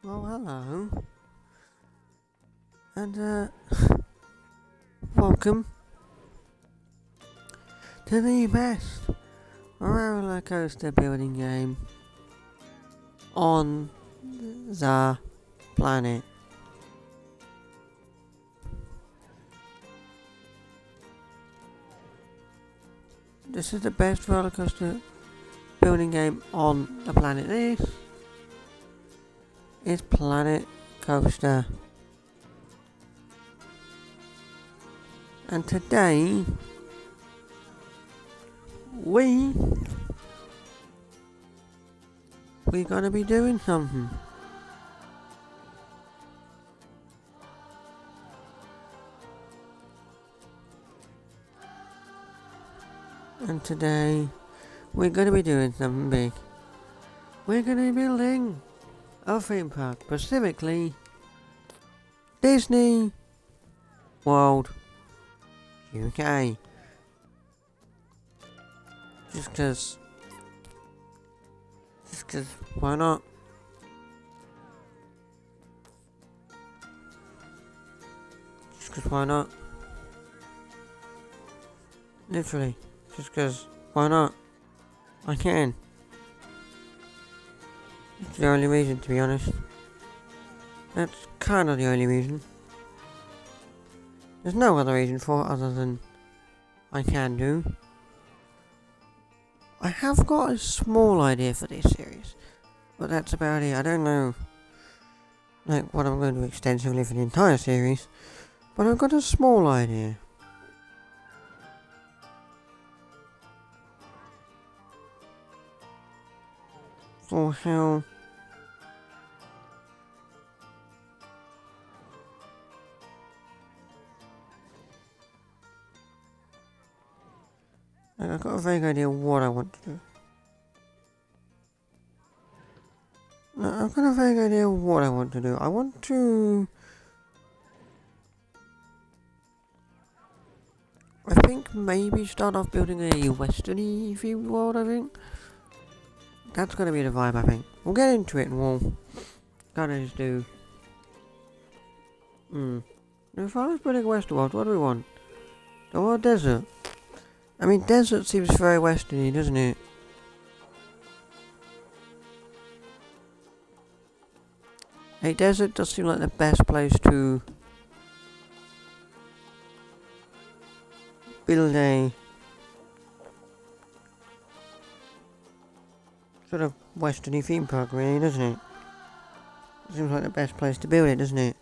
Well, hello, and welcome to the best roller coaster building game on the planet. This is the best roller coaster building game on the planet. This is Planet Coaster. And today, we're gonna be doing something. And today, we're gonna be doing something big. We're gonna be building a theme park, specifically Disney World UK. Just cause why not? Just cause why not? Literally, just cause why not? I can. It's the only reason, to be honest. That's kind of the only reason. There's no other reason for it other than I can do. I have got a small idea for this series, but that's about it. I don't know what I'm going to do extensively for the entire series, but I've got a small idea. For how I've got a vague idea of what I want to do. No, I've got a vague idea of what I want to do. I want to... I think maybe start off building a westerny themed world, I think. That's gonna be the vibe, I think. We'll get into it and we'll kinda just do... If I was building a western world, what do we want? The world desert. I mean, desert seems very westerny, doesn't it? A desert does seem like the best place to build a sort of westerny theme park, really, doesn't it? Seems like the best place to build it, doesn't it?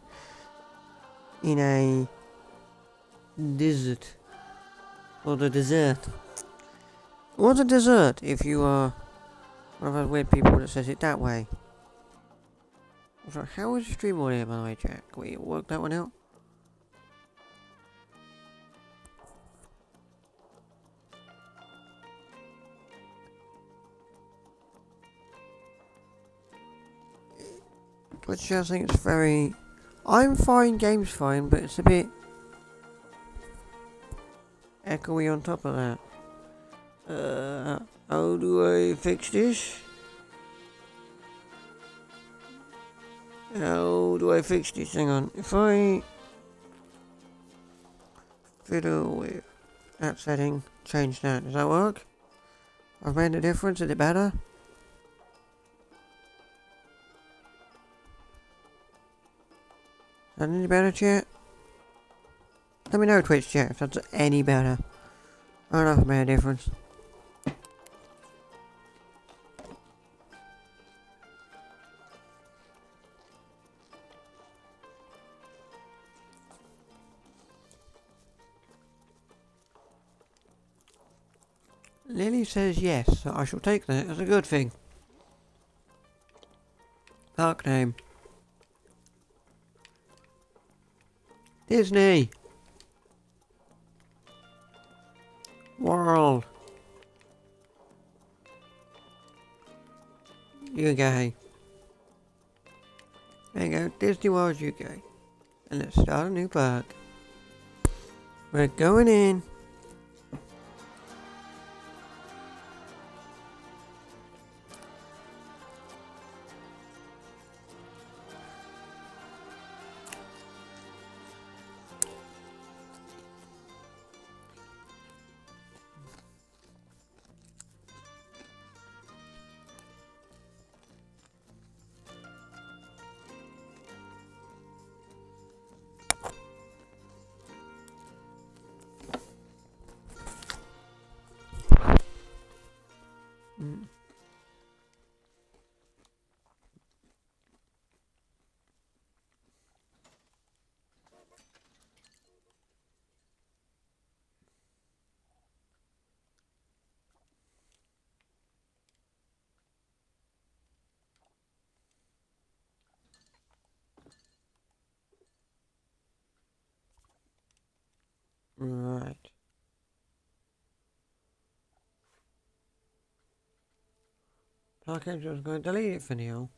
In a desert. Or the dessert. What's a dessert if you are one of those weird people that says it that way? So how is the stream audio, by the way, chat? Can we work that one out? Which I think it's very... I'm fine, game's fine, but it's a bit echoey on top of that. How do I fix this? How do I fix this? Hang on. If I fiddle with that setting, change that. Does that work? I've made a difference. Is it better? Is that any better, chat? Let me know, Twitch chat, if that's any better. I don't know if it made a difference. Lily says yes, so I shall take that as a good thing. Park name. Disney World UK. There you go, Disney World UK. And let's start a new park. We're going in. like I'm just going to delete it for now.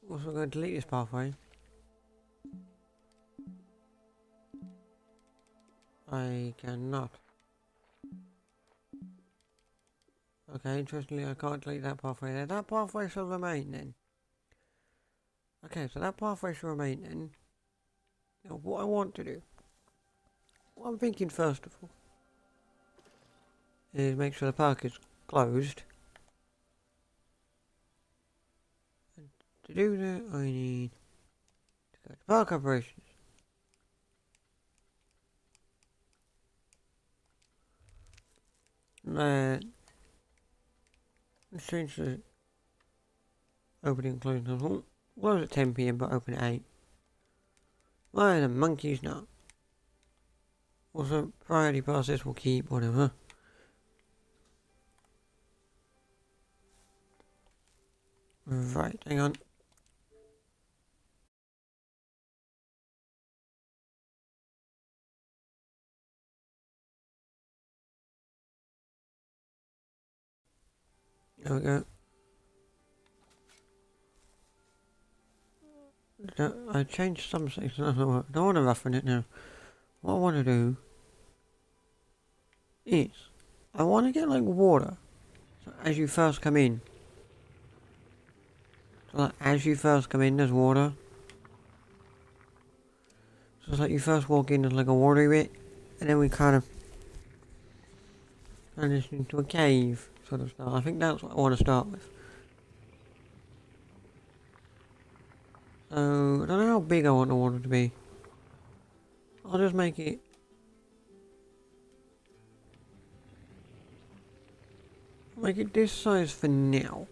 Also going to delete this pathway. I cannot. Okay, interestingly I can't delete that pathway there. That pathway shall remain then. Okay, so that pathway shall remain then. Now what I want to do, what I'm thinking first of all, is make sure the park is closed. And to do that I need to go to park operations. Then let's change the opening and closing time. Close at 10 PM but open at 8. Why the monkeys not? Also, priority passes will keep, whatever. Right, hang on. There we go. I changed some things. I don't want to roughen it now. What I want to do is I want to get like water. So as you first come in. So like as you first come in, there's water. So it's like you first walk in, there's like a watery bit, and then we kind of transition into a cave sort of style. I think that's what I want to start with. So I don't know how big I want the water to be. I'll just make it this size for now.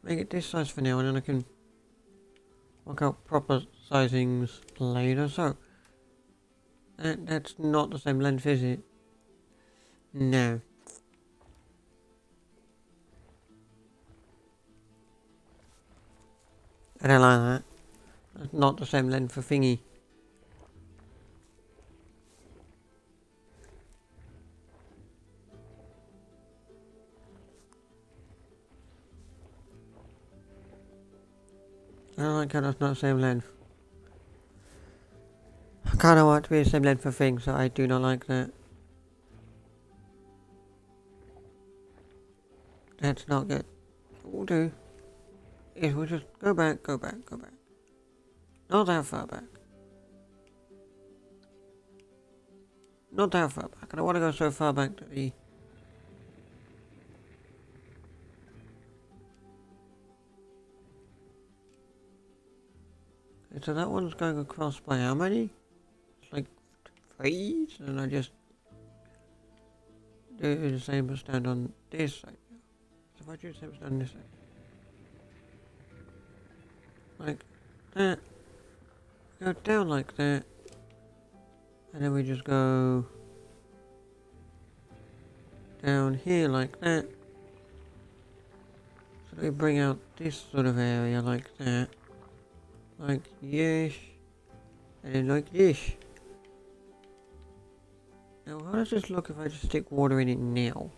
Make it this size for now, and then I can work out proper sizings later. So that's not the same length, is it? No. I don't like that. That's not the same length for thingy. I don't like how that's not the same length. I kind of want it to be the same length for things, so I do not like that. That's not good. What we'll do is we'll just go back. Not that far back. Not that far back. I don't want to go so far back to the... Okay, so that one's going across by how many? It's like 3, and I just do the same but stand on this side. So if I do the same but stand on this side. Like that. Go down like that. And then we just go down here like that. So we bring out this sort of area like that. Like this. And then like this. Now how does this look if I just stick water in it now?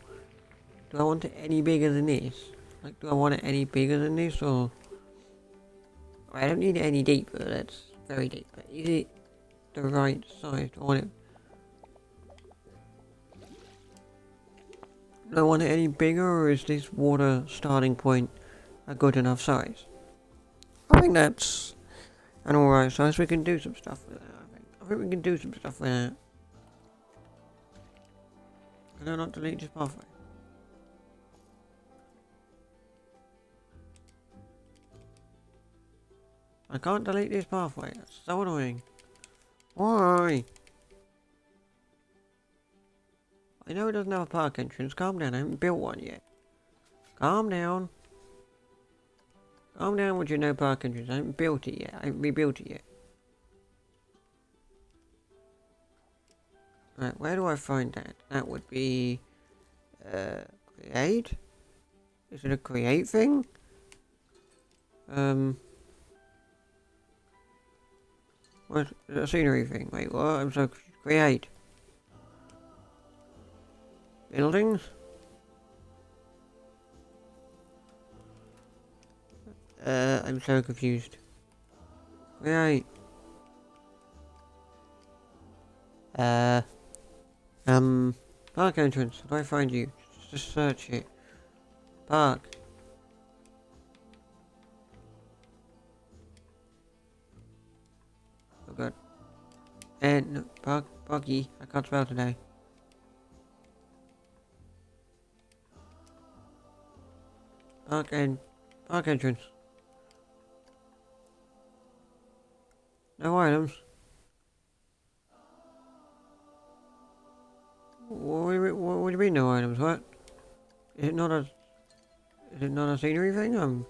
Do I want it any bigger than this? Like do I want it any bigger than this or... I don't need it any deeper, that's very deep. But is it the right size? Do I want it... Do I want it any bigger, or is this water starting point a good enough size? I think that's an alright size. We can do some stuff with that, I think we can do some stuff with that. Can I not delete this pathway? I can't delete this pathway. That's so annoying. Why? I know it doesn't have a park entrance. Calm down. I haven't built one yet. Calm down. Calm down with your no park entrance. I haven't built it yet. I haven't rebuilt it yet. Right, where do I find that? That would be... create? Is it a create thing? What? A scenery thing. Wait, what? I'm so... Create. Buildings? I'm so confused. Right. Park entrance. How do I find you? Just search it. Park. Oh god. And no, Parky. I can't spell today. Park entrance. No items. What do you mean no items? What? Is it not a scenery thing?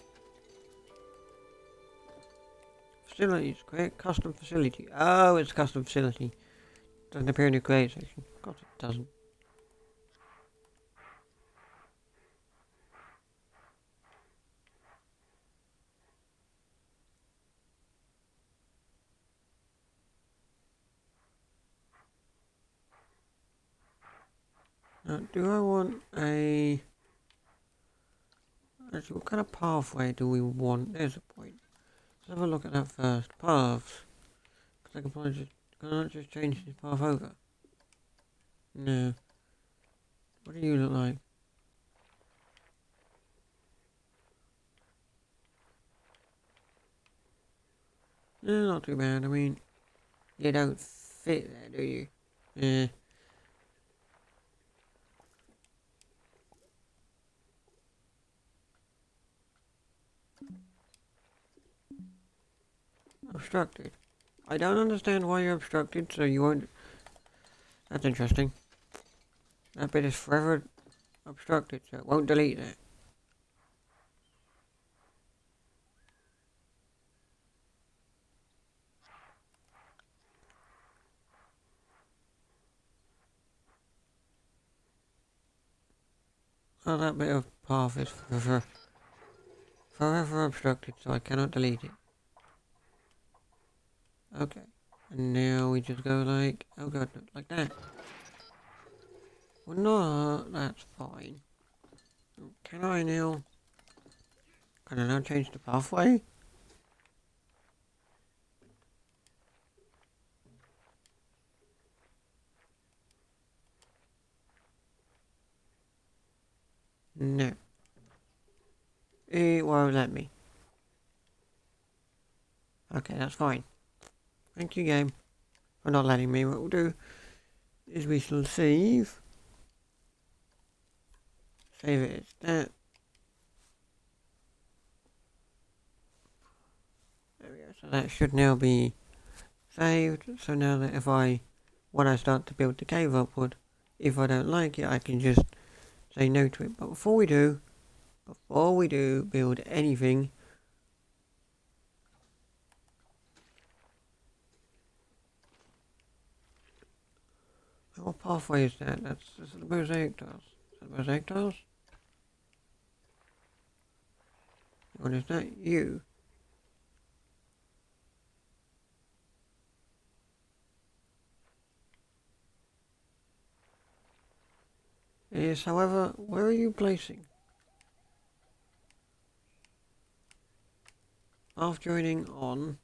Facilities. Create custom facility. Oh, it's custom facility. Doesn't appear in the create section. Of course it doesn't. Now, do I want a... Actually, what kind of pathway do we want? There's a point. Let's have a look at that first. Paths. Because I can probably just... Can I not just change this path over? No. What do you look like? No, not too bad. I mean, you don't fit there, do you? Yeah. Obstructed. I don't understand why you're obstructed, so you won't... That's interesting. That bit is forever obstructed, so it won't delete that. Oh, that bit of path is forever obstructed, so I cannot delete it. Okay. And now we just go like... Oh god, no, like that. Well, no, that's fine. Can I now... Can I now change the pathway? No. It won't let me. Okay, that's fine. Thank you, game, for not letting me. What we'll do is we shall save. Save it as that. There we go. So that should now be saved. So now that when I start to build the cave upward, if I don't like it, I can just say no to it. But before we do build anything, what pathway is that? That's the mosaic tiles. Is that mosaic tiles? What is that? You? Yes, however, where are you placing? Half joining on,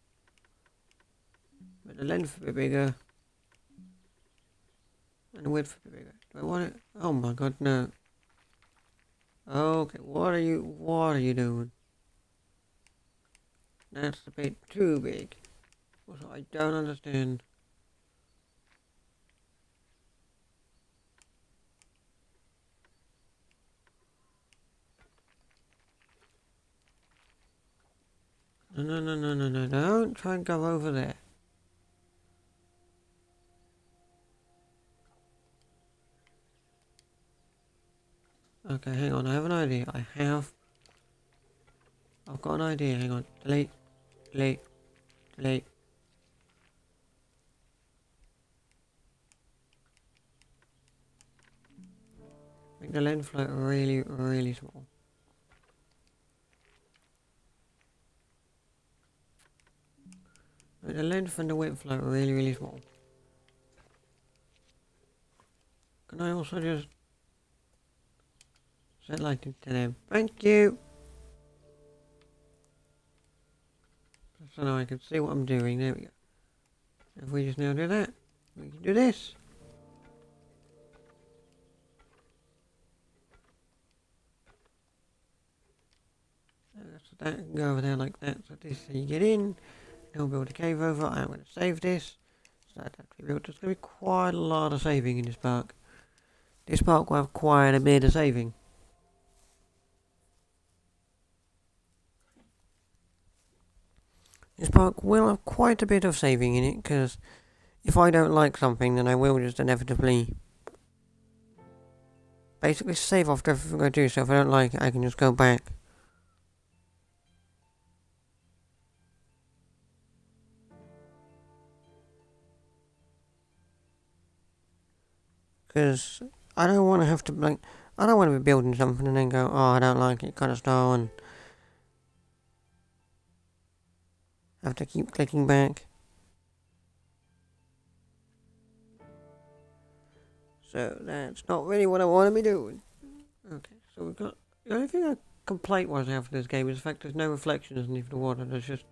but the length a bit bigger, and the width a bit bigger. Do I want it? Oh my god, no. Okay, what are you doing? That's a bit too big. Also, I don't understand. No, don't try and go over there. Okay, hang on, I have an idea. I've got an idea, hang on. Delete. Make the lens float really small. Make the length and the width float really small. Can I also just set lighting to them? Thank you! so now I can see what I'm doing. There we go. If we just now do that, we can do this. So that can go over there like that. So this, so you get in, now build a cave over. I'm going to save this. So that actually built. There's going to be quite a lot of saving in this park. This park will have quite a bit of saving. This park will have quite a bit of saving in it, because if I don't like something, then I will just inevitably basically save off everything I do, so if I don't like it, I can just go back. Because I don't want to have to, like, I don't want to be building something and then go, oh, I don't like it, kind of style, and have to keep clicking back. So that's not really what I want to be doing. Okay, so we've got, the only thing I complaint-wise I have for this game is the fact there's no reflections underneath the water. There's just,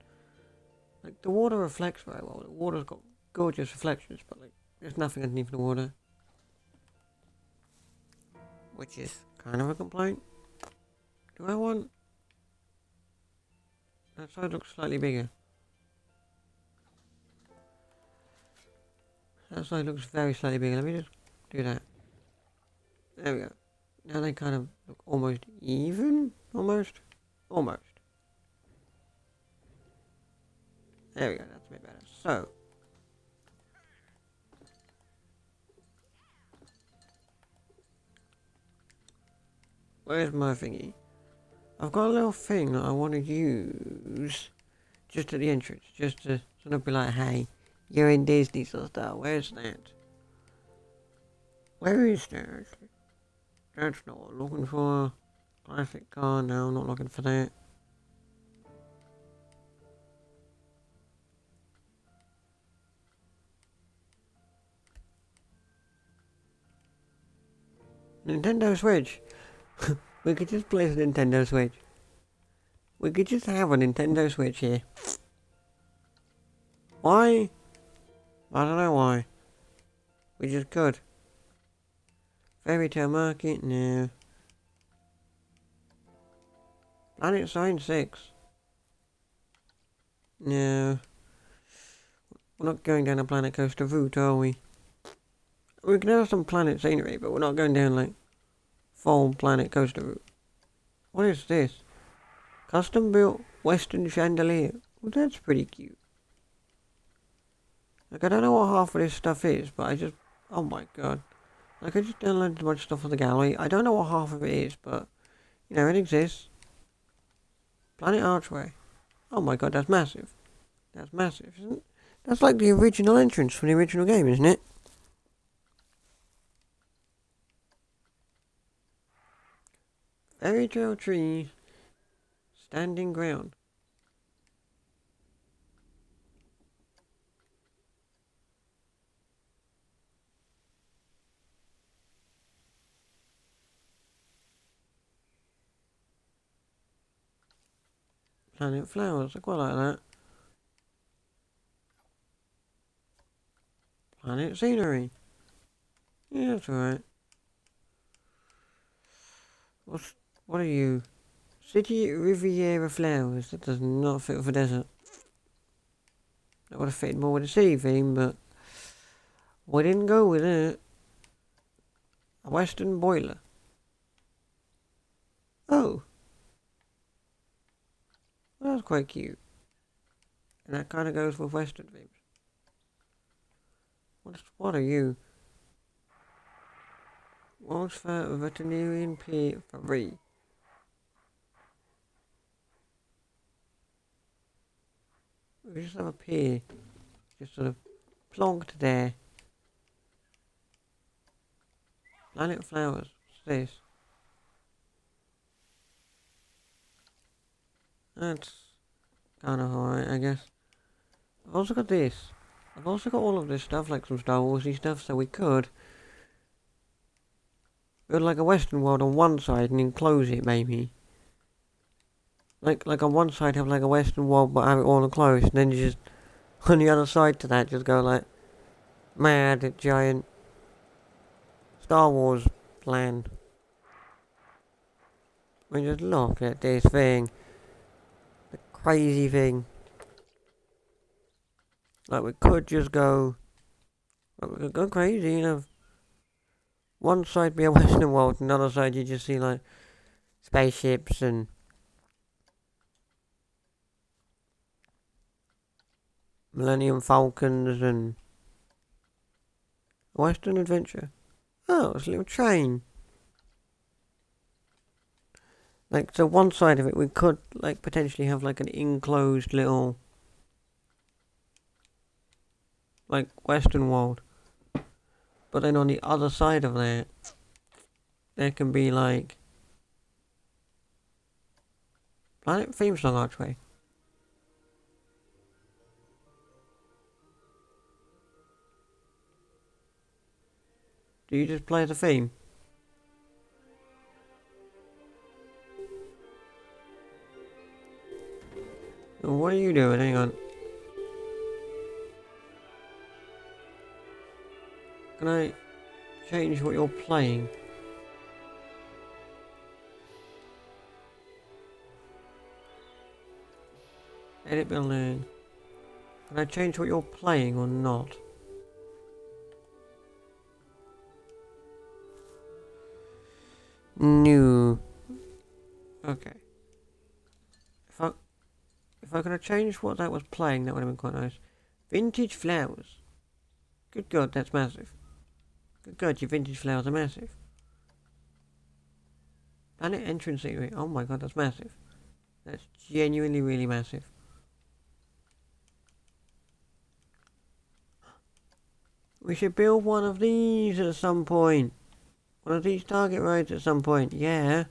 like, the water reflects very well. The water's got gorgeous reflections, but, like, there's nothing underneath the water. Which is kind of a complaint. Do I want... That side looks slightly bigger. That side looks very slightly bigger. Let me just do that. There we go. Now they kind of look almost even? Almost? Almost. There we go, that's a bit better. So. Where's my thingy? I've got a little thing that I want to use just at the entrance. Just to sort of be like, hey, you're in Disney sort of style. Where's that? Where is that? That's not what I'm looking for. Classic car, no, I'm not looking for that. Nintendo Switch. We could just place a Nintendo Switch. We could just have a Nintendo Switch here. Why? I don't know why. We just could. Fairy Tale Market, no. Planet Sign 6. No. We're not going down a Planet Coaster route, are we? We can have some planet scenery, but we're not going down, like, full Planet Coaster route. What is this? Custom built Western chandelier. Well, that's pretty cute. Like, I don't know what half of this stuff is, but I just... Oh my god. Like, I just downloaded a bunch of stuff on the gallery. I don't know what half of it is, but... You know, it exists. Planet Archway. Oh my god, that's massive. That's massive, isn't it? That's like the original entrance from the original game, isn't it? Fairy Tale Tree. Standing ground. Planet Flowers, I quite like that. Planet Scenery. Yeah, that's alright. What are you? City Riviera Flowers. That does not fit with a desert. That would have fitted more with the sea theme, but we didn't go with it. A Western boiler. Oh. Well, that's quite cute. And that kind of goes with Western themes. What are you? What's for veterinarian P3? We just have a pier. Just sort of plonked there. Planet Flowers. What's this? That's kind of alright, I guess. I've also got this. I've also got all of this stuff, like some Star Warsy stuff, so we could build like a Western world on one side and enclose it, maybe. Like on one side have like a Western wall, but have it all enclosed, and then you just on the other side to that just go like mad giant Star Wars land. I mean, just look at this thing, the crazy thing. Like we could just go, like, we could go crazy, you know. One side be a Western world, and the other side you just see like spaceships and Millennium Falcons and Western Adventure. Oh, it's a little train. Like, so one side of it we could, like, potentially have, like, an enclosed little, like, Western world. But then on the other side of that, there can be, like, Planet Theme Song Archway. Do you just play the theme? What are you doing? Hang on. Can I change what you're playing? Edit building. Can I change what you're playing or not? No. Okay. If I could have changed what that was playing, that would have been quite nice. Vintage flowers. Good God, that's massive. Good God, your vintage flowers are massive. Planet entrance scenery. Oh my God, that's massive. That's genuinely really massive. We should build one of these at some point. One of these target rides at some point, yeah.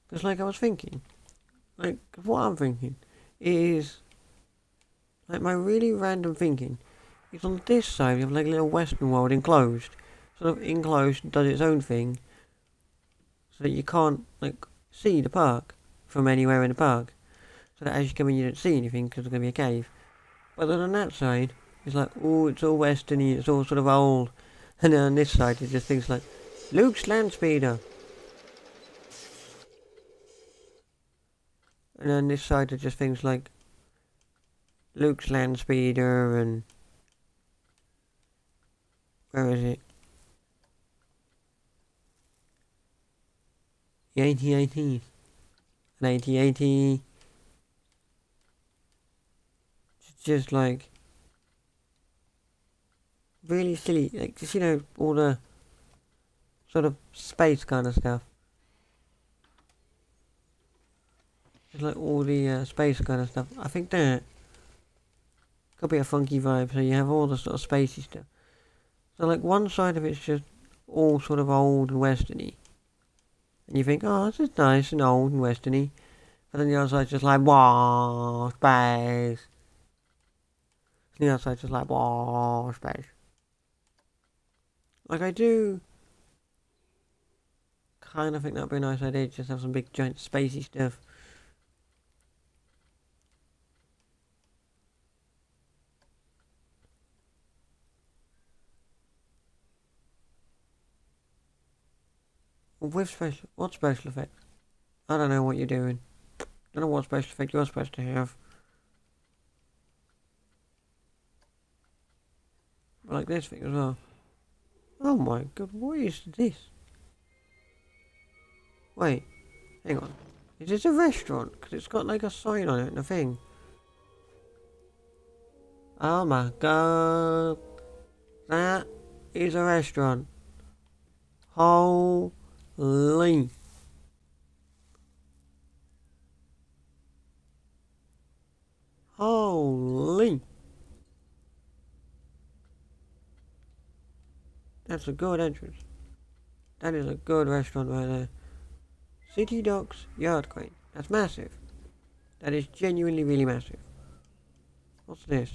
Because like I was thinking, like what I'm thinking is, like my really random thinking is on this side we have like a little Western world enclosed. Sort of enclosed, does its own thing. So that you can't like see the park from anywhere in the park. So that as you come in you don't see anything because there's going to be a cave. But then on that side, it's like, oh, it's all westerny, it's all sort of old. And then on this side, it's just things like, Luke's land speeder. And then this side are just things like, Luke's land speeder and... Where is it? The 8080. An 8080. It's just like... really silly, like, just, you know, all the sort of space kind of stuff. Just like all the space kind of stuff. I think that could be a funky vibe, so you have all the sort of spacey stuff. So like one side of it's just all sort of old and westerny. And you think, oh, this is nice and old and westerny. But then the other side's just like, wow, space. And the other side's just like, wow, space. Like I do kind of think that'd be a nice idea, just have some big giant spacey stuff. With what special effect? I don't know what you're doing. Don't know what special effect you're supposed to have. I like this thing as well. Oh my God, what is this? Wait, hang on. Is this a restaurant? Because it's got like a sign on it and a thing. Oh my God. That is a restaurant. Holy. Holy. That's a good entrance. That is a good restaurant right there. City Docks Yard Crane. That's massive. That is genuinely really massive. What's this?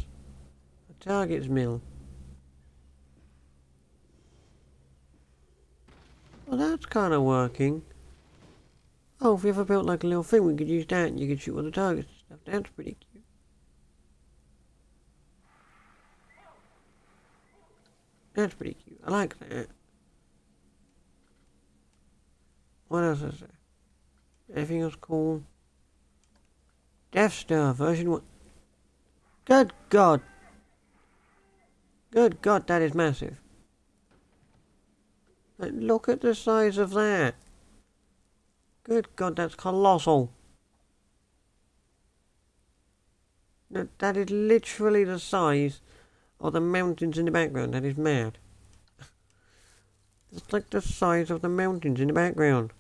A Target's Mill. Well, that's kind of working. Oh, if you ever built like a little thing, we could use that and you could shoot all the targets and stuff. That's pretty cute. That's pretty cute. I like that. What else is there? Anything else cool? Death Star version 1. Good God. Good God, that is massive. Like, look at the size of that. Good God, that's colossal. That is literally the size of the mountains in the background. That is mad. It's like the size of the mountains in the background.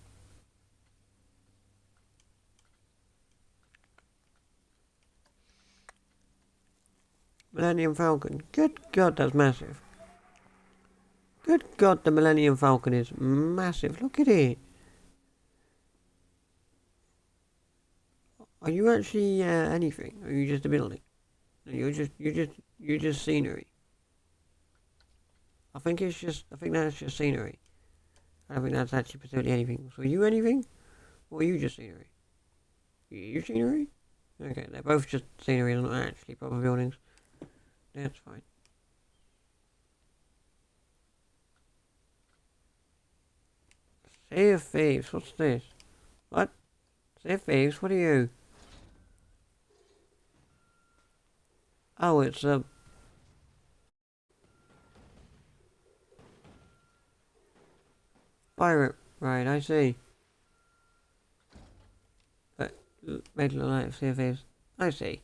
Millennium Falcon. Good God, that's massive. Good God, the Millennium Falcon is massive. Look at it. Are you actually anything? Or are you just a building? No, you're just scenery. I think that's just scenery. I don't think that's actually particularly anything. So are you anything? Or are you just scenery? You scenery? Okay, they're both just scenery, they're not actually proper buildings. That's fine. Sea of Thieves, what's this? What? Sea of Thieves, what are you? Oh, it's a... pirate, right, I see. But, made it look like Sea of Thieves. I see.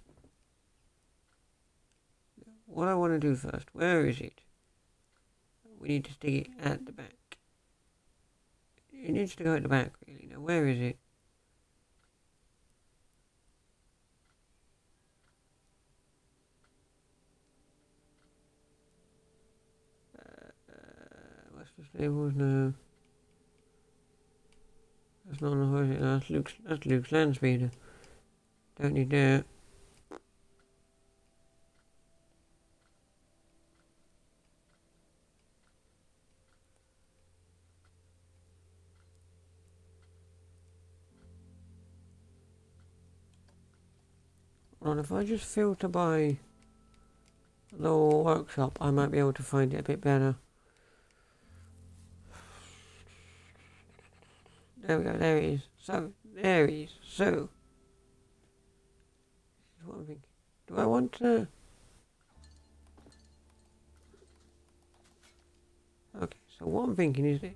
What I want to do first, where is it? We need to stick it at the back. It needs to go at the back, really. Now, where is it? What's the stables? No. That's not on the horse. No, that's Luke's land speeder. Don't need that. And if I just filter by the workshop, I might be able to find it a bit better. There we go, there it is. So, there it is. So, this is what I'm thinking. Do I want to... Okay, so what I'm thinking is this.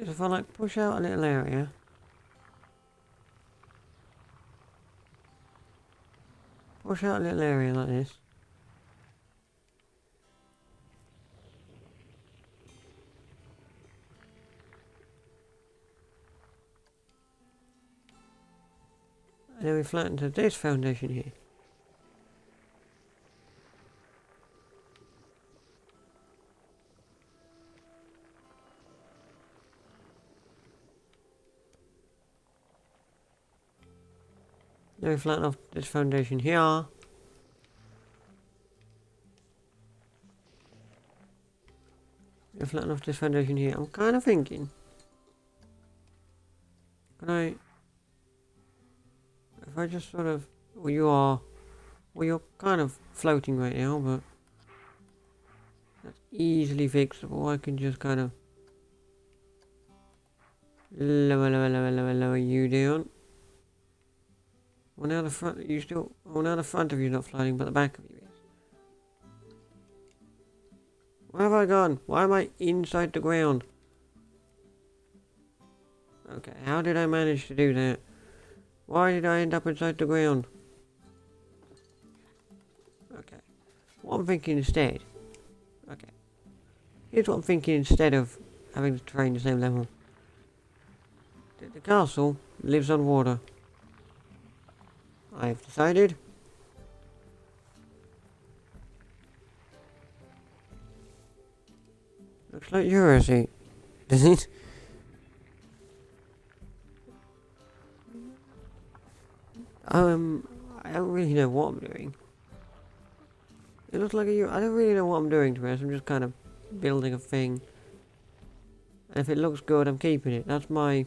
Is if I like push out a little area. Push out a little area like this. And then we flatten to this foundation here. Then we flatten off this foundation here. Then flatten off this foundation here. I'm kind of thinking. Can I... If I just sort of... Well, you're kind of floating right now, but... That's easily fixable. I can just kind of... Lower you down. Well, now the front... You still... Well, now the front of you's not floating, but the back of you is. Where have I gone? Why am I inside the ground? Okay, how did I manage to do that? Why did I end up inside the ground? Okay. What I'm thinking instead... Okay. Here's what I'm thinking instead of having the terrain the same level. The castle lives on water. I've decided... Looks like you're a seat. Does it? I don't really know what I'm doing. It looks like I don't really know what I'm doing to be honest. I'm just kind of building a thing. If it looks good, I'm keeping it. That's my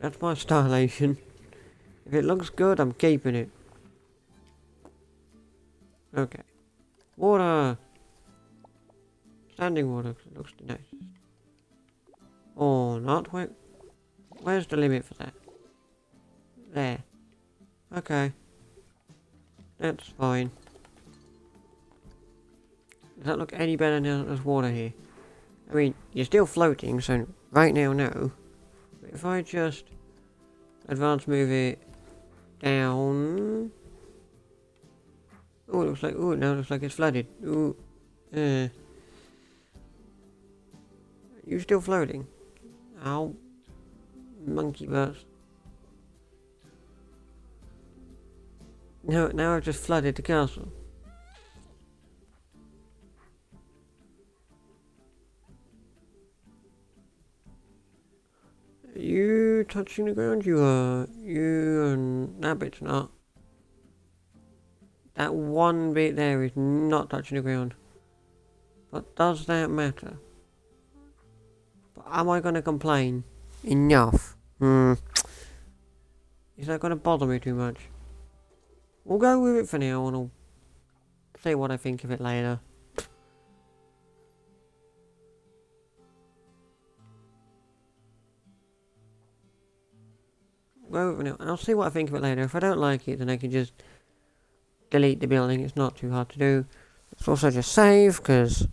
stylation. If it looks good, I'm keeping it. Okay. Water. Standing water, 'cause it looks the nicest. Or not. Where's the limit for that? There. Okay. That's fine. Does that look any better now that there's water here? I mean, you're still floating, so right now, no. But if I just advance move it down... Oh, it looks like... Oh, now it looks like it's flooded. Ooh. You still floating? Ow. Monkey butts. No, now I've just flooded the castle. Are you touching the ground? You are. You and that bit's not. That one bit there is not touching the ground. But does that matter? But am I going to complain? Enough. Is that going to bother me too much? We'll go with it for now and I'll say what I think of it later. Go with it now. I'll see what I think of it later. If I don't like it, then I can just delete the building. It's not too hard to do. Let's also just save, because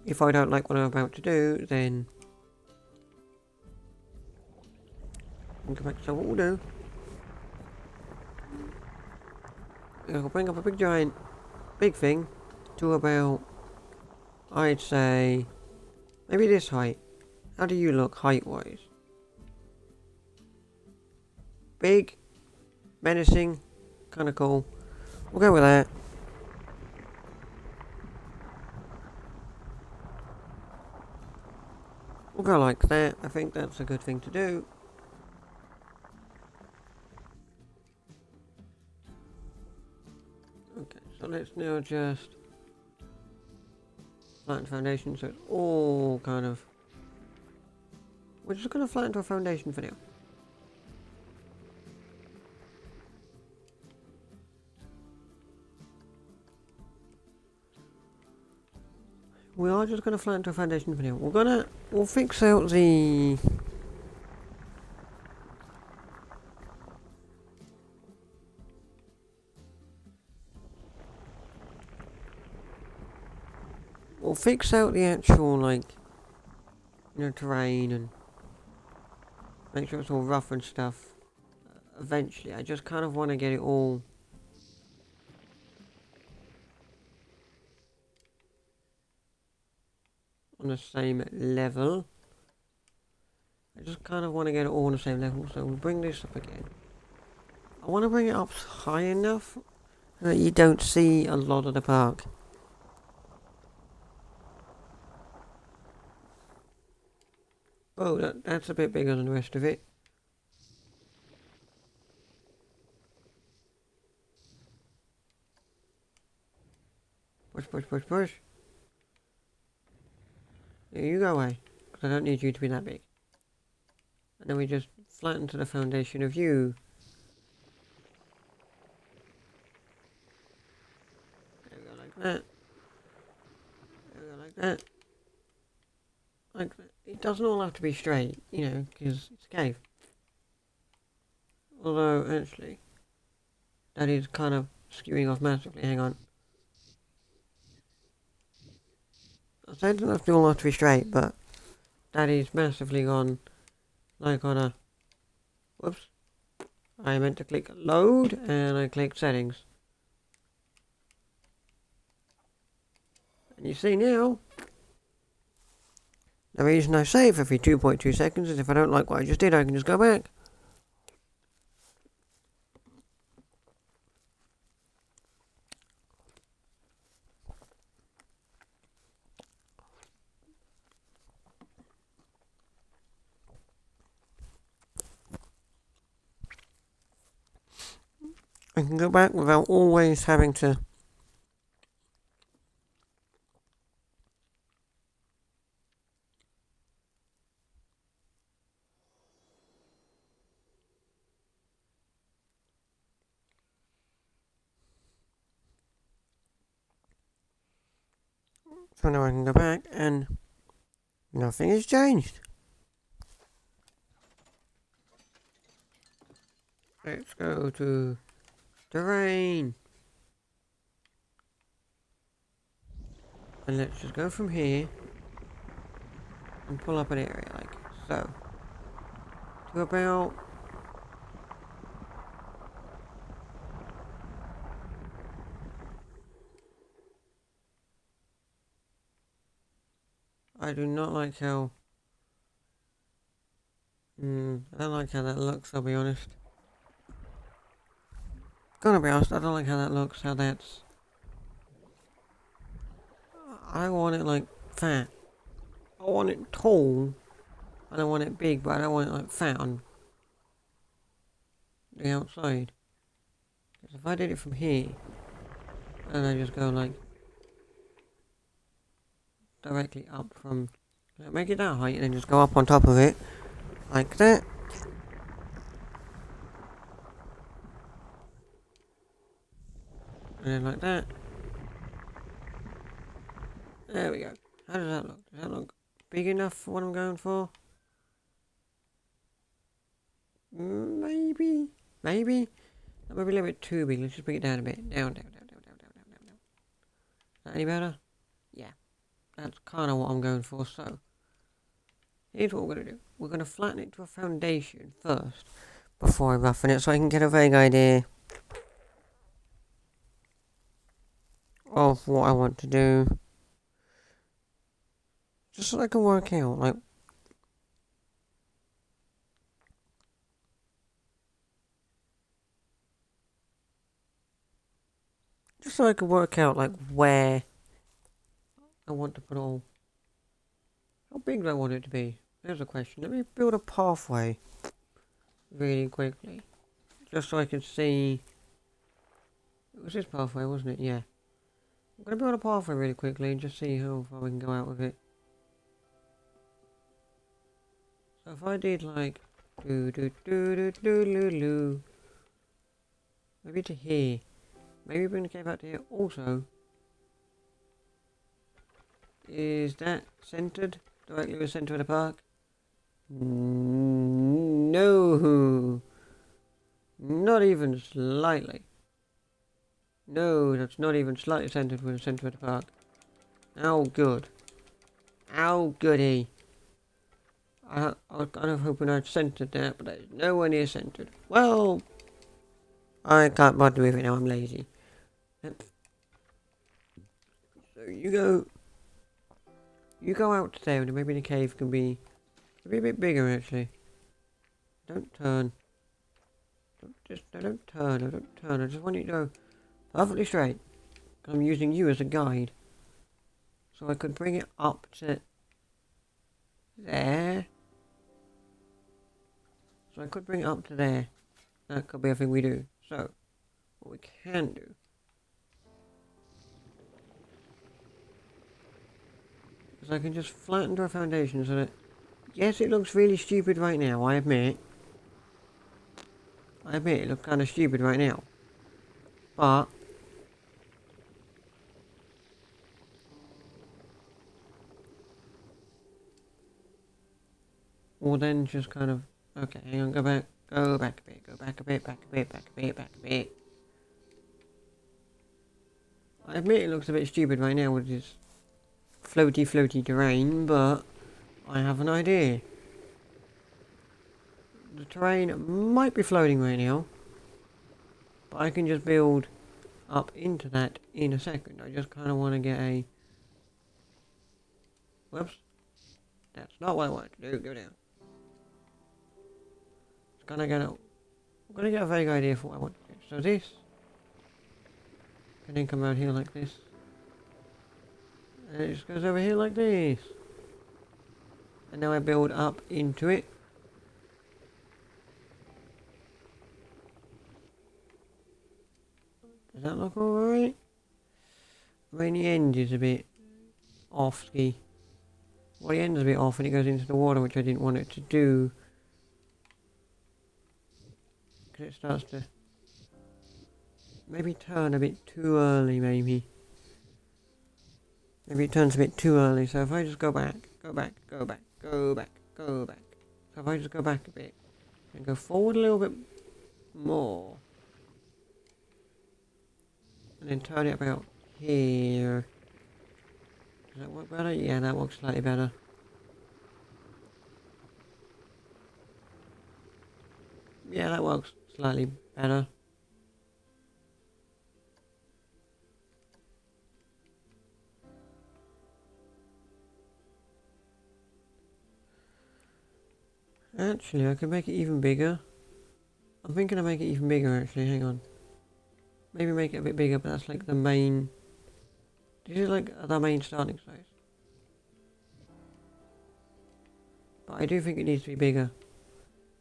if I don't like what I'm about to do, then I'll go back. So what we'll do, I'll bring up a big thing to about, I'd say, maybe this height. How do you look height-wise? Big, menacing, kind of cool. We'll go with that. We'll go like that. I think that's a good thing to do. Okay, so let's now just flatten foundation so it's all kind of... We're just going to flatten to a foundation for now. We are just going to flatten to a foundation for now. We'll fix out the... We'll fix out the actual, like, you know, terrain and make sure it's all rough and stuff. Eventually, I just kind of want to get it all on the same level. I just kind of want to get it all on the same level, so we'll bring this up again. I want to bring it up high enough that you don't see a lot of the park. Oh, that's a bit bigger than the rest of it. Push, push, push, push. There you go away, because I don't need you to be that big. And then we just flatten to the foundation of you. There we go, like that. There we go, like that. Like that. It doesn't all have to be straight, you know, because it's a cave. Although, actually, that is kind of skewing off massively. Hang on. I said it doesn't all have to be straight, but that is massively gone, like on a... Whoops. I meant to click load, and I clicked settings. And you see now, the reason I save every 2.2 seconds is if I don't like what I just did, I can just go back. I can go back without always having to so now I can go back and nothing has changed. Let's go to terrain. And let's just go from here and pull up an area like so. To about I do not like how I don't like how that looks, I'll be honest. Gonna be honest, I don't like how that looks, how that's I want it like fat. I want it tall. I don't want it big, but I don't want it like fat on the outside. Because if I did it from here, and I just go like directly up from, make it that height, and then just go up on top of it, like that. And then like that. There we go. How does that look? Does that look big enough for what I'm going for? Maybe. Maybe. That might be a little bit too big. Let's just bring it down a bit. Down. Is that any better? Yeah. That's kind of what I'm going for. So, here's what we're going to do. We're going to flatten it to a foundation first before I roughen it so I can get a vague idea of what I want to do. Just so I can work out, like, just so I can work out, like, where I want to put all. How big do I want it to be? There's a question. Let me build a pathway really quickly. Just so I can see. It was this pathway, wasn't it? Yeah. I'm going to build a pathway really quickly and just see how far we can go out with it. So if I did like maybe to here, maybe bring the cave out to here. Also, is that centered directly with the center of the park? No, not even slightly. No, that's not even slightly centered with the center of the park. How good? How goody? I was kind of hoping I'd centered that, but it's nowhere near centered. Well, I can't bother with it now, I'm lazy. Yep. So you go out there and maybe the cave can be a bit bigger actually. Don't turn. Don't turn, I just want you to go perfectly straight. I'm using you as a guide. So I could bring it up to there. So I could bring it up to there. That could be a thing we do. So, what we can do is I can just flatten to a foundation so that, yes, it looks really stupid right now, I admit. It looks kind of stupid right now. But we'll then just kind of, okay, hang on, go back a bit, back a bit. I admit it looks a bit stupid right now with this floaty terrain, but I have an idea. The terrain might be floating right now, but I can just build up into that in a second. I just kind of want to get a... Whoops. That's not what I wanted to do. Go down. I'm gonna get a vague idea for what I want to do. So this can then come out here like this. And it just goes over here like this. And now I build up into it. Does that look alright? I mean, the end is a bit off-ski. Well, the end's a bit off and it goes into the water, which I didn't want it to do. Because it starts to maybe turn a bit too early, maybe. Maybe it turns a bit too early, so if I just go back, go back, go back, go back, go back. So if I just go back a bit and go forward a little bit more. And then turn it about here. Does that work better? Yeah, that works slightly better. Yeah, that works slightly better. Actually, I can make it even bigger. I'm thinking to make it even bigger, actually. Hang on. Maybe make it a bit bigger, but that's like the main... This is like the main starting size. But I do think it needs to be bigger.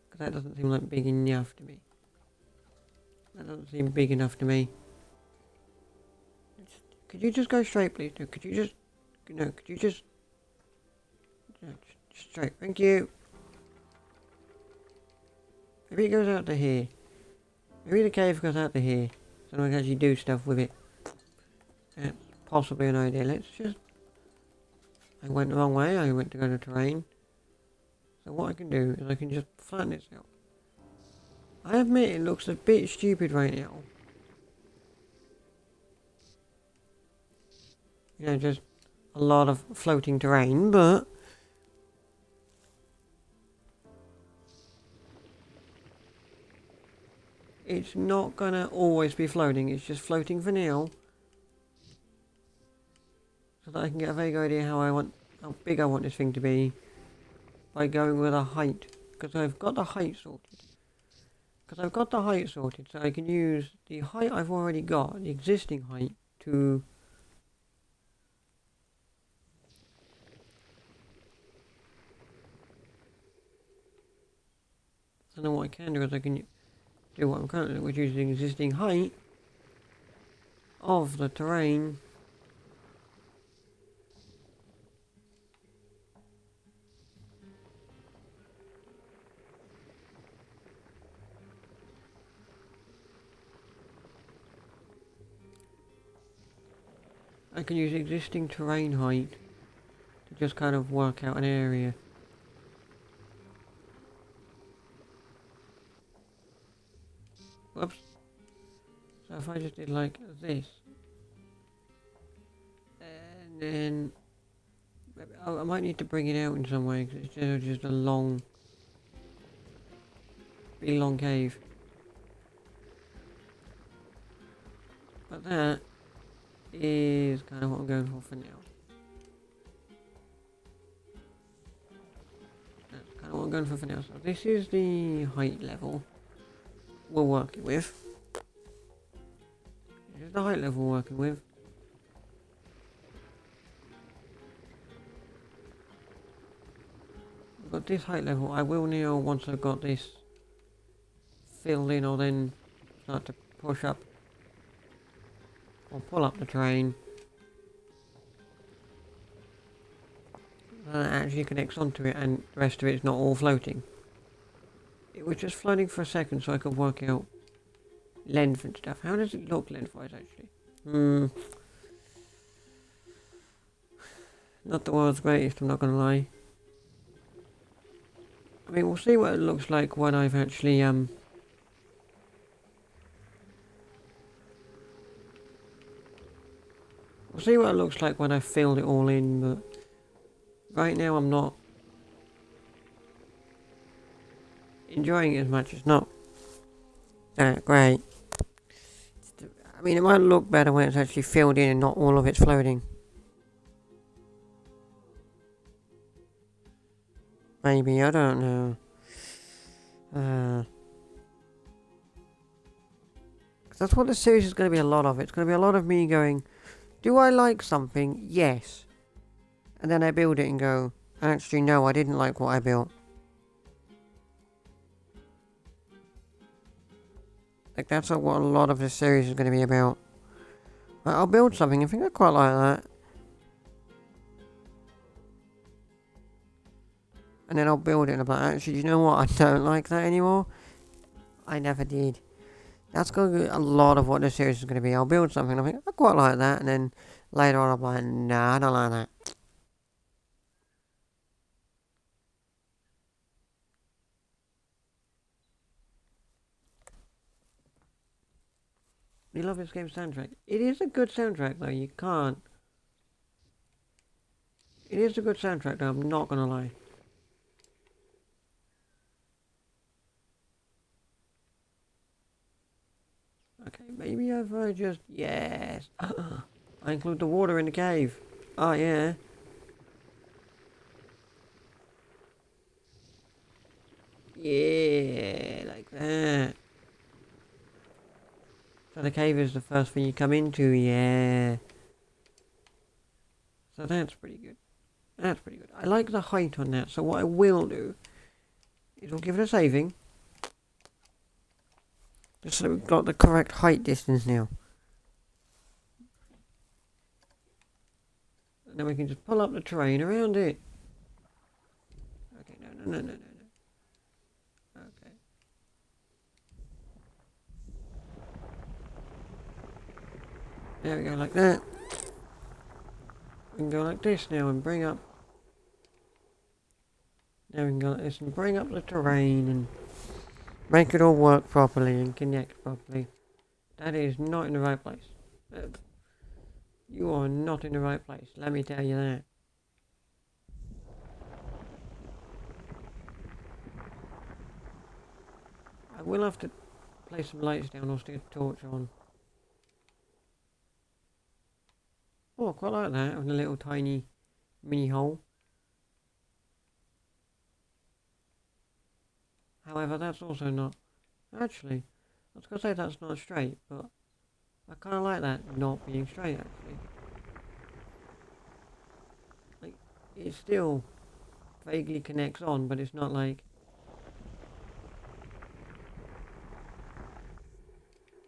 Because that doesn't seem like big enough to me. That doesn't seem big enough to me. Could you just go straight, please? No, could you just... No, could you just... No, just straight. Thank you. Maybe it goes out to here. Maybe the cave goes out to here. So I can actually do stuff with it. That's possibly an idea. Let's just... I went the wrong way. I went to go to terrain. So what I can do is I can just flatten this out. I admit it looks a bit stupid right now. You know, just a lot of floating terrain, but... It's not gonna always be floating, it's just floating for now. So that I can get a vague idea how big I want this thing to be. By going with a height. Because I've got the height sorted. So I can use the height I've already got, the existing height, to... I know what I can do is I can do what I'm currently doing, which is the existing height of the terrain. I can use existing terrain height to just kind of work out an area. Whoops. So if I just did like this, and then I might need to bring it out in some way because it's just a long, really long cave. But that is kind of what I'm going for now. That's kind of what I'm going for now. So this is the height level we're working with. This is the height level we're working with. I've got this height level. I will now, once I've got this filled in, I'll then start to push up or pull up the terrain. And it actually connects onto it, and the rest of it's not all floating. It was just floating for a second so I could work out length and stuff. How does it look lengthwise actually? Not the world's greatest, I'm not gonna lie. I mean, we'll see what it looks like when I've actually we'll see what it looks like when I've filled it all in, but right now I'm not enjoying it as much. It's not that great. I mean, it might look better when it's actually filled in and not all of it's floating. Maybe, I don't know. 'Cause that's what the series is going to be a lot of. It's going to be a lot of me going, do I like something? Yes. And then I build it and go, actually no, I didn't like what I built. Like, that's what a lot of this series is going to be about. I'll build something. I think I quite like that. And then I'll build it. But actually, you know what? I don't like that anymore. I never did. That's going to be a lot of what this series is going to be. I'll build something. I think I quite like that. And then later on, I'm like, nah, I don't like that. You love this game's soundtrack. It is a good soundtrack, though. You can't. It is a good soundtrack, though. I'm not going to lie. Okay, maybe if I just... Yes. I include the water in the cave. Oh, yeah. Yeah, like that. So the cave is the first thing you come into, yeah. So that's pretty good. That's pretty good. I like the height on that, so what I will do is we'll give it a saving. Just so we've got the correct height distance now. And then we can just pull up the terrain around it. Okay, no. Okay. There we go, like that. We can go like this now and bring up... Now we can go like this and bring up the terrain and make it all work properly and connect properly. That is not in the right place. You are not in the right place, let me tell you that. I will have to place some lights down or stick a torch on. Oh, I quite like that, with a little tiny mini hole. However, that's also not... Actually, I was going to say that's not straight, but I kind of like that not being straight, actually. Like, it still vaguely connects on, but it's not like...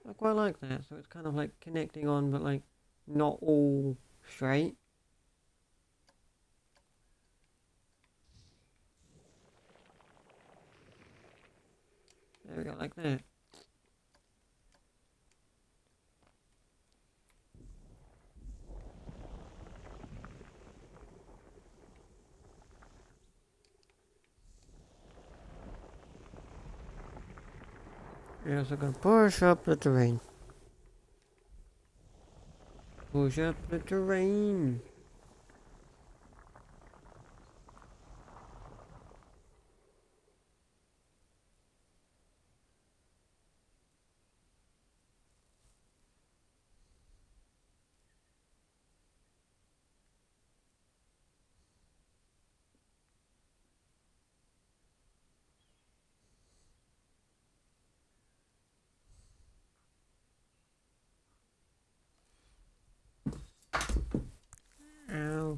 I quite like that, so it's kind of like connecting on, but like not all straight. There we go, like that. Yeah, so I'm gonna push up the terrain. Push up the terrain.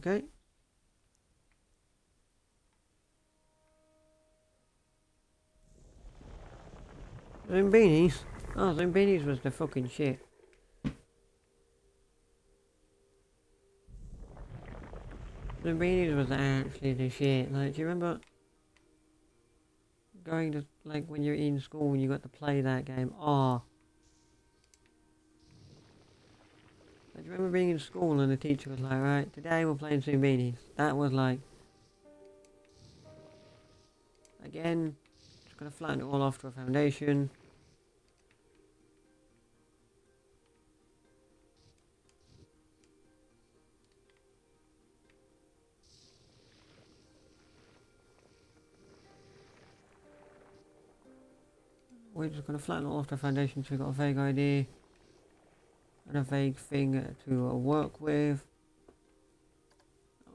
Okay. Them beanies. Oh, them beanies was the fucking shit. Them beanies was actually the shit. Like, do you remember going to, like, when you're in school and you got to play that game? Oh. Like, do you remember being in school and the teacher was like, right, today we're playing some beanies. That was like... Again, just gonna flatten it all off to a foundation. We're just going to flatten it all off the foundation so we've got a vague idea and a vague thing to work with.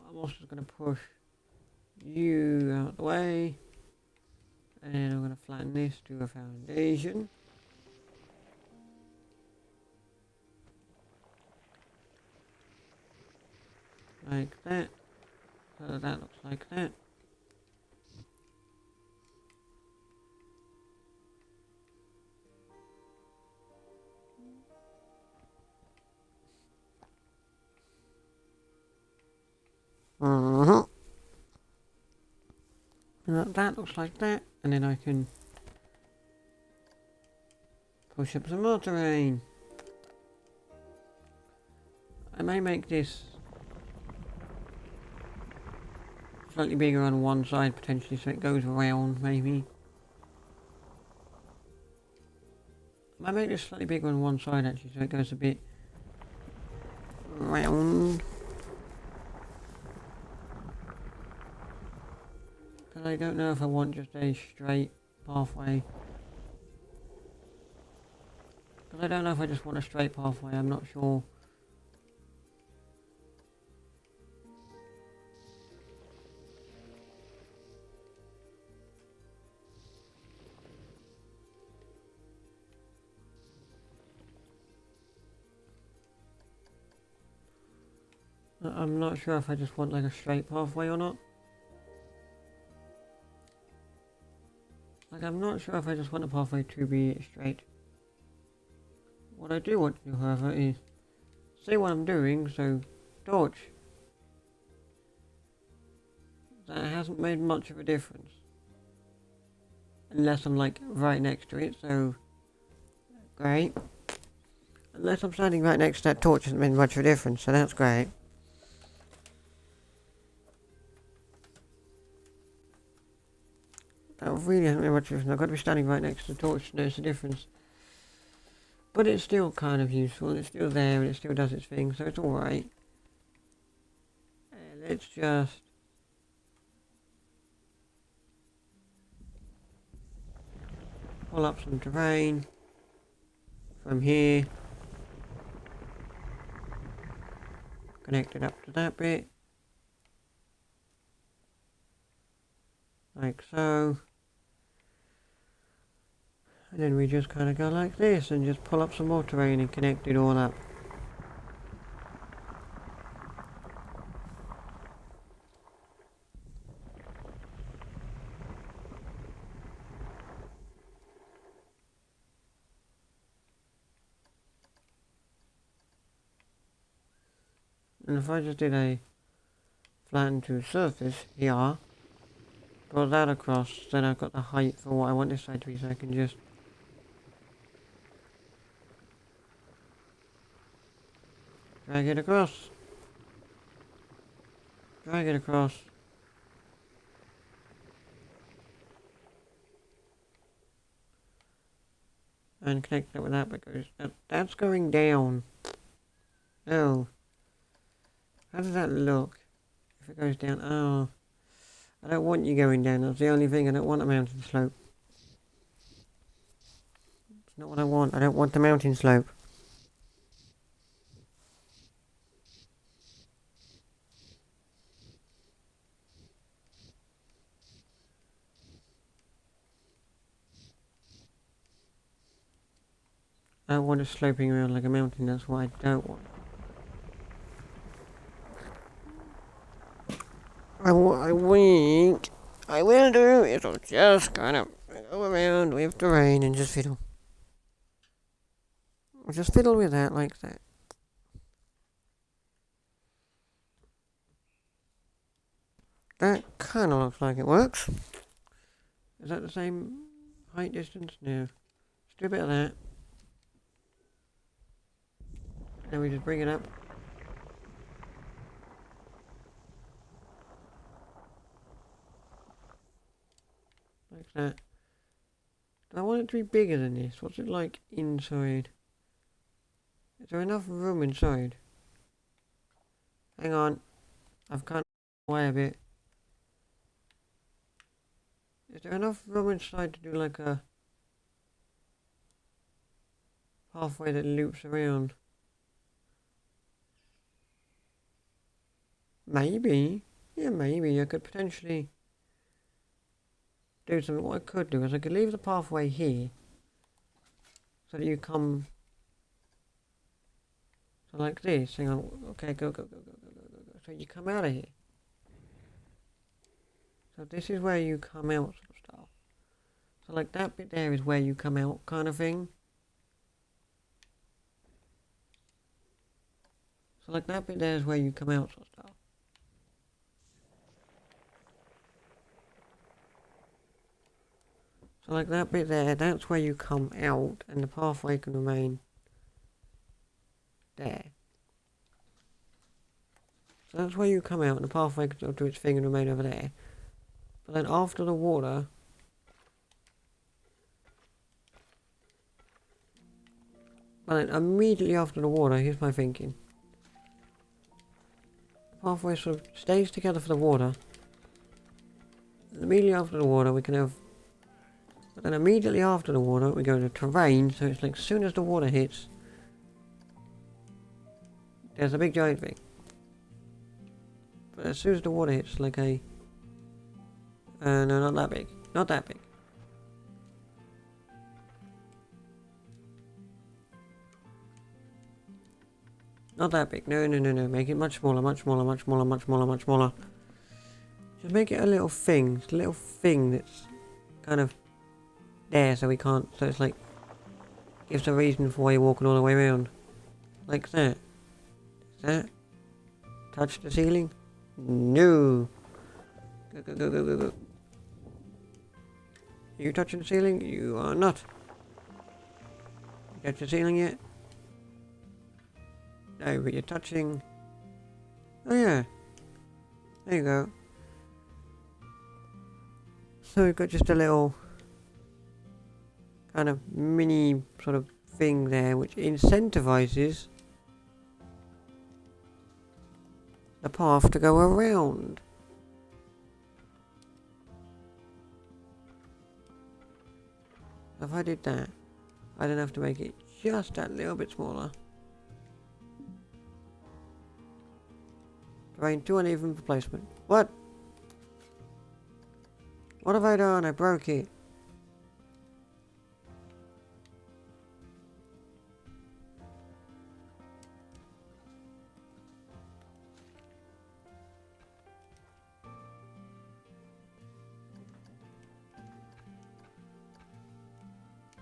I'm also just going to push you out the way, and then I'm going to flatten this to a foundation. Like that. So that looks like that. And that looks like that, and then I can push up some more terrain. I may make this slightly bigger on one side potentially, so it goes around maybe. I might make this slightly bigger on one side actually, so it goes a bit round. Because I don't know if I want just a straight pathway. Because I don't know if I just want a straight pathway, I'm not sure. I'm not sure if I just want like a straight pathway or not. Like, I'm not sure if I just want the pathway to be straight. What I do want to do, however, is see what I'm doing, so torch. That hasn't made much of a difference. Unless I'm like right next to it, so great. Unless I'm standing right next to that torch hasn't made much of a difference, so that's great. That really hasn't made much difference. I've got to be standing right next to the torch to notice the difference. But it's still kind of useful, and it's still there, and it still does its thing, so it's alright. Let's just... pull up some terrain from here. Connect it up to that bit. Like so. And then we just kind of go like this and just pull up some more terrain and connect it all up. And if I just did a flatten to surface here, pull that across, then I've got the height for what I want this side to be, so I can just drag it across. Drag it across. And connect that with that because that's going down. Oh. How does that look? If it goes down, oh. I don't want you going down, that's the only thing, I don't want a mountain slope. It's not what I want, I don't want the mountain slope. I don't want it sloping around like a mountain, that's what I don't want. What I think I will do is I'll just kind of go around with terrain and just fiddle. I'll just fiddle with that like that. That kind of looks like it works. Is that the same height distance? No. Let's do a bit of that. Then we just bring it up. Like that. Do I want it to be bigger than this? What's it like inside? Is there enough room inside? Hang on. I've kind of away a bit. Is there enough room inside to do like a pathway that loops around? Maybe. Yeah, maybe. I could potentially do something. What I could do is I could leave the pathway here so that you come so like this. Hang on. Okay, go. So you come out of here. So this is where you come out, sort of stuff. So like that bit there is where you come out, kind of thing. So like that bit there is where you come out, sort of stuff. So like that bit there, that's where you come out, and the pathway can remain there. So that's where you come out, and the pathway can do its thing and remain over there. But then after the water, immediately after the water, here's my thinking. The pathway sort of stays together for the water. And immediately after the water, we can have. But then immediately after the water, we go to terrain, so it's like as soon as the water hits, there's a big giant thing. But as soon as the water hits, like a. No, not that big. Not that big. Not that big. No. Make it much smaller, much smaller, much smaller, much smaller, much smaller. Just make it a little thing. It's a little thing that's kind of there, so we can't. So it's like gives a reason for why you're walking all the way around, like that. Is that touch the ceiling? No. Go. Are you touching the ceiling? You are not. You touch the ceiling yet? No, but you're touching. Oh yeah. There you go. So we've got just a little kind of mini sort of thing there which incentivizes the path to go around. If I did that, I don't have to make it just that little bit smaller. Terrain too uneven for placement. What? What have I done? I broke it.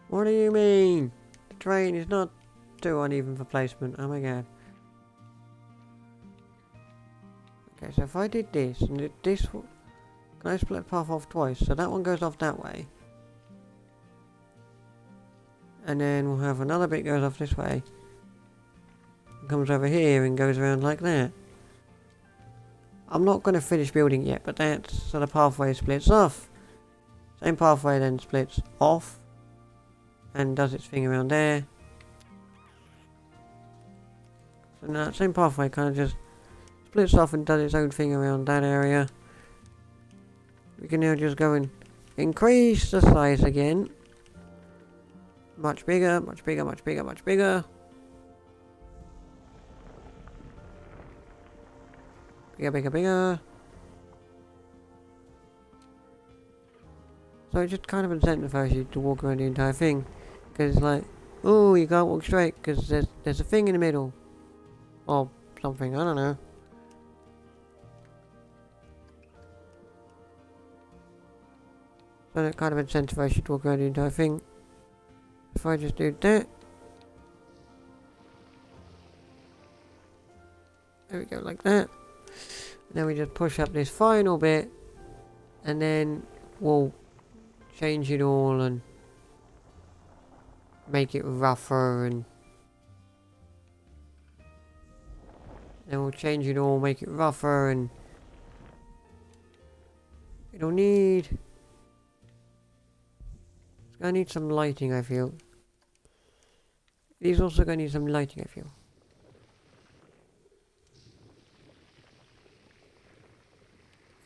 What do you mean? The terrain is not too uneven for placement. Oh my god. Okay, so if I did this and did this, can I split the path off twice? So that one goes off that way. And then we'll have another bit goes off this way. And comes over here and goes around like that. I'm not going to finish building yet, but that's so the pathway splits off. Same pathway then splits off. And does its thing around there. So now that same pathway kind of just splits off and does its own thing around that area. We can now just go and increase the size again. Much bigger, much bigger, much bigger, much bigger. Bigger. So it just kind of incentivizes you to walk around the entire thing. Because it's like, oh, you can't walk straight because there's a thing in the middle. Or something, I don't know. So that kind of incentivizes you to walk around the entire thing. If I just do that. There we go, like that. And then we just push up this final bit. And then we'll change it all and make it rougher, and then we'll change it all, make it rougher, and it'll need, it's gonna need some lighting, I feel. It is also gonna need some lighting, I feel.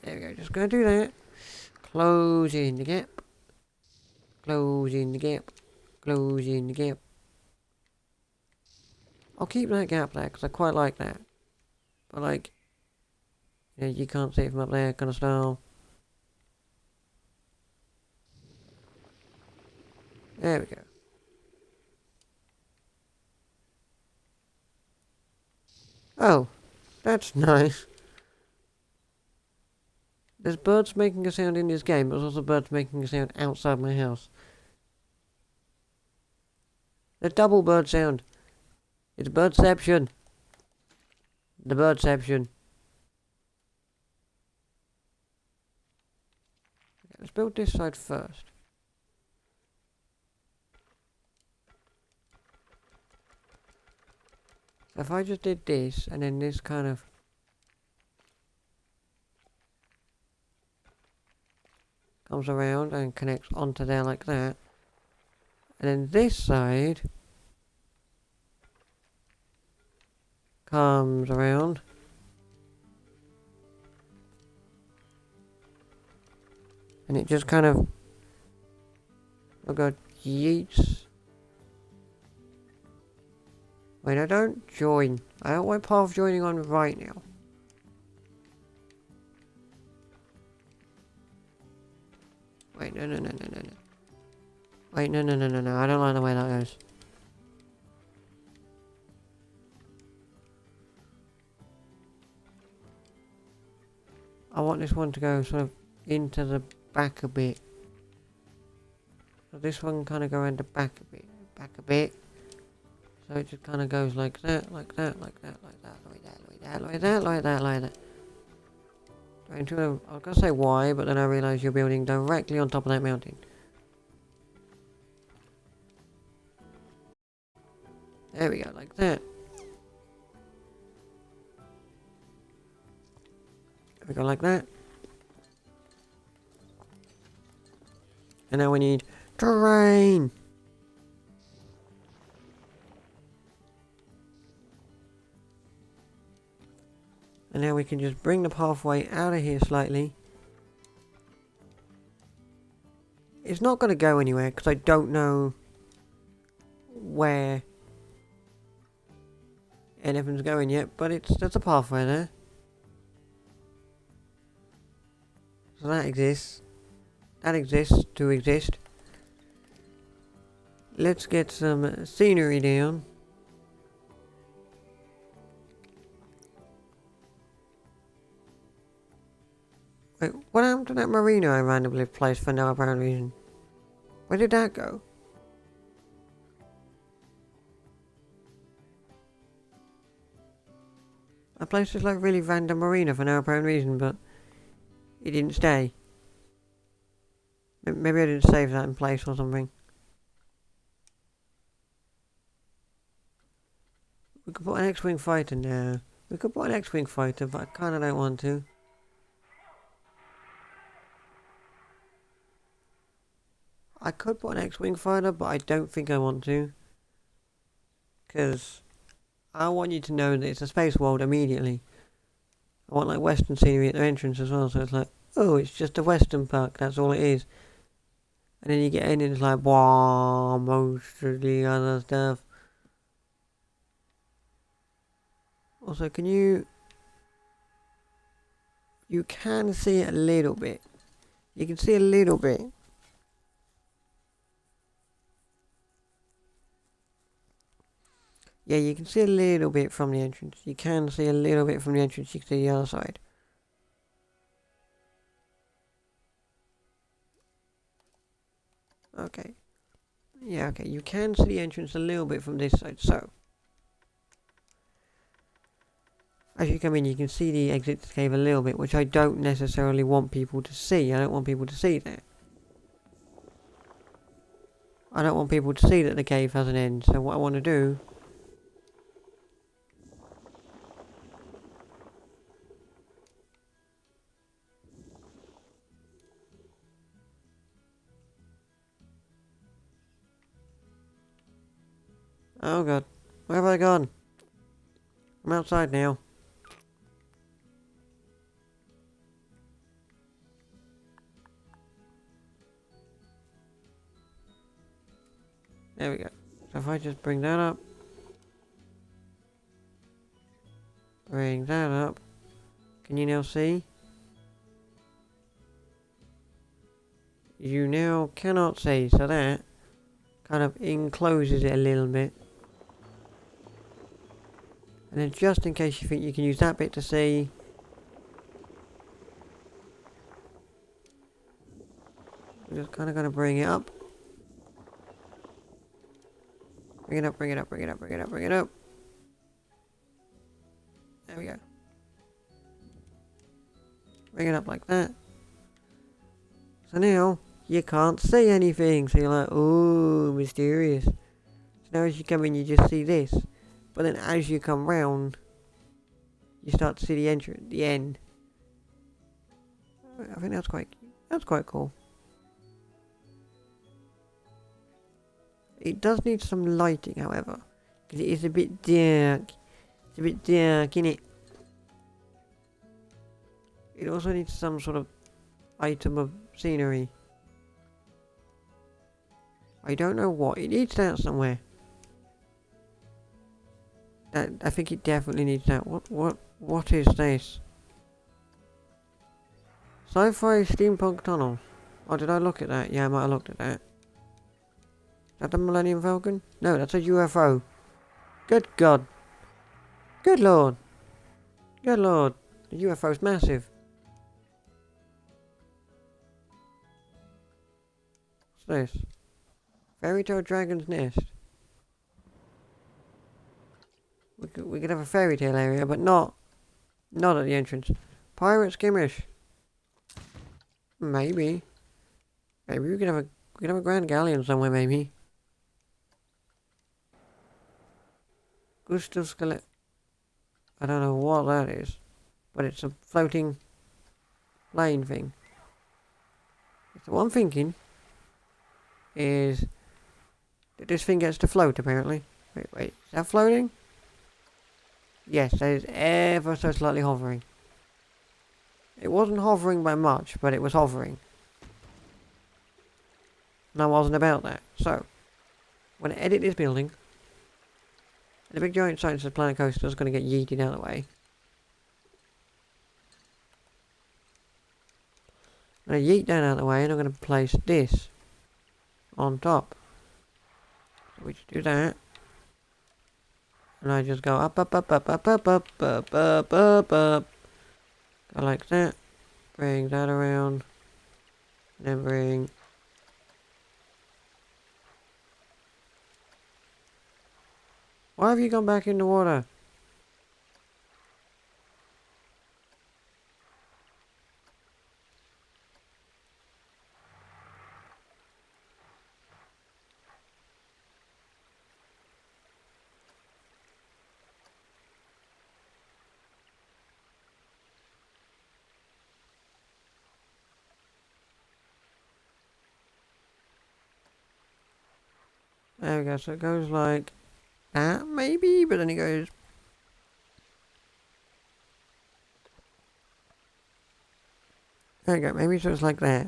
There we go, just gonna do that. Closing the gap. Closing the gap. Closing the gap. I'll keep that gap there because I quite like that. But like, yeah, you can't see it from up there kind of style. There we go. Oh, that's nice. There's birds making a sound in this game, but there's also birds making a sound outside my house. The double bird sound. It's birdception. The birdception. Okay, let's build this side first. So if I just did this, and then this kind of comes around and connects onto there like that, and then this side comes around and it just kind of, I'll go yeets. Wait, I don't join. I don't want path joining on right now. Wait, no. Wait, no. I don't like the way that goes. I want this one to go sort of into the back a bit. So this one kind of go around the back a bit. So it just kind of goes like that, like that, like that, like that, like that, like that, like that, like that, like that. I was gonna say why, but then I realised you're building directly on top of that mountain. There we go, like that. There we go, like that. And now we need terrain. And now we can just bring the pathway out of here slightly. It's not going to go anywhere because I don't know where anything's going yet, but there's a pathway there. So that exists. That exists to exist. Let's get some scenery down. Wait, what happened to that marina I randomly placed for no apparent reason? Where did that go? I placed this like really random marina for no apparent reason, but it didn't stay. Maybe I didn't save that in place or something. We could put an X-Wing fighter now. We could put an X-Wing fighter, but I kinda don't want to. I could put an X-Wing fighter, but I don't think I want to. Because I want you to know that it's a space world immediately. I want like western scenery at the entrance as well, so it's like, oh, it's just a western park, that's all it is. And then you get in and it's like, wow, most of the other stuff. Also, you can see it a little bit. You can see a little bit. Yeah, you can see a little bit from the entrance. You can see a little bit from the entrance. You can see the other side. Okay. Yeah, okay. You can see the entrance a little bit from this side, so. As you come in, you can see the exit to the cave a little bit, which I don't necessarily want people to see. I don't want people to see that. I don't want people to see that the cave has an end, so what I want to do... Oh god, where have I gone? I'm outside now. There we go. So if I just bring that up. Bring that up. Can you now see? You now cannot see, so that kind of encloses it a little bit. And then just in case you think you can use that bit to see, we're just kind of going to bring it up. Bring it up, bring it up, bring it up, bring it up, bring it up. There we go. Bring it up like that. So now, you can't see anything. So you're like, ooh, mysterious. So now as you come in, you just see this. but then as you come round, you start to see the entrance, the end. I think that's quite cool. It does need some lighting, however, because it is a bit dark. It's a bit dark, innit? It also needs some sort of item of scenery. I don't know what. It needs that somewhere. I think it definitely needs that. What is this? Sci-fi steampunk tunnel. Oh, did I look at that? Yeah, I might have looked at that. Is that the Millennium Falcon? No, that's a UFO. Good God. Good Lord. Good Lord. The UFO's massive. What's this? Fairy Tale Dragon's Nest. We could have a fairy tale area, but not at the entrance. Pirate skirmish. Maybe we could have a Grand Galleon somewhere. Maybe. Gustav Skelet. I don't know what that is, but it's a floating plane thing. So what I'm thinking is that this thing gets to float. Apparently. Wait. Is that floating? Yes, that is ever so slightly hovering. It wasn't hovering by much, but it was hovering. And I wasn't about that. So, when I edit this building, the big giant sign that says Planet Coaster is going to get yeeted out of the way. I'm going to yeet that out of the way, and I'm going to place this on top. So we just do that. And I just go up. Go like that. Bring that around. And then bring... Why have you gone back in the water? There we go, so it goes like that, maybe, but then it goes... There you go, maybe so it's like that.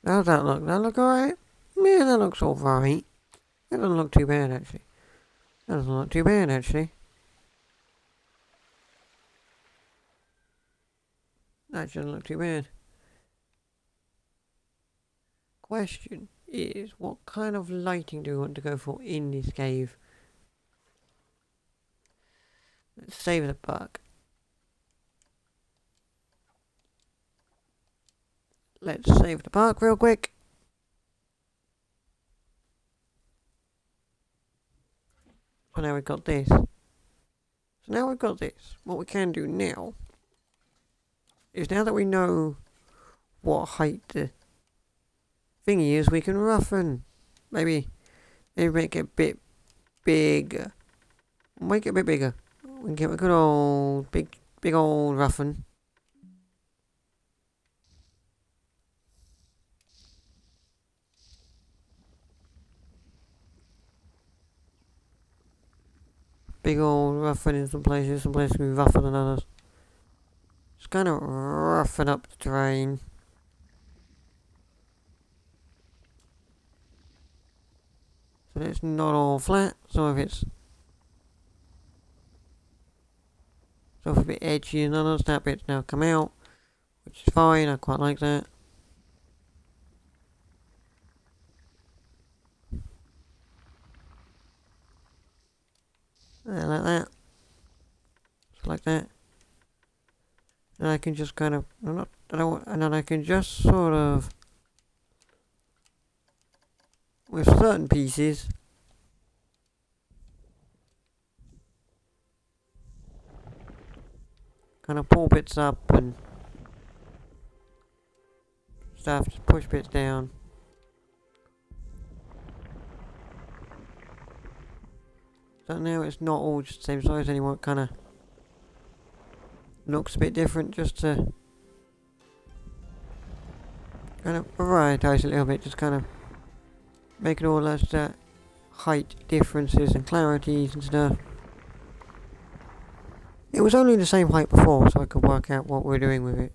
How's that look? Does that look alright? Yeah, that looks alright. That doesn't look too bad, actually. That doesn't look too bad, actually. That doesn't look too bad. Question is, what kind of lighting do we want to go for in this cave? Let's save the buck. Let's save the park real quick. So now we've got this. What we can do now is, now that we know what height the thingy is, we can roughen. Maybe make it a bit bigger. Make it a bit bigger. We can get a good old big old roughen. Big old roughen in some places can be rougher than others. Just kind of roughen up the terrain. So that it's not all flat, some of it's a bit edgy and others. That bit's now come out, which is fine, I quite like that. Like that. Just like that. And I can just kind of, and then I can just sort of, with certain pieces, kind of pull bits up and stuff, just push bits down. So now it's not all just the same size anymore. It kind of looks a bit different, just to kind of varietize a little bit, just kind of making all those height differences and clarities and stuff. It was only the same height before, so I could work out what we're doing with it.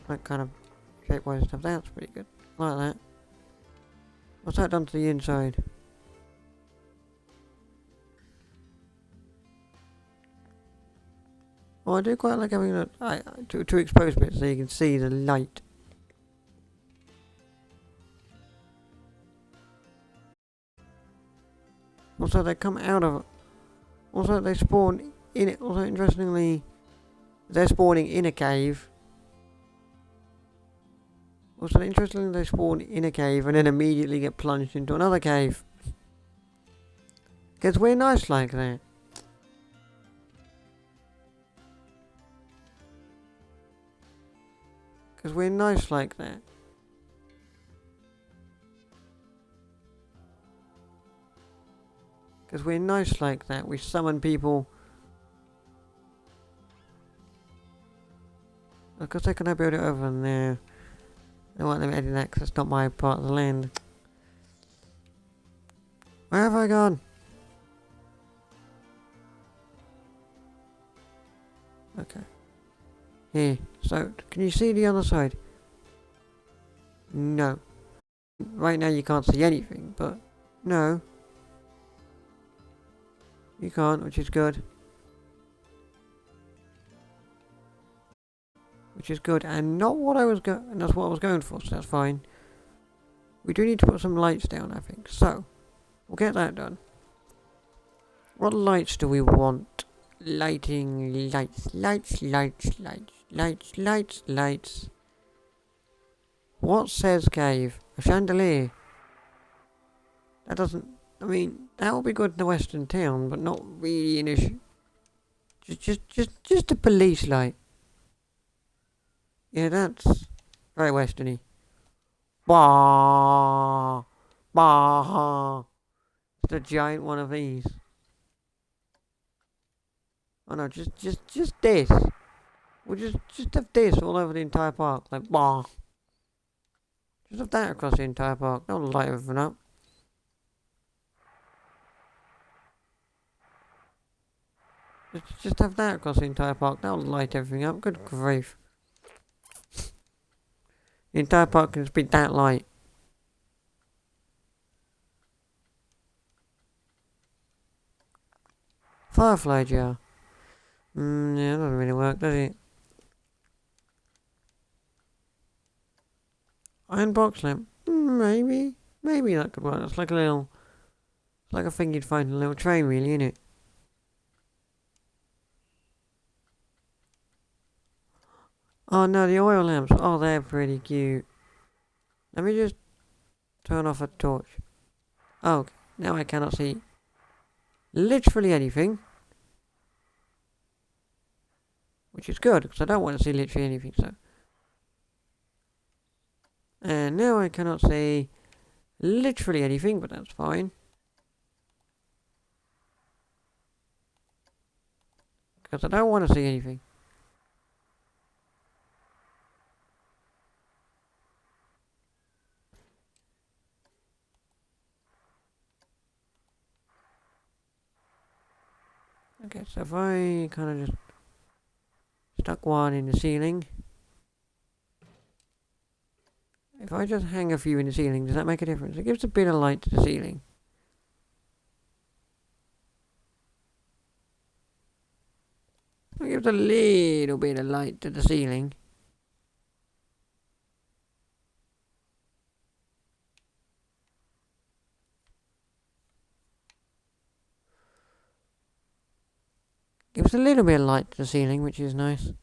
That kind of shape-wise stuff, that's pretty good. Like that. What's that done to the inside? Oh, I do quite like having that two exposed bits so you can see the light. Also, they come out of it. Also, they spawn in it. Also, interestingly, they're spawning in a cave. Also, interestingly, they spawn in a cave and then immediately get plunged into another cave. Because we're nice like that. Because we're nice like that. Because we're nice like that. We summon people. Because I can build it over there. I don't want them editing that because it's not my part of the land. Where have I gone? Okay. Here. So, can you see the other side? No. Right now you can't see anything, but no. You can't, which is good. Which is good, and not what I was and that's what I was going for, so that's fine. We do need to put some lights down, I think. So, we'll get that done. What lights do we want? Lighting, lights. What says cave? A chandelier. That doesn't, I mean, that would be good in the western town, but not really an issue. Just a police light. Yeah, that's very westerny. Bah! Bah! It's a giant one of these. Oh no, just this. We'll just have this all over the entire park, like bah. Just have that across the entire park. That'll light everything up. Just have that across the entire park. That'll light everything up. Good grief. The entire park can just be that light. Firefly jar. Yeah, that doesn't really work, does it? Iron box lamp. Maybe. Maybe that could work. It's like a little... It's like a thing you'd find in a little train, really, isn't it? Oh no, the oil lamps. Oh, they're pretty cute. Let me just turn off a torch. Oh, okay. Now I cannot see literally anything. Which is good, because I don't want to see literally anything, so. And now I cannot see literally anything, but that's fine. Because I don't want to see anything. Okay, so if I kind of just stuck one in the ceiling. If I just hang a few in the ceiling, does that make a difference? It gives a bit of light to the ceiling. It gives a little bit of light to the ceiling. Gives a little bit of light to the ceiling, which is nice.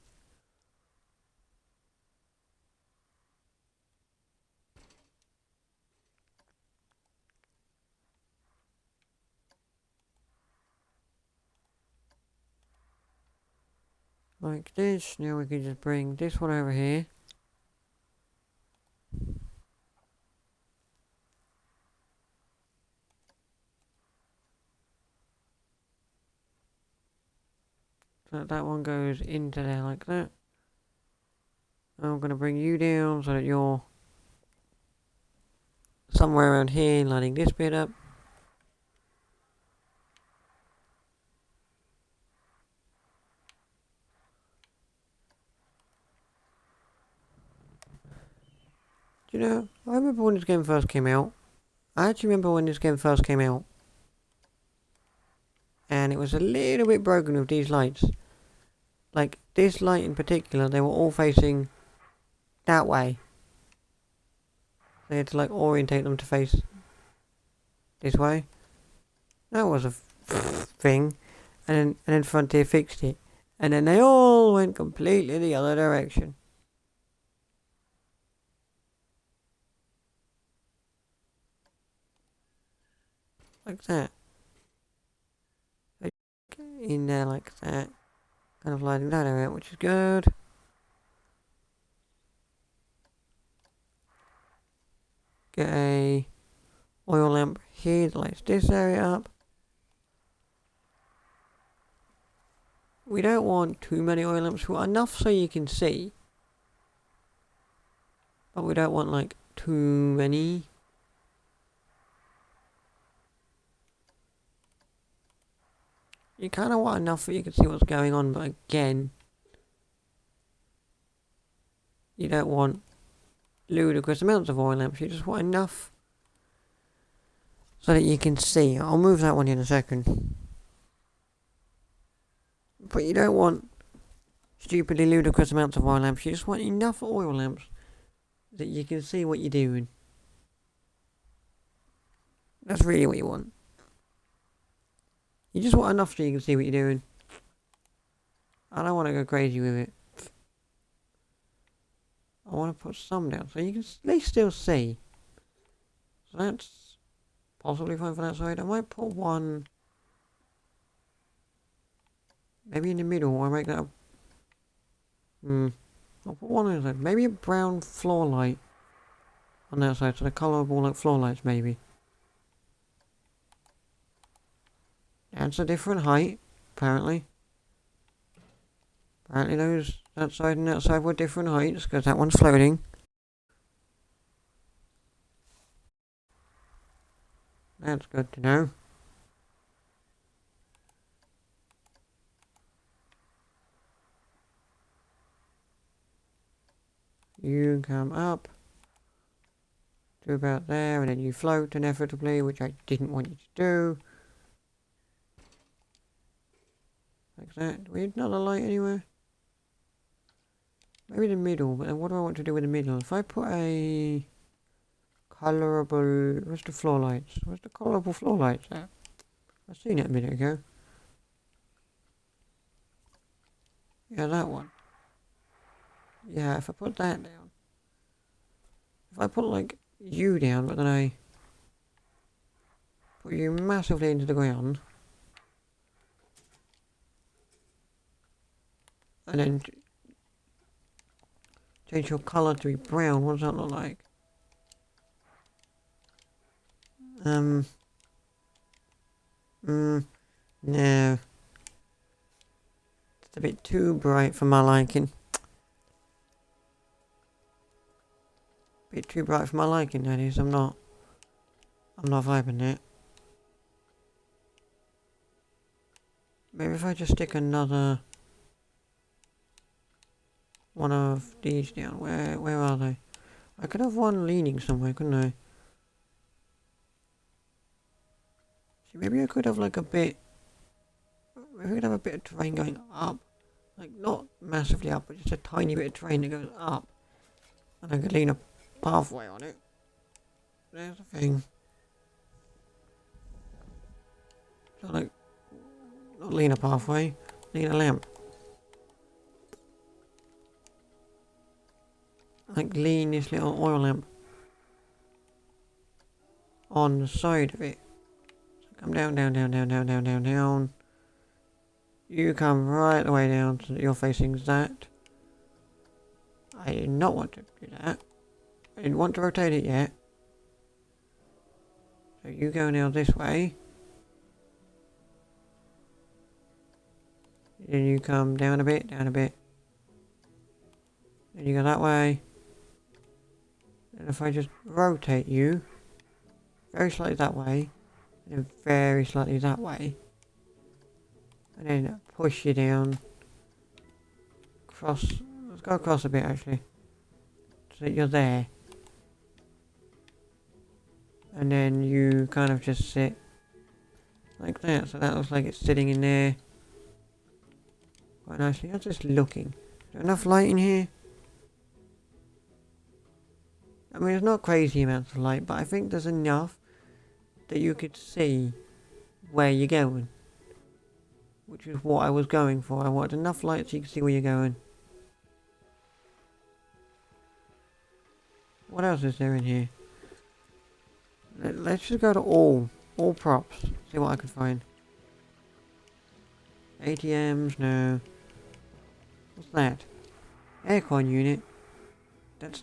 Like this. Now we can just bring this one over here. So that one goes into there like that. I'm going to bring you down so that you're somewhere around here, lining this bit up. Do you know, I remember when this game first came out. I actually remember when this game first came out. And it was a little bit broken with these lights. Like, this light in particular, they were all facing that way. They had to, like, orientate them to face this way. That was a thing. And then Frontier fixed it. And then they all went completely the other direction. Like that. In there like that. Kind of lighting that area, which is good. Get a oil lamp here that lights this area up. We don't want too many oil lamps. We want enough so you can see. But we don't want like too many. You kind of want enough so you can see what's going on, but again, you don't want ludicrous amounts of oil lamps. You just want enough so that you can see. I'll move that one in a second. But you don't want stupidly ludicrous amounts of oil lamps. You just want enough oil lamps that you can see what you're doing. That's really what you want. You just want enough so you can see what you're doing. I don't want to go crazy with it. I want to put some down so you can at least still see. So that's possibly fine for that side. I might put one maybe in the middle. I'll make that I'll put one on the side. Maybe a brown floor light on that side, so they're colourable like floor lights maybe. That's a different height, apparently. Apparently that side and that side were different heights, because that one's floating. That's good to know. You come up to about there, and then you float inevitably, which I didn't want you to do. Like that. Do we need another light anywhere? Maybe the middle, but then what do I want to do with the middle? If I put a colourable... Where's the floor lights? Where's the colourable floor lights at? I seen it a minute ago. Yeah, that one. Yeah, if I put that down. If I put, like, you down, but then I put you massively into the ground. And then change your colour to be brown. What does that look like? No. It's a bit too bright for my liking. Bit too bright for my liking, that is. I'm not vibing it. Maybe if I just stick another one of these down. Where are they? I could have one leaning somewhere, couldn't I? See, maybe I could have like a bit... Maybe I could have a bit of terrain going up. Like, not massively up, but just a tiny bit of terrain that goes up. And I could lean a pathway on it. There's the thing. So like... Not lean a pathway, lean a lamp. Like lean this little oil lamp on the side of it. So come down, down, down, down, down, down, down, down. You come right the way down so that you're facing that. I did not want to do that. I didn't want to rotate it yet. So you go now this way. Then you come down a bit, down a bit. Then you go that way. And if I just rotate you very slightly that way, and then very slightly that way, and then push you down, cross, let's go across a bit actually, so that you're there. And then you kind of just sit like that, so that looks like it's sitting in there quite nicely. I'm just looking. Is there enough light in here? I mean, it's not crazy amounts of light, but I think there's enough that you could see where you're going. Which is what I was going for. I wanted enough light so you can see where you're going. What else is there in here? Let's just go to all props. See what I can find. ATMs, no. What's that? Aircon unit. That's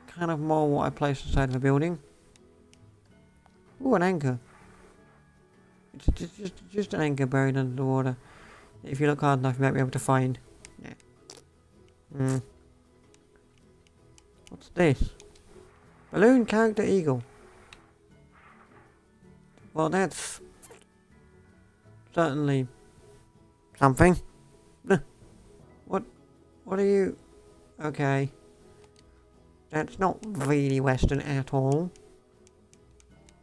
kind of more what I placed inside of a building. Ooh, an anchor. It's just an anchor buried under the water. If you look hard enough, you might be able to find. Yeah. What's this? Balloon character eagle. Well, that's certainly something. What are you? Okay. That's not really Western at all.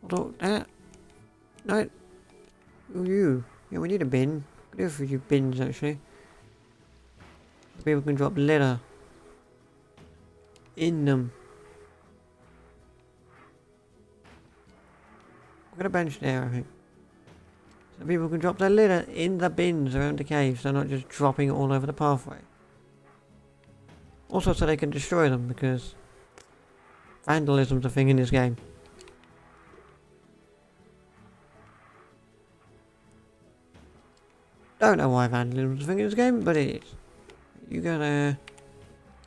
Although that... No. You. Yeah, we need a bin. Good for you bins, actually. People can drop litter in them. We've got a bench there, I think. So people can drop their litter in the bins around the cave, so they're not just dropping it all over the pathway. Also, so they can destroy them, because vandalism's a thing in this game. Don't know why vandalism's a thing in this game, but it is. You go there.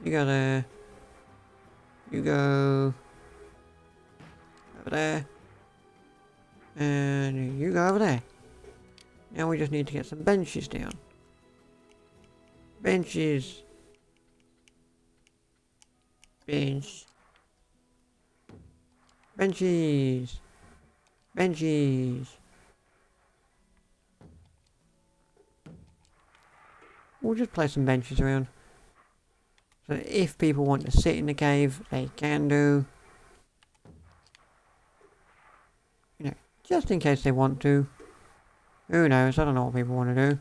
You go there. You go over there. And you go over there. Now we just need to get some benches down. Benches. Bench. Benches. Benches. We'll just place some benches around. So that if people want to sit in the cave, they can do. You know, just in case they want to. Who knows? I don't know what people want to do.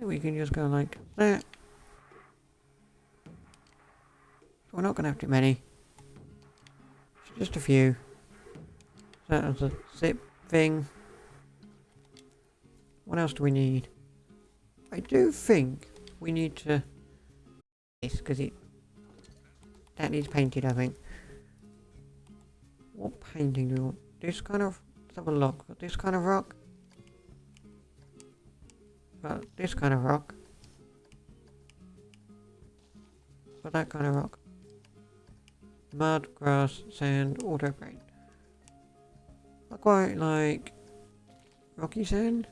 We can just go like that. We're not going to have too many. Just a few. So that's a zip thing. What else do we need? I do think we need to... This, because that needs painted, I think. What painting do we want? This kind of... Let's have a look. Got this kind of rock. Got this kind of rock. Got that kind of rock. Mud, grass, sand, auto paint. I quite like rocky sand.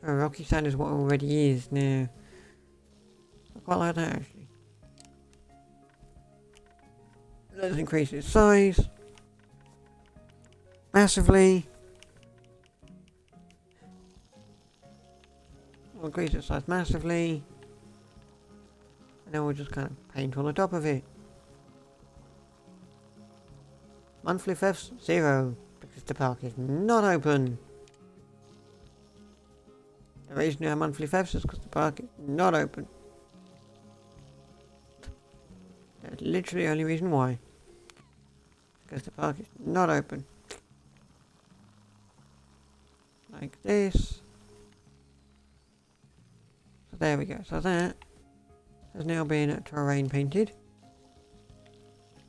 Oh, rocky sand is what already is now. I quite like that actually. Let's increase its size massively. We'll increase its size massively. And then we'll just kind of paint on the top of it. Monthly thefts 0, because the park is not open. The reason we have monthly thefts is because the park is not open. That's literally the only reason why. Because the park is not open. Like this. So there we go. So that has now been terrain painted.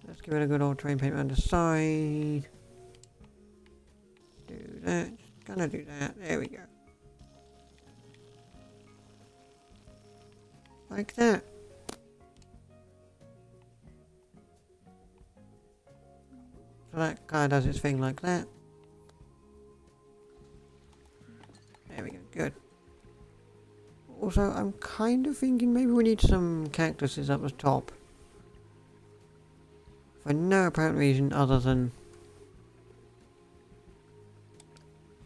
Let's give it a good old terrain paint around the side. Do that. Just gonna do that. There we go. Like that. So that kind of does its thing like that. Also, I'm kind of thinking maybe we need some cactuses up the top. For no apparent reason other than...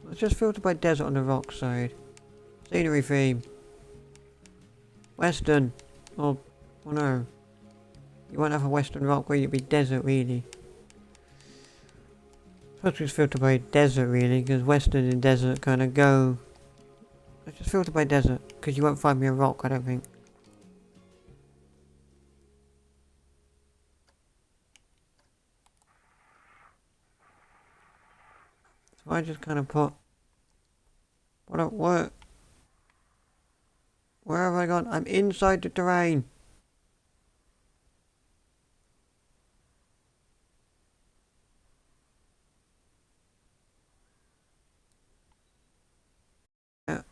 Let's just filter by desert on the rock side. Scenery theme. Western. Well no. You won't have a western rock where you'd be desert really. Let's just filter by desert really, because western and desert kind of go. Let's just filter by desert, because you won't find me a rock, I don't think. So I just kind of put... What? Where have I gone? I'm inside the terrain.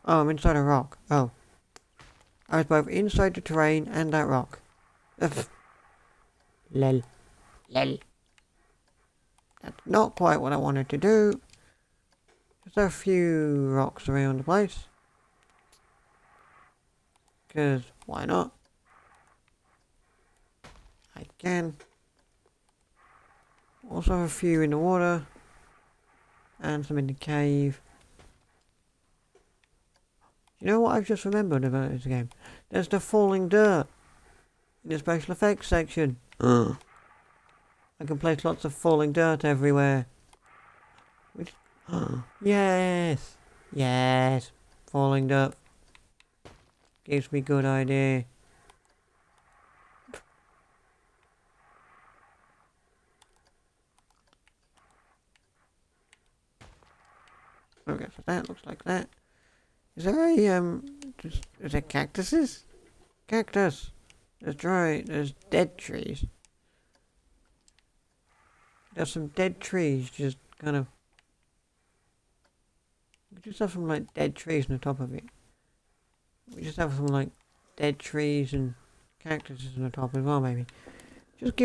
Oh, I'm inside a rock. Oh. I was both inside the terrain and that rock. Lel. That's not quite what I wanted to do. Just a few rocks around the place. Because why not? I can. Also a few in the water. And some in the cave. You know what I've just remembered about this game? There's the falling dirt in the special effects section. I can place lots of falling dirt everywhere. Which, yes! Yes! Falling dirt. Gives me good idea. Okay, so that looks like that. Is there a, is there cactuses? Cactus! There's dead trees. There's some dead trees, just kind of... We just have some, like, dead trees on the top of it. We just have some, like, dead trees and cactuses on the top as well, maybe. Just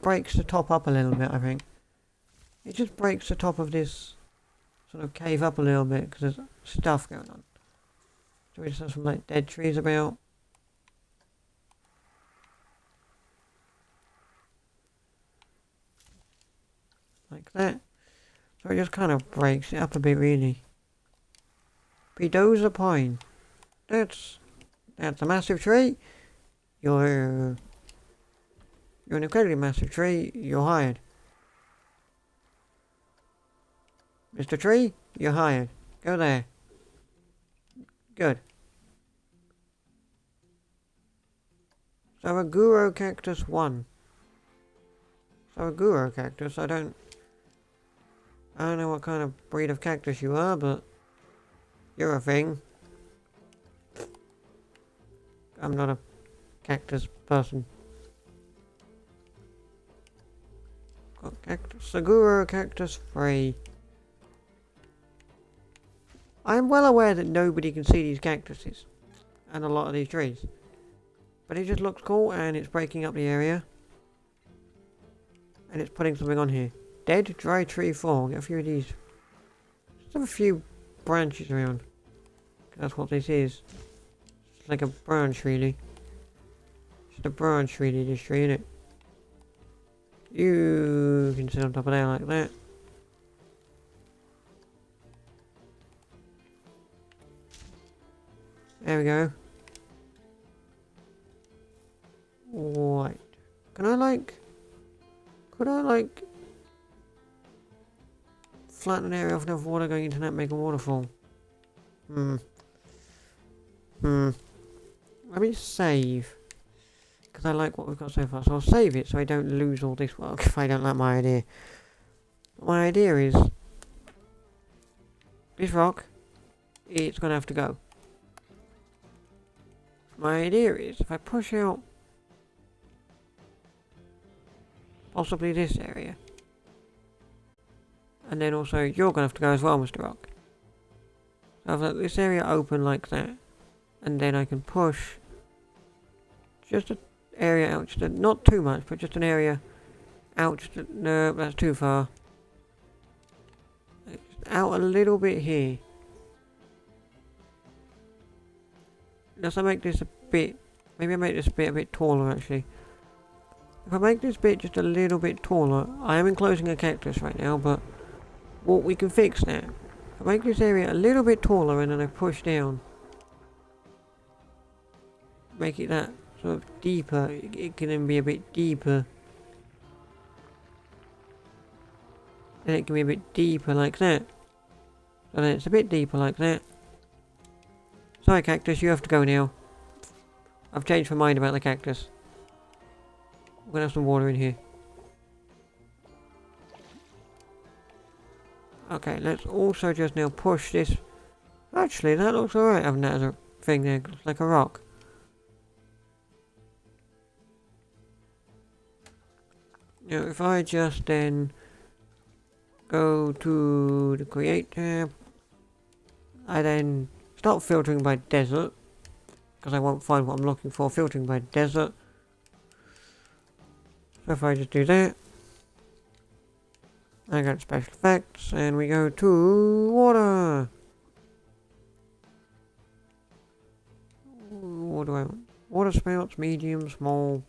breaks the top up a little bit, I think. It just breaks the top of this sort of cave up a little bit, because there's stuff going on. So we just have some, like, dead trees about. Like that. So it just kind of breaks it up a bit, really. Pedoza pine. That's a massive tree. You're an incredibly massive tree. You're hired. Mr. Tree, you're hired. Go there. Good. Saraguro Cactus 1. Saraguro Cactus, I don't know what kind of breed of cactus you are, but you're a thing. I'm not a cactus person. Got cactus. Saguro Cactus 3. I'm well aware that nobody can see these cactuses and a lot of these trees, but it just looks cool and it's breaking up the area and it's putting something on here. Dead dry tree 4. Get a few of these. Just have a few branches around. That's what this is. It's like a branch really. Just a branch really, this tree, innit? You can sit on top of there like that. There we go. Right. Could I like flatten an area of enough water going into that and make a waterfall? Let me save. Because I like what we've got so far. So I'll save it so I don't lose all this work if I don't like my idea. My idea is this rock, it's going to have to go. My idea is if I push out possibly this area, and then also you're going to have to go as well, Mr. Rock. So I've let this area open like that, and then I can push just an area out, just not too much, but just an area out, no, that's too far. Just out a little bit here. Let's make this a bit, maybe I make this bit a bit taller actually. If I make this bit just a little bit taller, I am enclosing a cactus right now, but what we can fix that. If I make this area a little bit taller and then I push down, make it that sort of deeper, it can then be a bit deeper. And it can be a bit deeper like that. So then it's a bit deeper like that. Sorry cactus, you have to go now. I've changed my mind about the cactus. I'm gonna have some water in here. Okay, let's also just now push this. Actually, that looks alright having that as a thing there. It looks like a rock. Now, if I just then go to the create tab, I then start filtering by desert, because I won't find what I'm looking for filtering by desert. So if I just do that, I go to special effects and we go to water. What do I want? Water spouts, medium, small.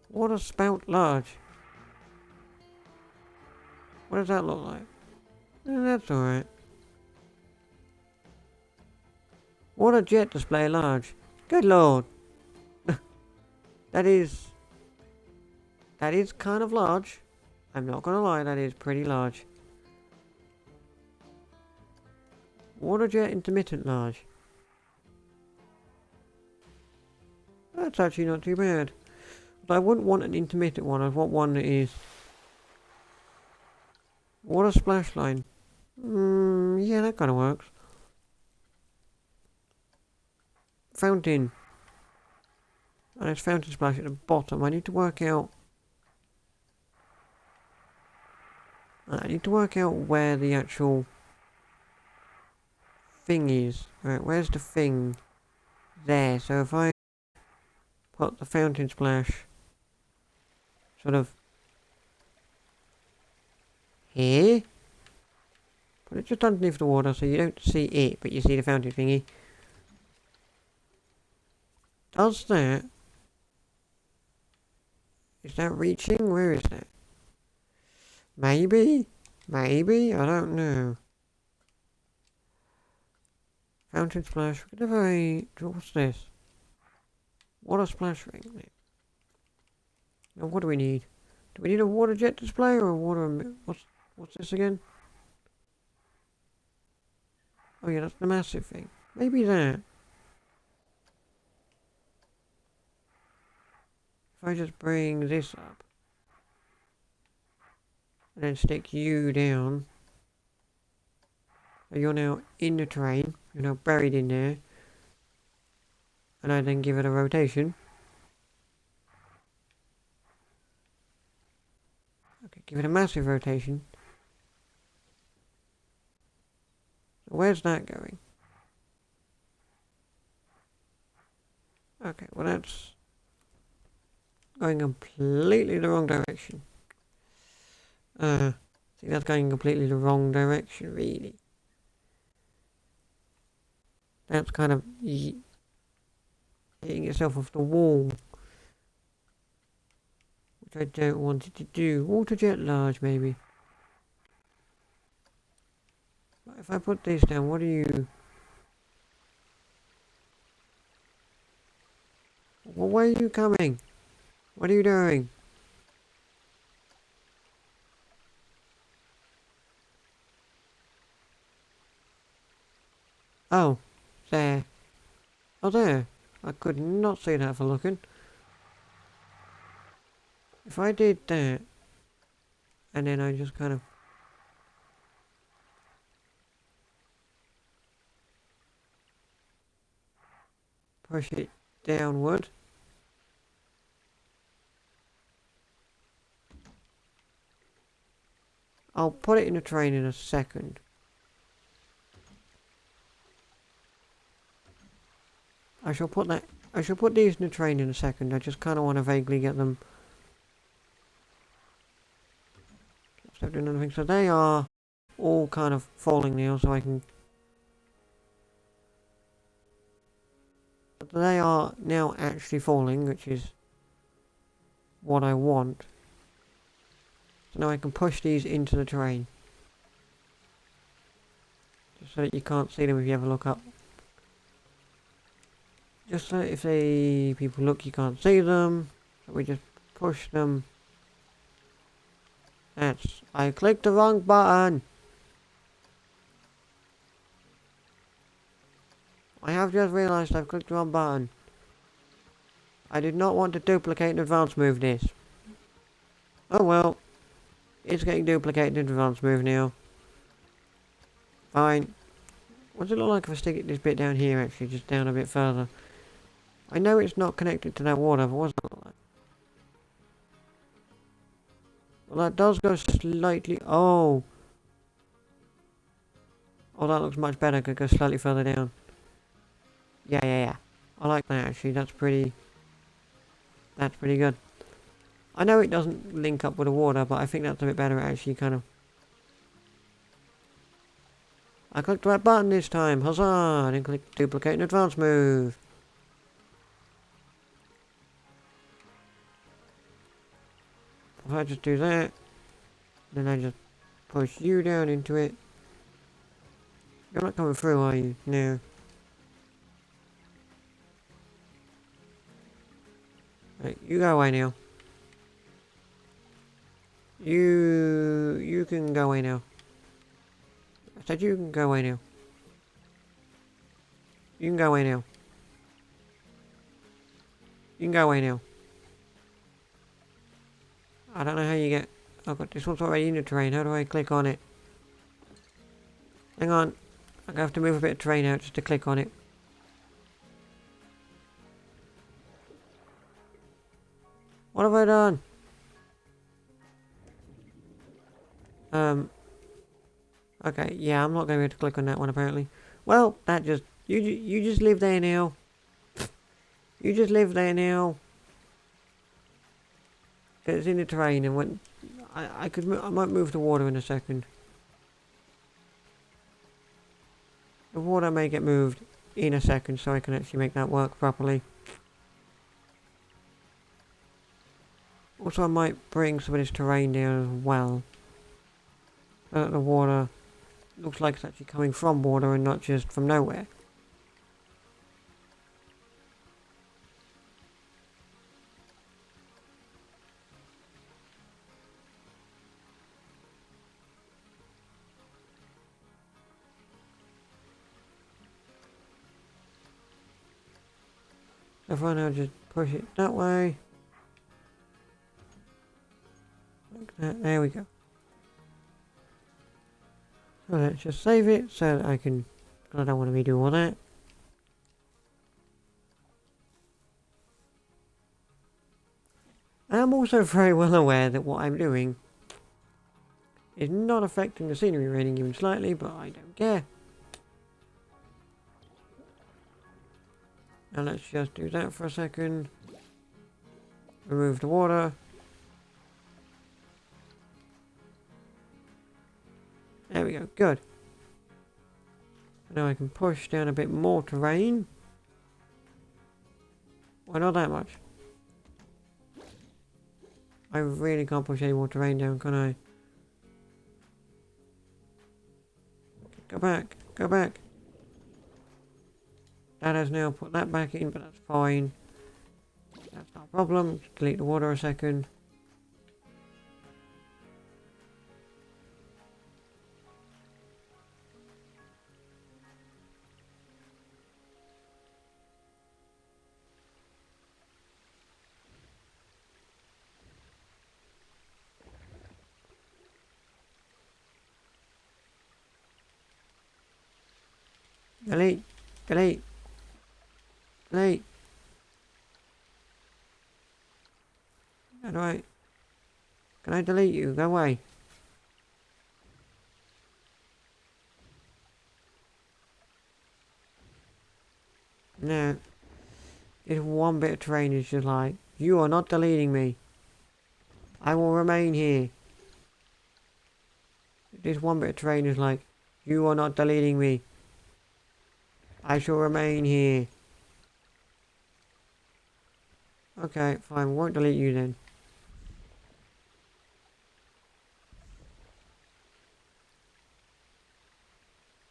Water spout large. What does that look like? That's alright. Water jet display large. Good lord. That is kind of large. I'm not gonna lie, that is pretty large. Water jet intermittent large. That's actually not too bad. But I wouldn't want an intermittent one, I'd want one that is water splash line. Yeah, that kind of works. Fountain. And it's fountain splash at the bottom. I need to work out where the actual thing is. Right, where's the thing? There. So if I put the fountain splash sort of here, put it just underneath the water so you don't see it, but you see the fountain thingy. Does that? Is that reaching? Where is that? Maybe? Maybe? I don't know. Fountain splash. What's this? Water splash ring. Now what do we need? Do we need a water jet display or a water... What's this again? Oh yeah, that's the massive thing. Maybe that. If I just bring this up. And then stick you down. So you're now in the terrain. You're now buried in there. And I then give it a rotation. Okay, give it a massive rotation. So where's that going? Okay, well that's going completely the wrong direction. See, that's going completely the wrong direction, really. That's kind of hitting itself off the wall. Which I don't want it to do. Water jet large, maybe. But if I put this down, what do you... Well, where are you coming? What are you doing? Oh, there. Oh, there. I could not see that for looking. If I did that, and then I just kind of... push it downward. I'll put it in a train in a second. I shall put these in a train in a second. I just kind of want to vaguely get them. Stop doing anything. So they are all kind of falling now, so I can... But they are now actually falling, which is what I want. So now I can push these into the terrain. Just so that you can't see them if you ever look up. Just so if people look, you can't see them. So we just push them. I clicked the wrong button. I have just realised I've clicked the wrong button. I did not want to duplicate and advance move this. Oh well. It's getting duplicated in advance move now. Fine. What's it look like if I stick this bit down here actually, just down a bit further? I know it's not connected to that water, but what's that look like? Well, that does go slightly... Oh! Oh, that looks much better. Could go slightly further down. Yeah. I like that actually. That's pretty good. I know it doesn't link up with the water, but I think that's a bit better actually, kind of. I clicked the right button this time. Huzzah! I didn't click duplicate and advance move. If I just do that, then I just push you down into it. You're not coming through, are you? No. Right, you go away now. You can go away now. I said you can go away now. You can go away now. You can go away now. I don't know how you get... I've got this one's already in the terrain. How do I click on it? Hang on. I'm going to have to move a bit of terrain out just to click on it. What have I done? Okay, yeah, I'm not going to be able to click on that one apparently. Well, that just... You just live there now. You just live there now. It's in the terrain and when... I might move the water in a second. The water may get moved in a second so I can actually make that work properly. Also, I might bring some of this terrain down as well. So that the water looks like it's actually coming from water and not just from nowhere. So for now, just push it that way. Like that. There we go. So let's just save it so that I can... I don't want to redo all that. I'm also very well aware that what I'm doing is not affecting the scenery rating even slightly, but I don't care. Now let's just do that for a second. Remove the water. There we go, good. Now I can push down a bit more terrain. Why not that much? I really can't push any more terrain down, can I? Go back, go back. That has now put that back in, but that's fine. That's not a problem. Just delete the water a second. Delete, delete, delete. How do I... Can I delete you? Go away. No. This one bit of terrain is just like, you are not deleting me. I will remain here. this one bit of terrain is like, you are not deleting me. I shall remain here. Okay, fine, won't delete you then.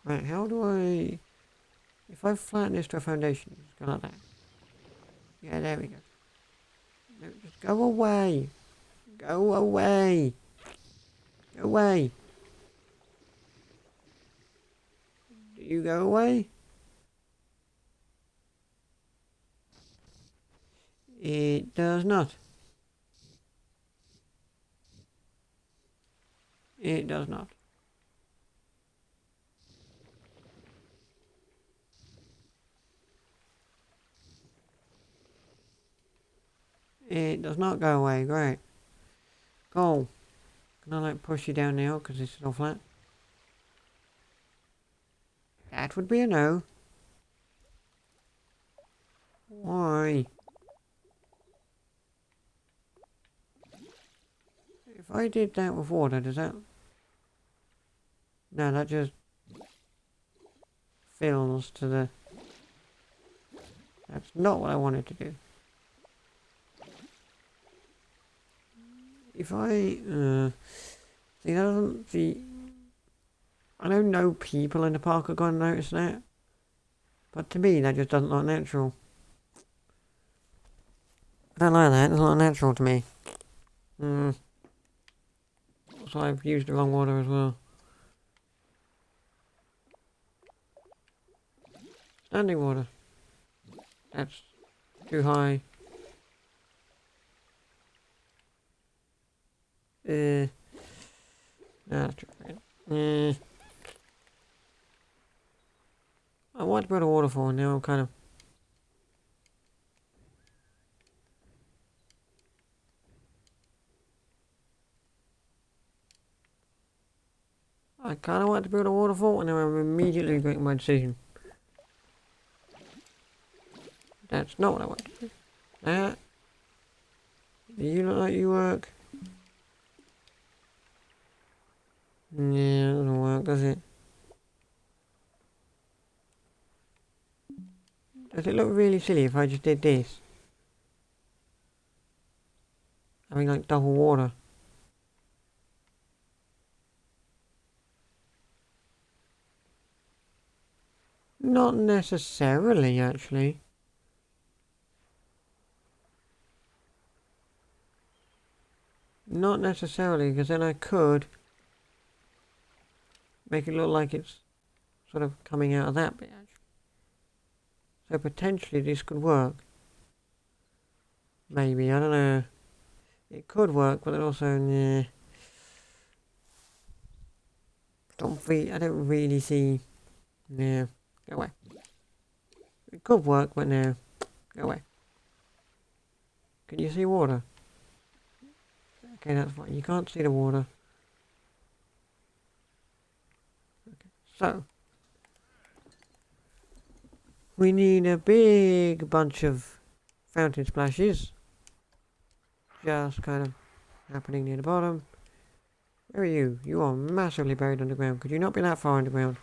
Right, how do I... If I flatten this to a foundation, just go like that. Yeah, there we go. No, just go away. Go away. Go away. Do you go away? It does not. It does not. It does not go away. Great. Go. Can I like push you down now because it's all flat? That would be a no. Why? If I did that with water, does that... No, that just fills to the... That's not what I wanted to do. If I... see, that doesn't... See... I don't know people in the park are going to notice that. But to me, that just doesn't look natural. I don't like that. It's not natural to me. So I've used the wrong water as well. Standing water. That's too high. No, that's too high. I want to build a waterfall and now I'm kind of... I kind of want to build a waterfall and now I'm immediately regretting my decision. That's not what I want to do. That... Do you not like you work? Yeah, it doesn't work, does it? Does it look really silly if I just did this? Having like double water. Not necessarily, actually. Not necessarily, because then I could make it look like it's sort of coming out of that bit, actually. So potentially this could work. Maybe, I don't know. It could work, but it also, nah. I don't really see... Nah, go away. It could work, but no. Go away. Can you see water? Okay, that's fine. You can't see the water. Okay, so... We need a big bunch of fountain splashes. Just kind of happening near the bottom. Where are you? You are massively buried underground. Could you not be that far underground?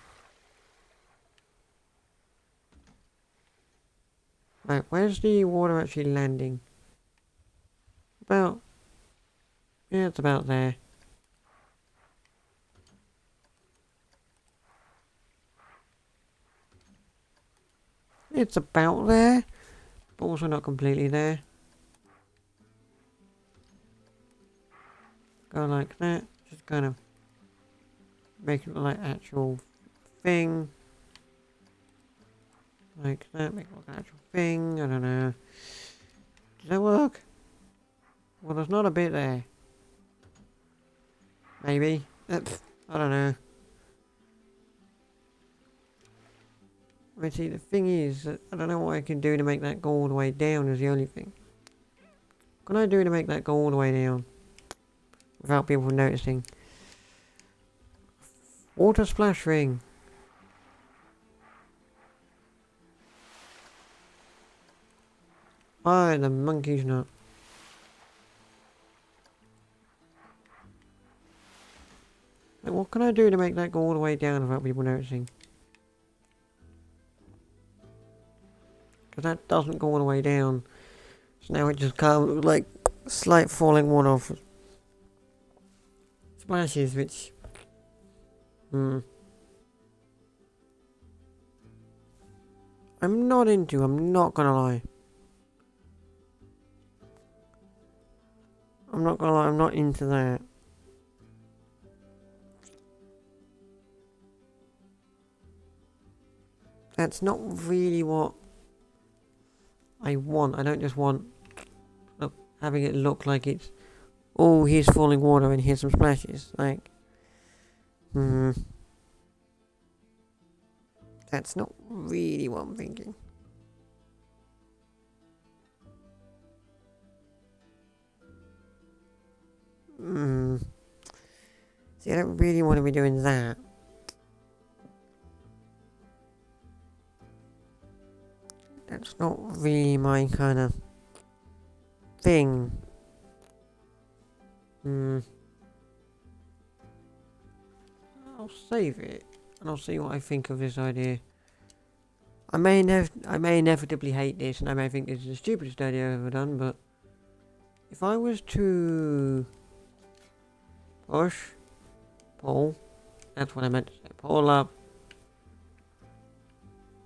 Right, where's the water actually landing? About... Yeah, it's about there. It's about there, but also not completely there. Go like that. Just kind of make it look like actual thing. Like that, make it look like an actual thing. I don't know. Does that work? Well, there's not a bit there. Maybe. I don't know. I mean, see, the thing is, I don't know what I can do to make that go all the way down is the only thing. What can I do to make that go all the way down? Without people noticing. Water splash ring. Why the monkey's not? Like, what What can I do to make that go all the way down without people noticing? Because that doesn't go all the way down. So now it just comes like slight falling water off splashes, which... I'm not into, I'm not gonna lie. I'm not gonna lie, I'm not into that. That's not really what I want. I don't just want having it look like it's, oh, here's falling water and here's some splashes. Like, that's not really what I'm thinking. See, I don't really want to be doing that. That's not really my kind of thing. I'll save it, and I'll see what I think of this idea. I may inevitably hate this, and I may think this is the stupidest idea I've ever done, but if I was to pull, that's what I meant to say, pull up.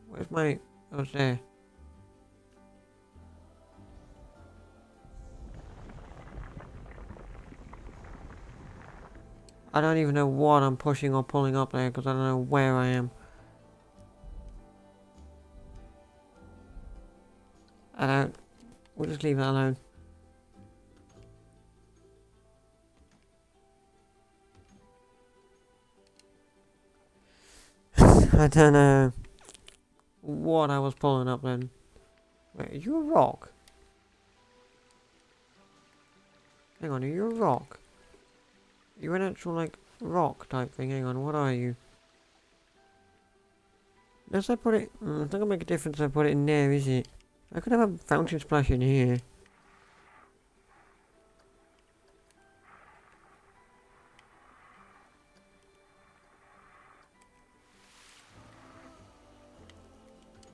Where's my, oh, it's there. I don't even know what I'm pushing or pulling up there because I don't know where I am. We'll just leave that alone. I don't know what I was pulling up then. Wait, are you a rock? Hang on, are you a rock? You're an actual, like, rock type thing. Hang on, what are you? Unless I put it... it's not gonna make a difference if I put it in there, is it? I could have a fountain splash in here.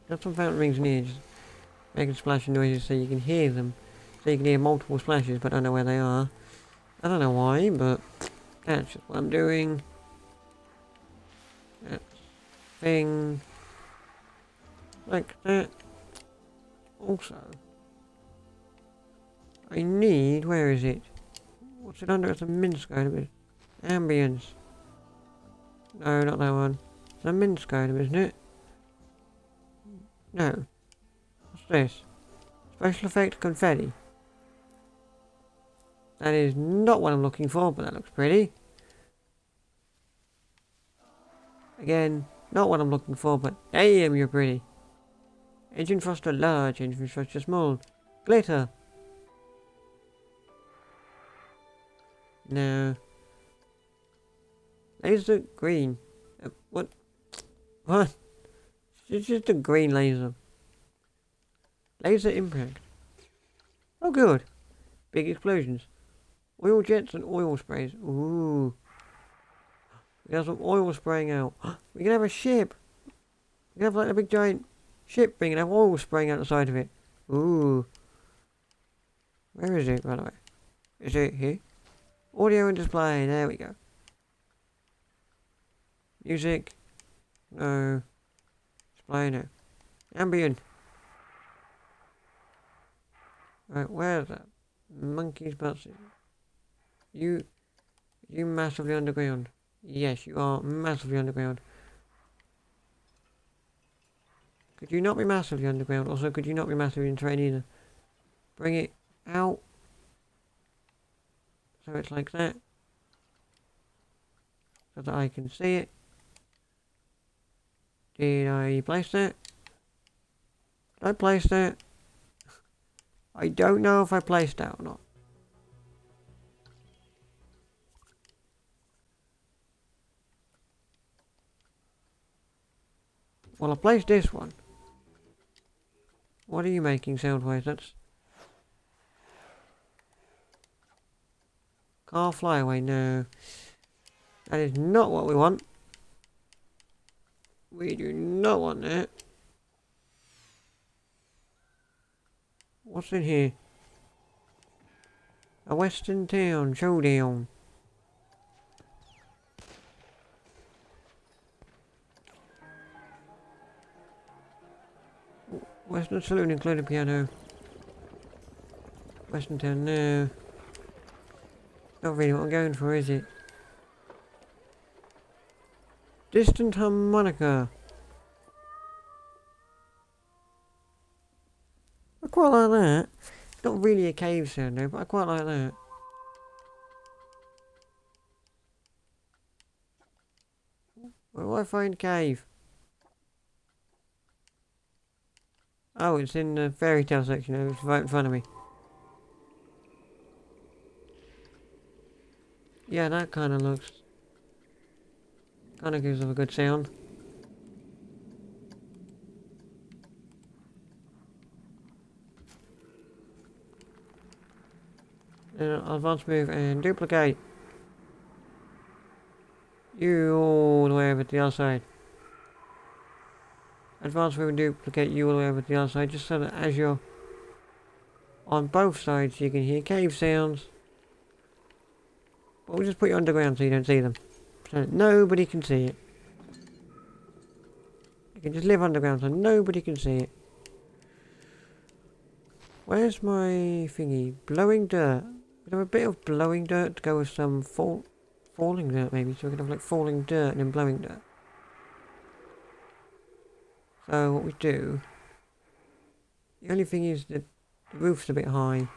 Got some fountain rings in here, just making splashing noises so you can hear them. So you can hear multiple splashes, but I don't know where they are. I don't know why, but that's just what I'm doing. That's thing. Like that. Also, I need, where is it? What's it under? It's a mince item. Ambience. No, not that one. It's a mince item, isn't it? No. What's this? Special effect confetti. That is not what I'm looking for, but that looks pretty. Again, not what I'm looking for, but damn, you're pretty. Engine thruster large, engine thruster small. Glitter. No. Laser green. What? What? It's just a green laser. Laser impact. Oh good. Big explosions. Oil jets and oil sprays. Ooh. We got some oil spraying out. We can have a ship. We can have like a big giant ship thing and have oil spraying out the side of it. Ooh. Where is it, by the way? Is it here? Audio and display. There we go. Music. No. Display, no. Ambient. Right, where's that? Monkey's butt. You massively underground. Yes, you are massively underground. Could you not be massively underground? Also, could you not be massively in terrain either? Bring it out. So it's like that. So that I can see it. Did I place that? Did I place that? I don't know if I placed that or not. Well, I placed this one. What are you making sound-wise? That's... Car flyaway, no. That is not what we want. We do not want that. What's in here? A western town showdown. Western saloon including piano. Western town, no. Not really what I'm going for, is it? Distant harmonica. I quite like that. Not really a cave sound though, but I quite like that. Where do I find cave? Oh, it's in the fairy tale section. It's right in front of me. Yeah, that kind of looks... kind of gives off a good sound. Advance move and duplicate. You all the way over to the other side. Advance move and duplicate you all the way over to the other side, just so that as you're on both sides you can hear cave sounds. But we'll just put you underground so you don't see them. So that nobody can see it. You can just live underground so nobody can see it. Where's my thingy? Blowing dirt. We have a bit of blowing dirt to go with some falling dirt maybe, so we can have like falling dirt and then blowing dirt. So what we do... the only thing is that the roof's a bit high.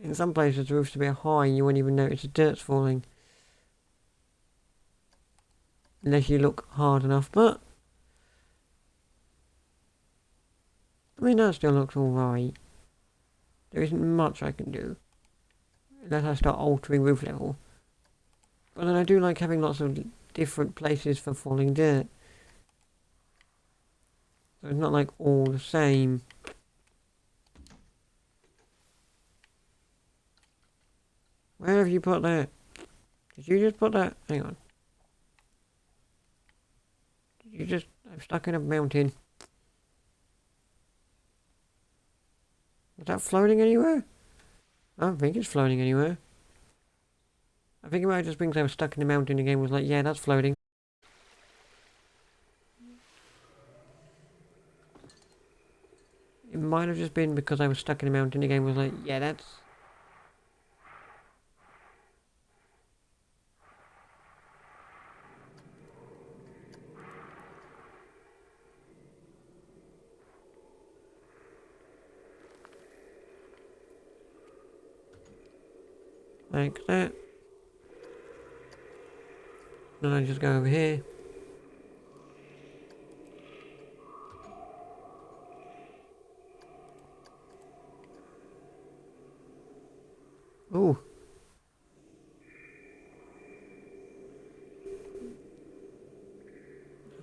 In some places the roof's a bit high and you won't even notice the dirt's falling. Unless you look hard enough, but... I mean, that still looks alright. There isn't much I can do. Unless I start altering roof level. But then I do like having lots of different places for falling dirt. So it's not like all the same. Where have you put that? Did you just put that? Hang on. Did you just... I'm stuck in a mountain. Was that floating anywhere? I don't think it's floating anywhere. I think it might have just been because I was stuck in the mountain. The game was like, yeah, that's floating. It might have just been because I was stuck in the mountain. The game was like, yeah, that's... like that. Then I just go over here. Ooh.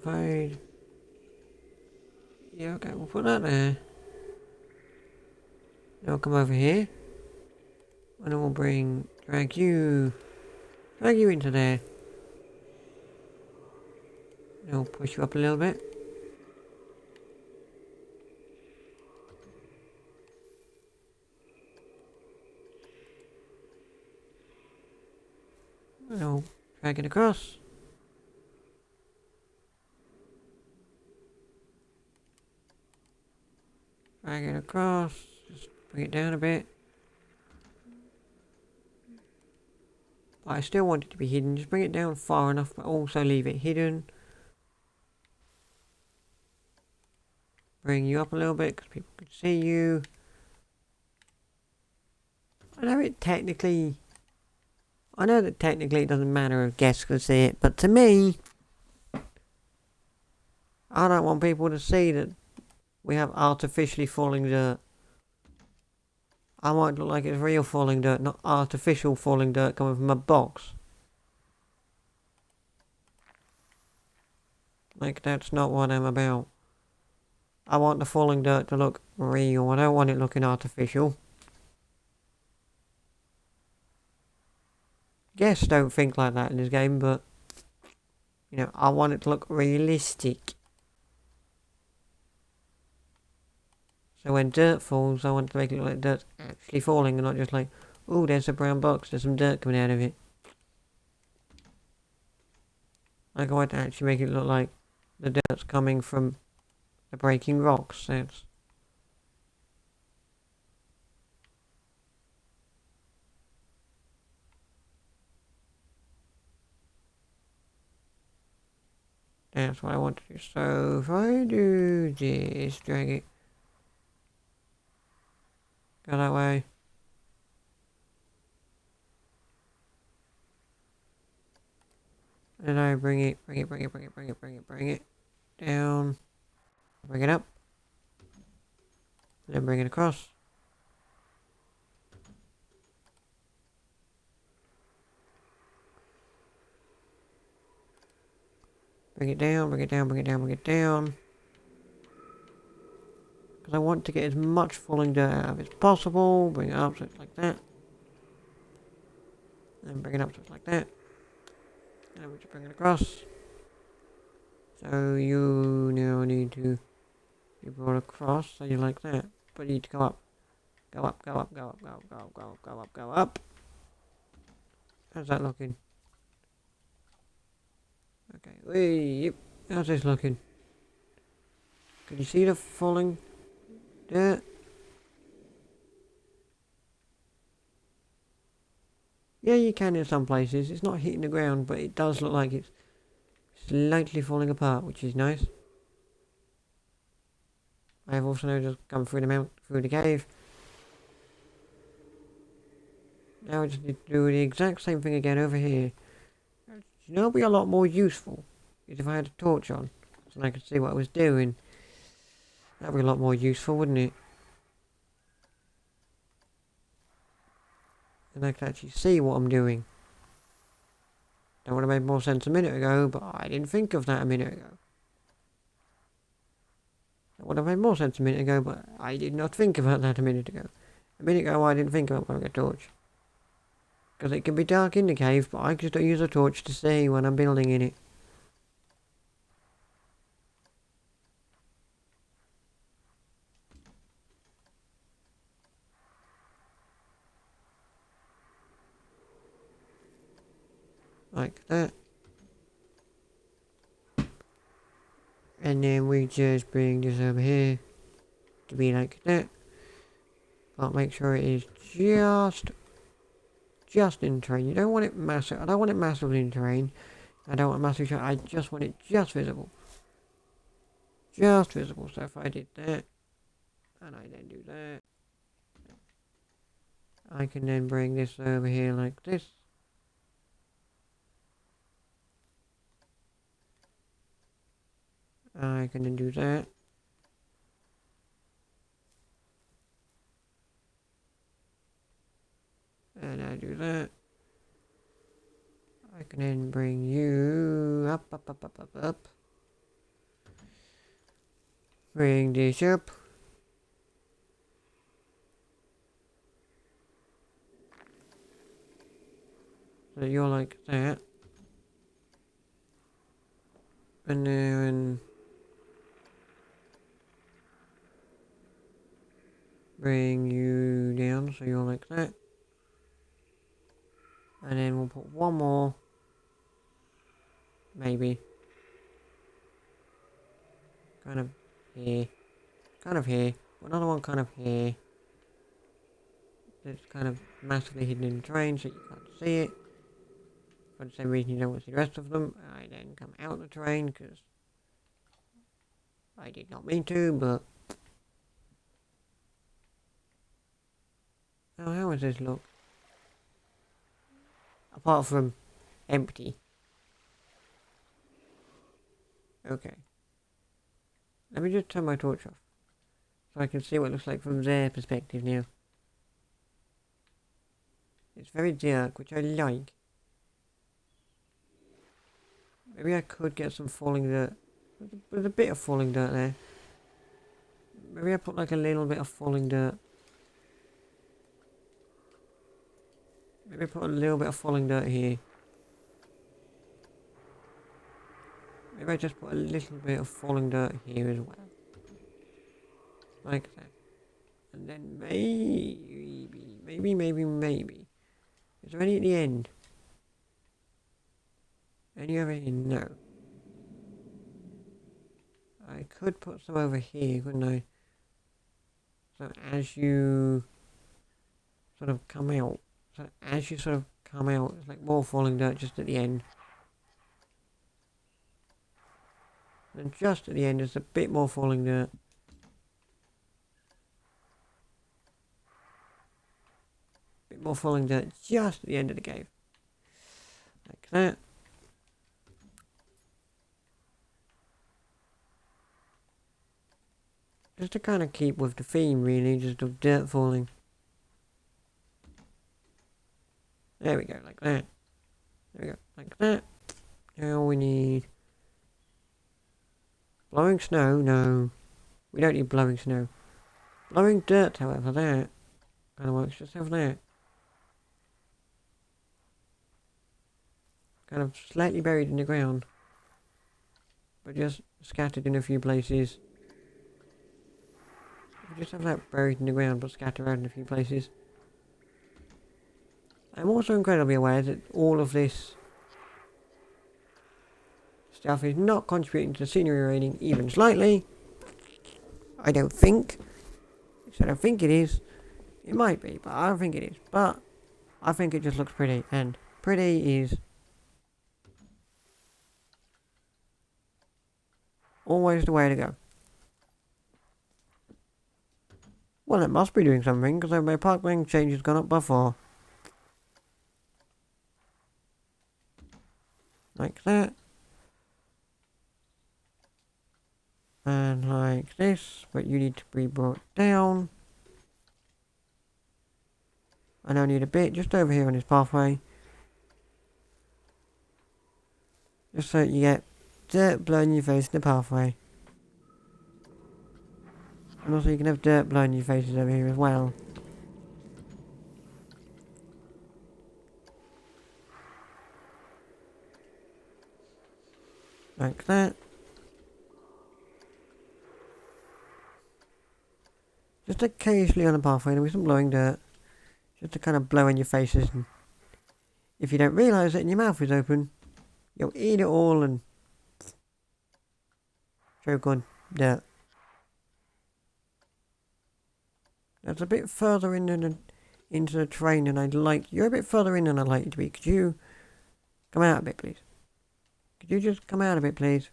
Fade. Yeah, okay, we'll put that there. Now we'll come over here. And then we'll drag you into there. And we'll push you up a little bit. And we'll drag it across. Drag it across. Just bring it down a bit. But I still want it to be hidden. Just bring it down far enough, but also leave it hidden. Bring you up a little bit because people can see you. I know that technically it doesn't matter if guests can see it, but to me, I don't want people to see that we have artificially falling dirt. I want it to look like it's real falling dirt, not artificial falling dirt coming from a box. Like, that's not what I'm about. I want the falling dirt to look real. I don't want it looking artificial. Guests don't think like that in this game, but you know, I want it to look realistic. So when dirt falls, I want to make it look like dirt's actually falling and not just like, oh, there's a brown box, there's some dirt coming out of it. Like I want to actually make it look like the dirt's coming from the breaking rocks. That's what I want to do. So if I do this, drag it, go that way. And I bring it down, bring it up, and then bring it across. Bring it down. Because I want to get as much falling dirt out of it as possible. Bring it up so it's like that. And bring it up so it's like that. And we just bring it across. So you now need to be brought across so you like that. But you need to go up. Go up. How's that looking? Okay, yep. How's this looking? Can you see the falling dirt? Yeah, you can in some places. It's not hitting the ground, but it does look like it's slightly falling apart, which is nice. I have also just come through the cave. Now I just need to do the exact same thing again over here. You know, it'd be a lot more useful is if I had a torch on, so I could see what I was doing. That'd be a lot more useful, wouldn't it? And I could actually see what I'm doing. That would have made more sense a minute ago, but I didn't think of that a minute ago. That would have made more sense a minute ago, but I did not think about that a minute ago. A minute ago I didn't think about having a torch. Because it can be dark in the cave, but I just don't use a torch to see when I'm building in it. Like that. And then we just bring this over here to be like that. But make sure it is just in terrain. You don't want it massive. I don't want it massively in terrain. I don't want massive. I just want it just visible. Just visible. So if I did that, and I then do that, I can then bring this over here like this. I can then do that. And I do that. I can then bring you up. Bring this up. So you're like that. And then bring you down so you're like that. And then we'll put one more. Maybe. Kind of here. Kind of here. Another one kind of here. It's kind of massively hidden in the terrain so you can't see it. For the same reason you don't want to see the rest of them. I then come out the terrain because I did not mean to, but... Oh, how does this look? Apart from empty. Okay. Let me just turn my torch off. So I can see what it looks like from their perspective now. It's very dark, which I like. Maybe I could get some falling dirt. There's a bit of falling dirt there. Maybe I put like a little bit of falling dirt. Maybe I put a little bit of falling dirt here. Maybe I just put a little bit of falling dirt here as well. Like that. And then maybe. Is there any at the end? Any over here? No. I could put some over here, couldn't I? So as you sort of come out, it's like more falling dirt just at the end. And just at the end, there's a bit more falling dirt. Bit more falling dirt just at the end of the cave. Like that. Just to kind of keep with the theme, really, just of dirt falling. There we go, like that. There we go, like that. Now we need... blowing snow? No. We don't need blowing snow. Blowing dirt, however, that kind of works. Just have that. Kind of slightly buried in the ground. But just scattered in a few places. We just have that buried in the ground, but scattered around in a few places. I'm also incredibly aware that all of this stuff is not contributing to the scenery rating even slightly. I don't think. So I don't think it is. It might be, but I don't think it is. But I think it just looks pretty, and pretty is always the way to go. Well, it must be doing something, because my park length change has gone up by 4. Like that. And like this, but you need to be brought down. I now need a bit just over here on this pathway. Just so you get dirt blowing your face in the pathway. And also you can have dirt blowing your faces over here as well. Like that. Just occasionally on the pathway there'll be some blowing dirt. Just to kind of blow in your faces. And if you don't realise it and your mouth is open, you'll eat it all and choke on dirt. That's a bit further into the terrain than I'd like. You're a bit further in than I'd like you to be. Could you come out a bit, please? Could you just come out a bit, please?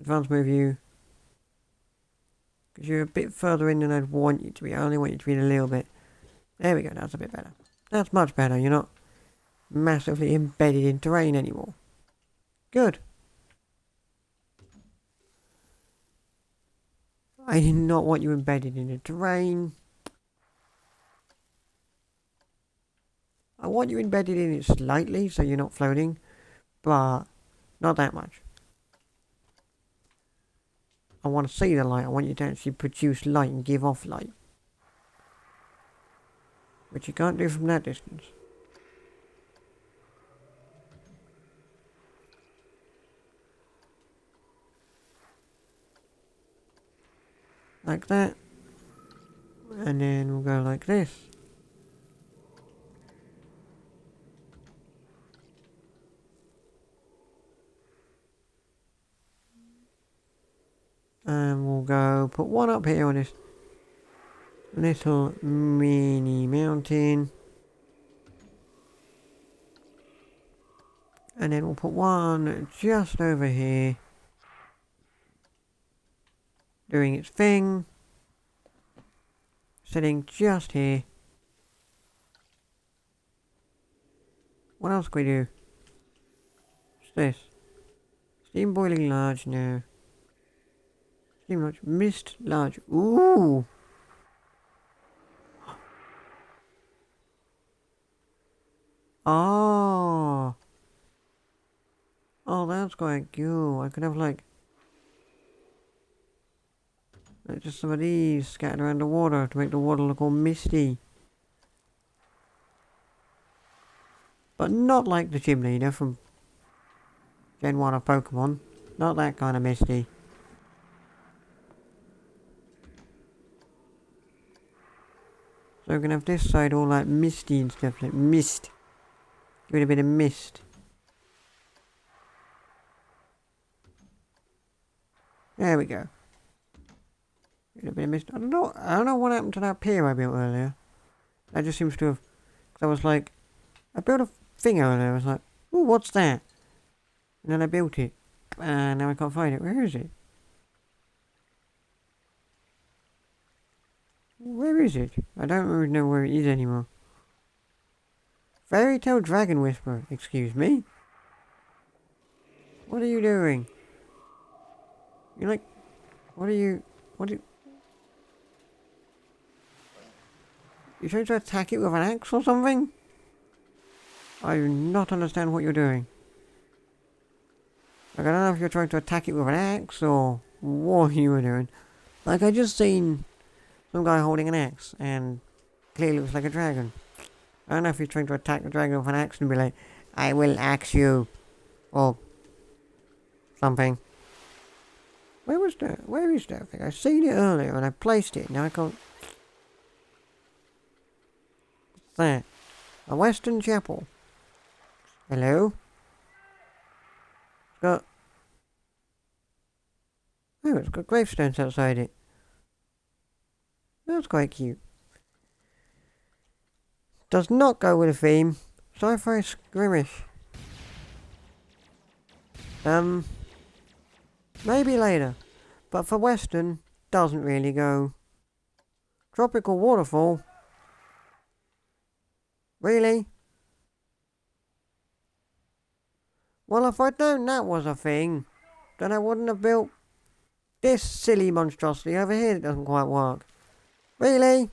Advance move you. Because you're a bit further in than I'd want you to be. I only want you to be in a little bit. There we go, that's a bit better. That's much better. You're not massively embedded in terrain anymore. Good. I did not want you embedded in the terrain. I want you embedded in it slightly so you're not floating, but not that much. I want to see the light. I want you to actually produce light and give off light. Which you can't do from that distance. Like that. And then we'll go like this. And we'll go put one up here on this little mini mountain. And then we'll put one just over here. Doing its thing. Sitting just here. What else can we do? What's this? Steam boiling large now. Steam large. Mist large. Ooh! Oh! Oh, that's quite cool. I could have like... Like just some of these scattered around the water to make the water look all misty. But not like the gym leader from Gen 1 of Pokemon. Not that kind of misty. So we're gonna have this side all like misty and stuff, like mist. Give it a bit of mist. There we go. Give it a bit of mist. I don't know what happened to that pier I built earlier. That just seems to have, cause I was like, I built a thing earlier, I was like, ooh, what's that? And then I built it. And now I can't find it. Where is it? Where is it? I don't really know where it is anymore. Fairy Tale Dragon Whisperer, excuse me? What are you doing? You're like, what are you trying to attack it with an axe or something? I do not understand what you're doing. Like, I don't know if you're trying to attack it with an axe or what you were doing. Like, I just seen some guy holding an axe and clearly looks like a dragon. I don't know if he's trying to attack the dragon with an axe and be like, I will axe you. Or something. Where is that thing? I seen it earlier and I placed it. Now I can't. What's that? A Western Chapel. Hello? Oh, it's got gravestones outside it. That's quite cute. Does not go with the theme. Sci-fi skirmish. Maybe later. But for Western, doesn't really go. Tropical waterfall? Really? Well, if I'd known that was a thing, then I wouldn't have built this silly monstrosity over here that doesn't quite work. Really?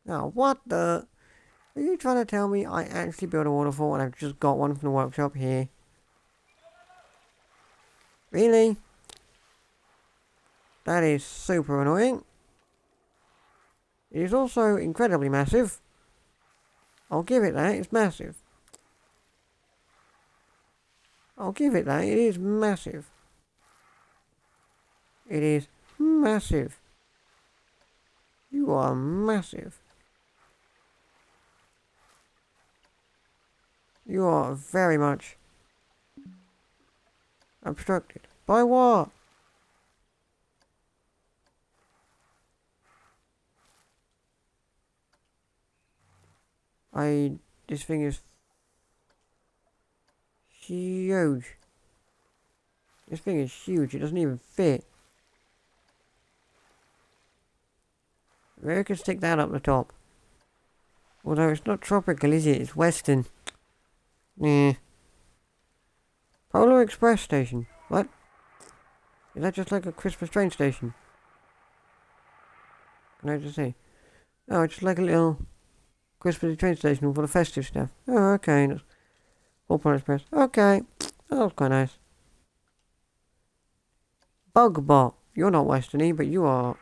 Oh, what the? Are you trying to tell me I actually built a waterfall and I've just got one from the workshop here? Really? That is super annoying. It is also incredibly massive. I'll give it that, it's massive. I'll give it that, it is massive. It is massive. You are massive. You are very much obstructed. By what? This thing is huge. This thing is huge, it doesn't even fit. Maybe I could stick that up the top. Although it's not tropical, is it? It's western. Nah. Polar Express station. What? Is that just like a Christmas train station? Can I just say? Oh, it's just like a little Christmas train station for the festive stuff. Oh, okay. Polar Express. Okay. Oh, that's quite nice. Bugbot. You're not westerny, but you are.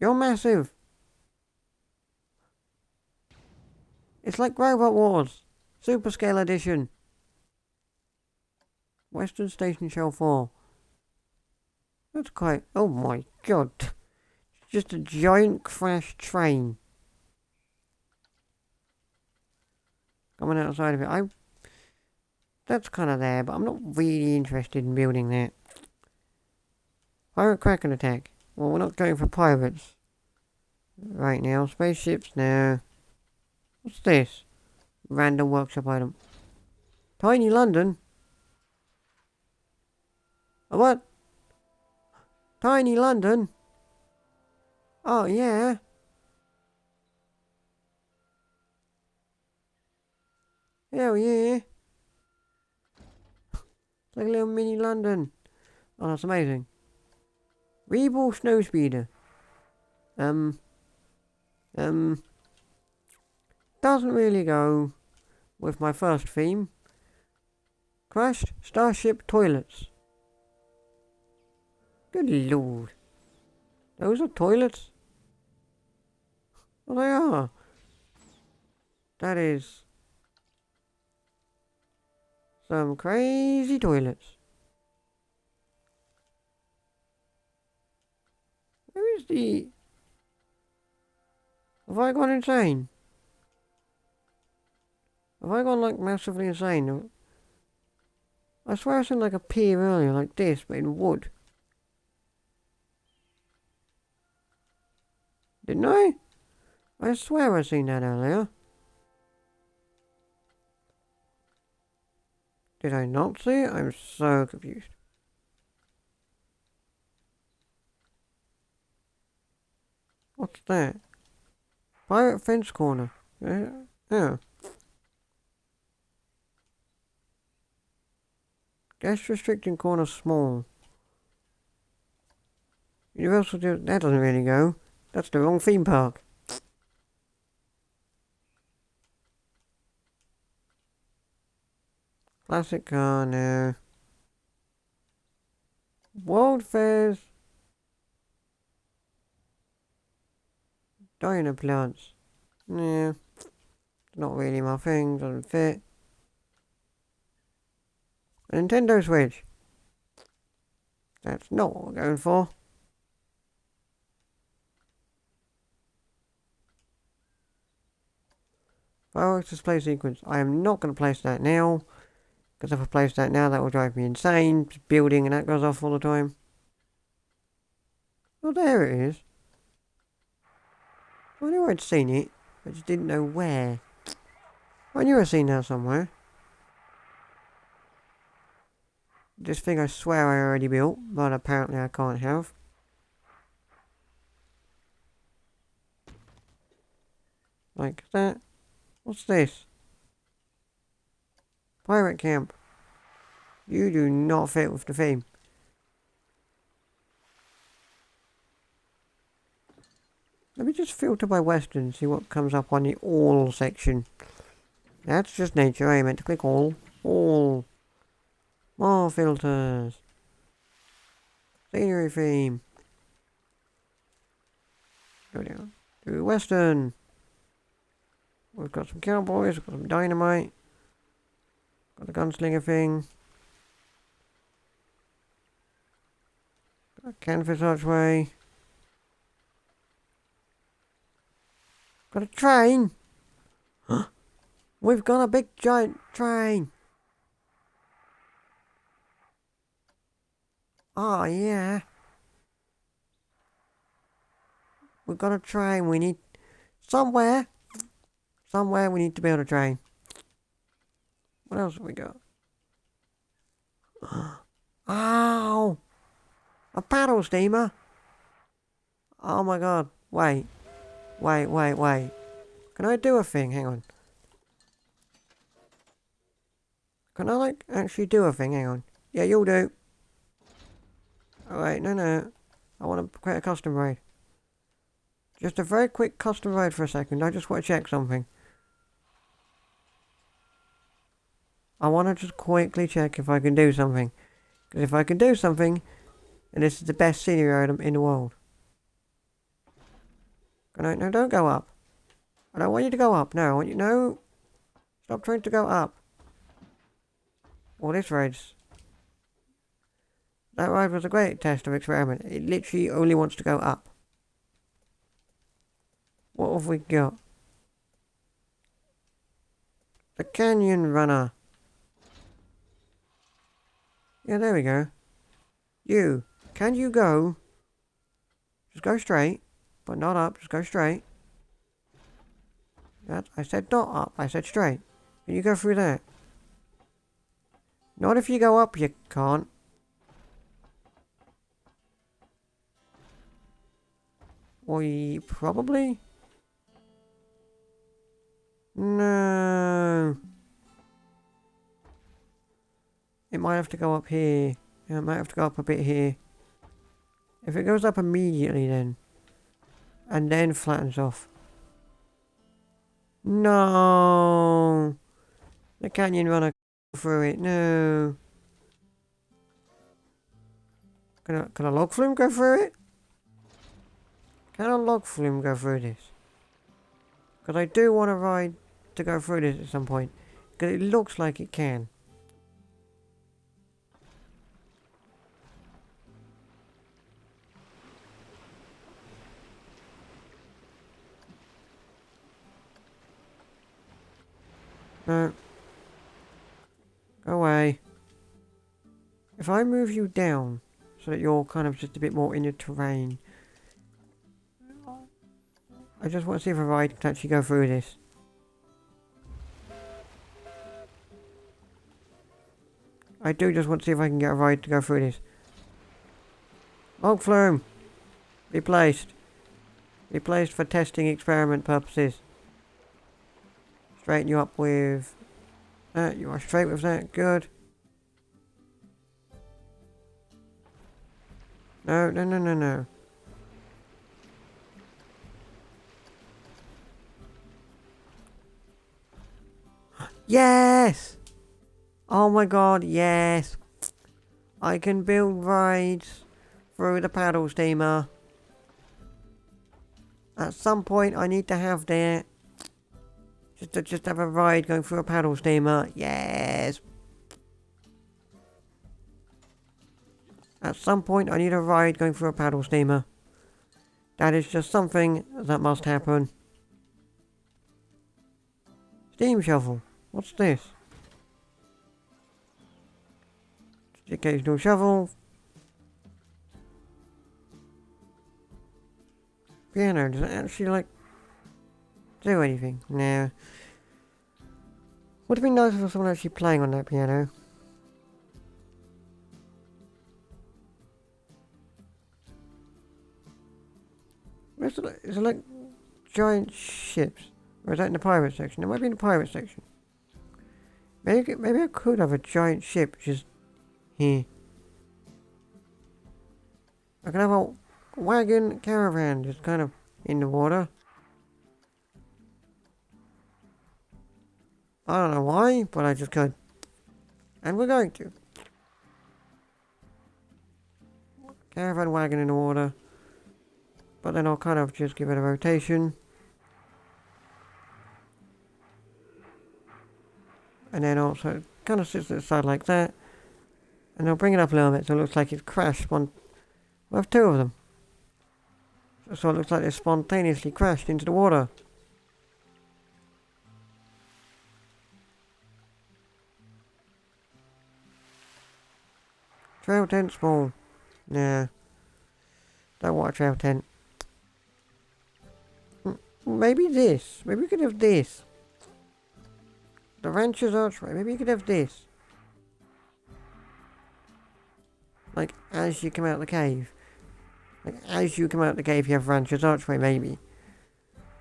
You're massive. It's like Robot Wars. Super Scale Edition. Western Station Shell 4. That's quite... Oh my god. It's just a giant crash train. Coming outside of it. That's kind of there, but I'm not really interested in building that. Pirate Kraken attack. Well, we're not going for pirates. Right now. Spaceships, no. What's this? Random workshop item. Tiny London? A what? Tiny London? Oh, yeah. Hell yeah. It's like a little mini London. Oh, that's amazing. Reborn Snowspeeder. Doesn't really go with my first theme. Crashed Starship Toilets. Good lord. Those are toilets? Well, they are. That is some crazy toilets. Where is the... Have I gone insane? Have I gone like massively insane? I swear I seen like a pier earlier like this, but in wood. Didn't I? I swear I seen that earlier. Did I not see it? I'm so confused. What's that? Pirate fence corner. Yeah. Guest restricting corner small. Universal, that doesn't really go. That's the wrong theme park. Classic car, no. World Fairs. Diner plants. Yeah. Not really my thing, doesn't fit. A Nintendo Switch. That's not what we're going for. Fireworks display sequence. I am not going to place that now. Because if I place that now, that will drive me insane. Just building and that goes off all the time. Oh, there it is. I knew I'd seen it. I just didn't know where. I knew I'd seen that somewhere. This thing I swear I already built, but apparently I can't have. Like that. What's this? Pirate camp. You do not fit with the theme. Let me just filter by Western and see what comes up on the all section. That's just nature. I meant to click all. All. More filters. Scenery theme. Go down. Do Western. We've got some cowboys. We've got some dynamite. Got the gunslinger thing. Got a canvas archway. Got a train. We've got a big giant train. Oh yeah. We've got a train. We need somewhere we need to build a train. What else have we got? Ow! A paddle steamer. Oh my god. Wait. Can I do a thing? Hang on. Can I like actually do a thing? Hang on. Yeah, you'll do. Alright, no. I want to create a custom raid. Just a very quick custom raid for a second. I just want to check something. I want to just quickly check if I can do something. Because if I can do something, then this is the best scenery item in the world. No, don't go up. I don't want you to go up. No, I want you... No. Stop trying to go up. Well, this raid's... That ride was a great test of experiment. It literally only wants to go up. What have we got? The Canyon Runner. Yeah, there we go. You. Can you go? Just go straight. But not up. Just go straight. I said not up. I said straight. Can you go through there? Not if you go up, you can't. Or probably? No. It might have to go up here. Yeah, it might have to go up a bit here. If it goes up immediately then. And then flattens off. No. The canyon runner through it. No. Can a log flume go through it? Can a log flume go through this? Because I do want a ride to go through this at some point. Because it looks like it can. No. Go away. If I move you down so that you're kind of just a bit more in the terrain, I just want to see if a ride can actually go through this. I do just want to see if I can get a ride to go through this. Log flume! Replaced. Replaced for testing experiment purposes. Straighten you up with that. You are straight with that. Good. No, no, no, no, no. Yes! Oh my god, yes! I can build rides through the paddle steamer. At some point I need to have that. Just have a ride going through a paddle steamer. Yes! At some point I need a ride going through a paddle steamer. That is just something that must happen. Steam shovel. What's this? Just occasional shovel. Piano. Does it actually like do anything? No. Would it be nice if someone actually playing on that piano? Is it like giant ships? Or is that in the pirate section? It might be in the pirate section. Maybe I could have a giant ship just here. I could have a wagon caravan just kind of in the water. I don't know why, but I just could. And we're going to. Caravan wagon in the water. But then I'll kind of just give it a rotation. And then also kind of sits to the side like that. And I'll bring it up a little bit so it looks like it's crashed one. We'll have two of them. So it looks like they spontaneously crashed into the water. Trail tent small. Nah. Don't want a trail tent. Maybe this. Maybe we could have this. The rancher's archway. Maybe you could have this. Like, as you come out of the cave. Like, as you come out of the cave, you have rancher's archway, maybe.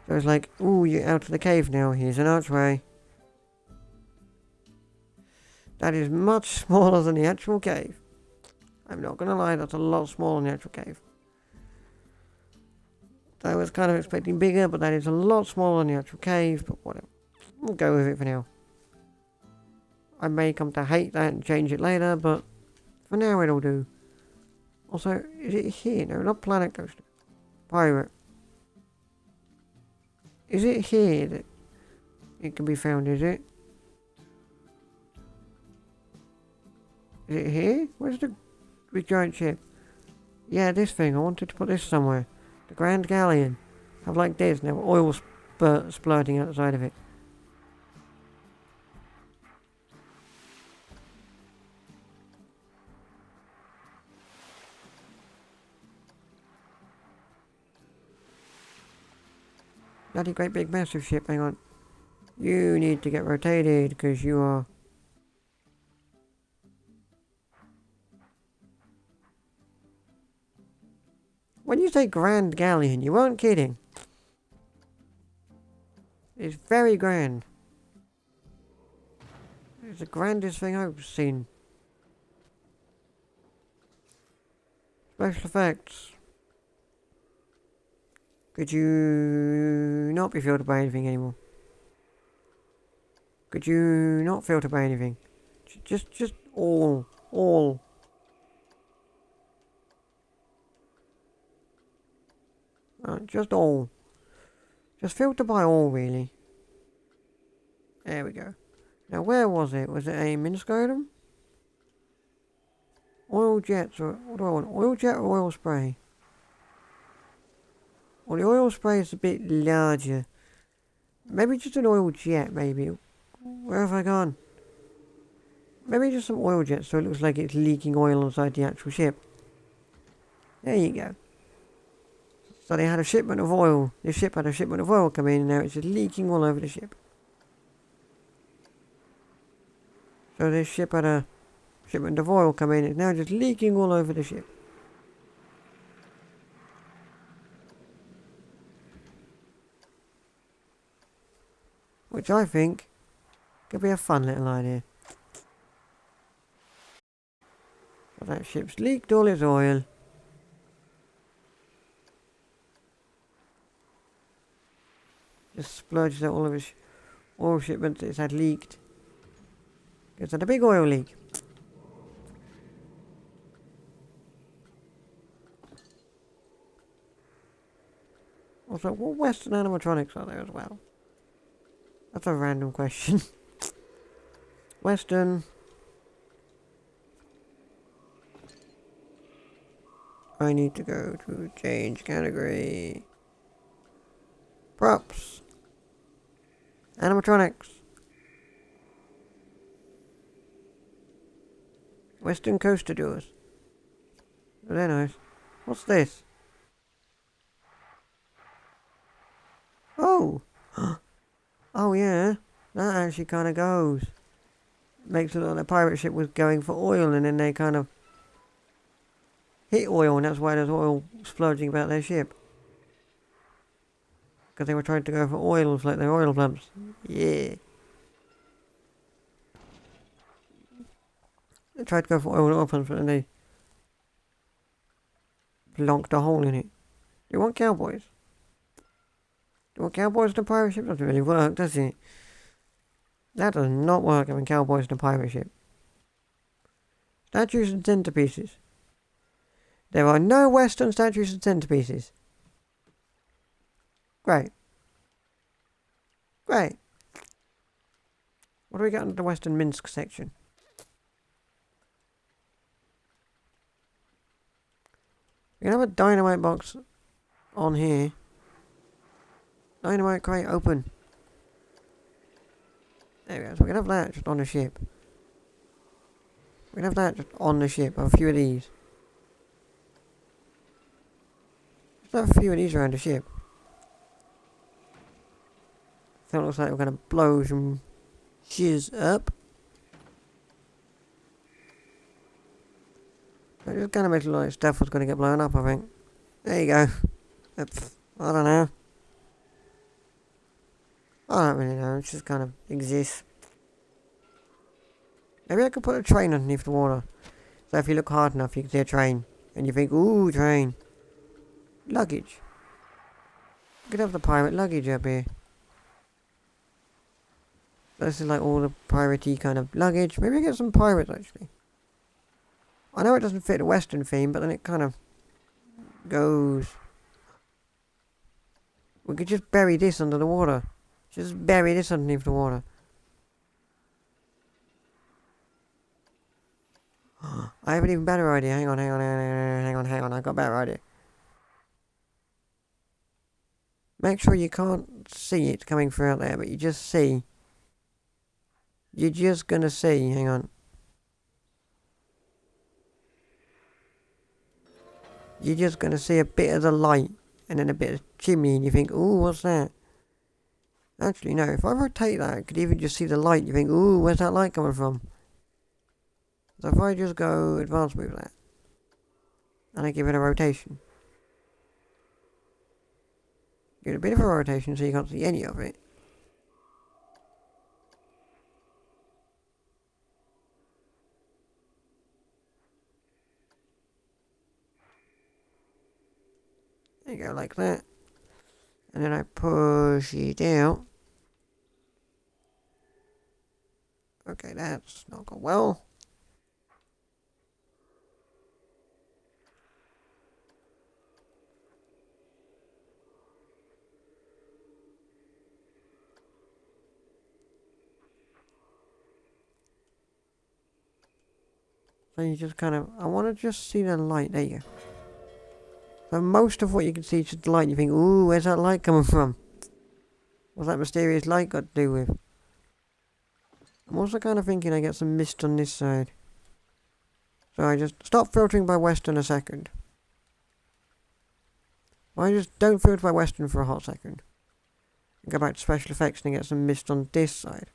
So it's like, ooh, you're out of the cave now. Here's an archway. That is much smaller than the actual cave. I'm not gonna lie, that's a lot smaller than the actual cave. I was kind of expecting bigger, but that is a lot smaller than the actual cave, but whatever. We'll go with it for now. I may come to hate that and change it later, but for now it'll do. Also, is it here? No, not Planet Coaster. Pirate. Is it here that it can be found, is it? Is it here? Where's the giant ship? Yeah, this thing. I wanted to put this somewhere. The Grand Galleon. Have like this. Now oil splurting out the side of it. Bloody great big massive ship. Hang on. You need to get rotated because you are... When you say Grand Galleon, you weren't kidding. It's very grand. It's the grandest thing I've seen. Special effects. Could you not be filtered by anything anymore? Could you not filter by anything? Just all. Just all. Just filter by all, really. There we go. Now, where was it? Was it a Minscotum? Oil jets, or what do I want? Oil jet or oil spray? Well, the oil spray is a bit larger. Maybe just an oil jet, maybe. Where have I gone? Maybe just some oil jets so it looks like it's leaking oil inside the actual ship. There you go. So they had a shipment of oil. The ship had a shipment of oil come in and now it's just leaking all over the ship. So this ship had a shipment of oil come in. It's now just leaking all over the ship. Which I think could be a fun little idea. So that ship's leaked all its oil. Just splurged out all of its oil shipments it's had leaked. It's had a big oil leak. Also, what Western animatronics are there as well? That's a random question. Western. I need to go to change category. Props. Animatronics. Western coaster doors. Oh, they're nice. What's this? Oh! Oh yeah. That actually kind of goes. Makes it look like the pirate ship was going for oil and then they kind of hit oil and that's why there's oil splurging about their ship. Because they were trying to go for oils like their oil pumps. Yeah. They tried to go for oil pumps but then they blonked a hole in it. Do you want cowboys? Do you want cowboys in a pirate ship? Doesn't really work, does it? That does not work having cowboys in a pirate ship. Statues and centerpieces. There are no Western statues and centerpieces. Great. Great. What do we got under the Western Minsk section? We can have a dynamite box on here. Dynamite crate open. There we go. So we can have that just on the ship. We can have that just on the ship. A few of these. Just have a few of these around the ship. So it looks like we're going to blow some shiz up. It just kind of makes it look like stuff was going to get blown up, I think. There you go. I don't know. I don't really know, it just kind of exists. Maybe I could put a train underneath the water. So if you look hard enough, you can see a train. And you think, ooh, train. Luggage. You could have the pirate luggage up here. This is like all the piratey kind of luggage. Maybe I get some pirates, actually. I know it doesn't fit the Western theme, but then it kind of goes. We could just bury this under the water. Just bury this underneath the water. I have an even better idea. Hang on. I got a better idea. Make sure you can't see it coming through out there, but you just see. You're just gonna see. Hang on. You're just gonna see a bit of the light and then a bit of chimney, and you think, ooh, what's that? Actually, no. If I rotate that, I could even just see the light. You think, ooh, where's that light coming from? So if I just go advanced move that, and I give it a rotation. Give it a bit of a rotation so you can't see any of it. There you go, like that. And then I push it out. Okay, that's not gone well. So you just kind of, I want to just see the light. There you go. So most of what you can see is just the light. You think, ooh, where's that light coming from? What's that mysterious light got to do with? I'm also kind of thinking I get some mist on this side. So I just stop filtering by Western a second. I just don't filter by Western for a hot second. Go back to special effects and get some mist on this side.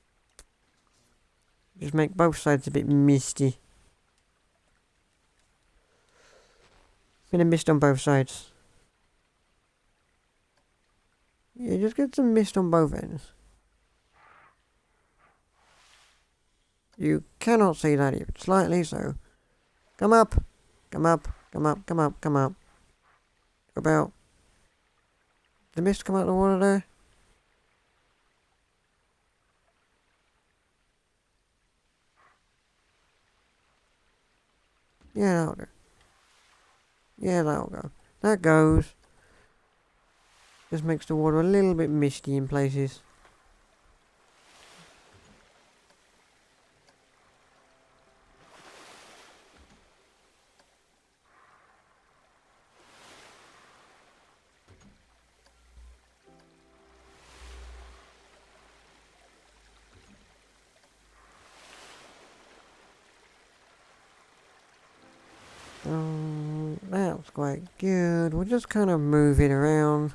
Just make both sides a bit misty. Bit of mist on both sides. Yeah, just get some mist on both ends. You cannot see that even slightly, so come up, come up, come up, come up, come up. About the mist come out of the water there. Yeah, that'll do. Yeah, that'll go. That goes. Just makes the water a little bit misty in places. That's quite good. We'll just kind of move it around.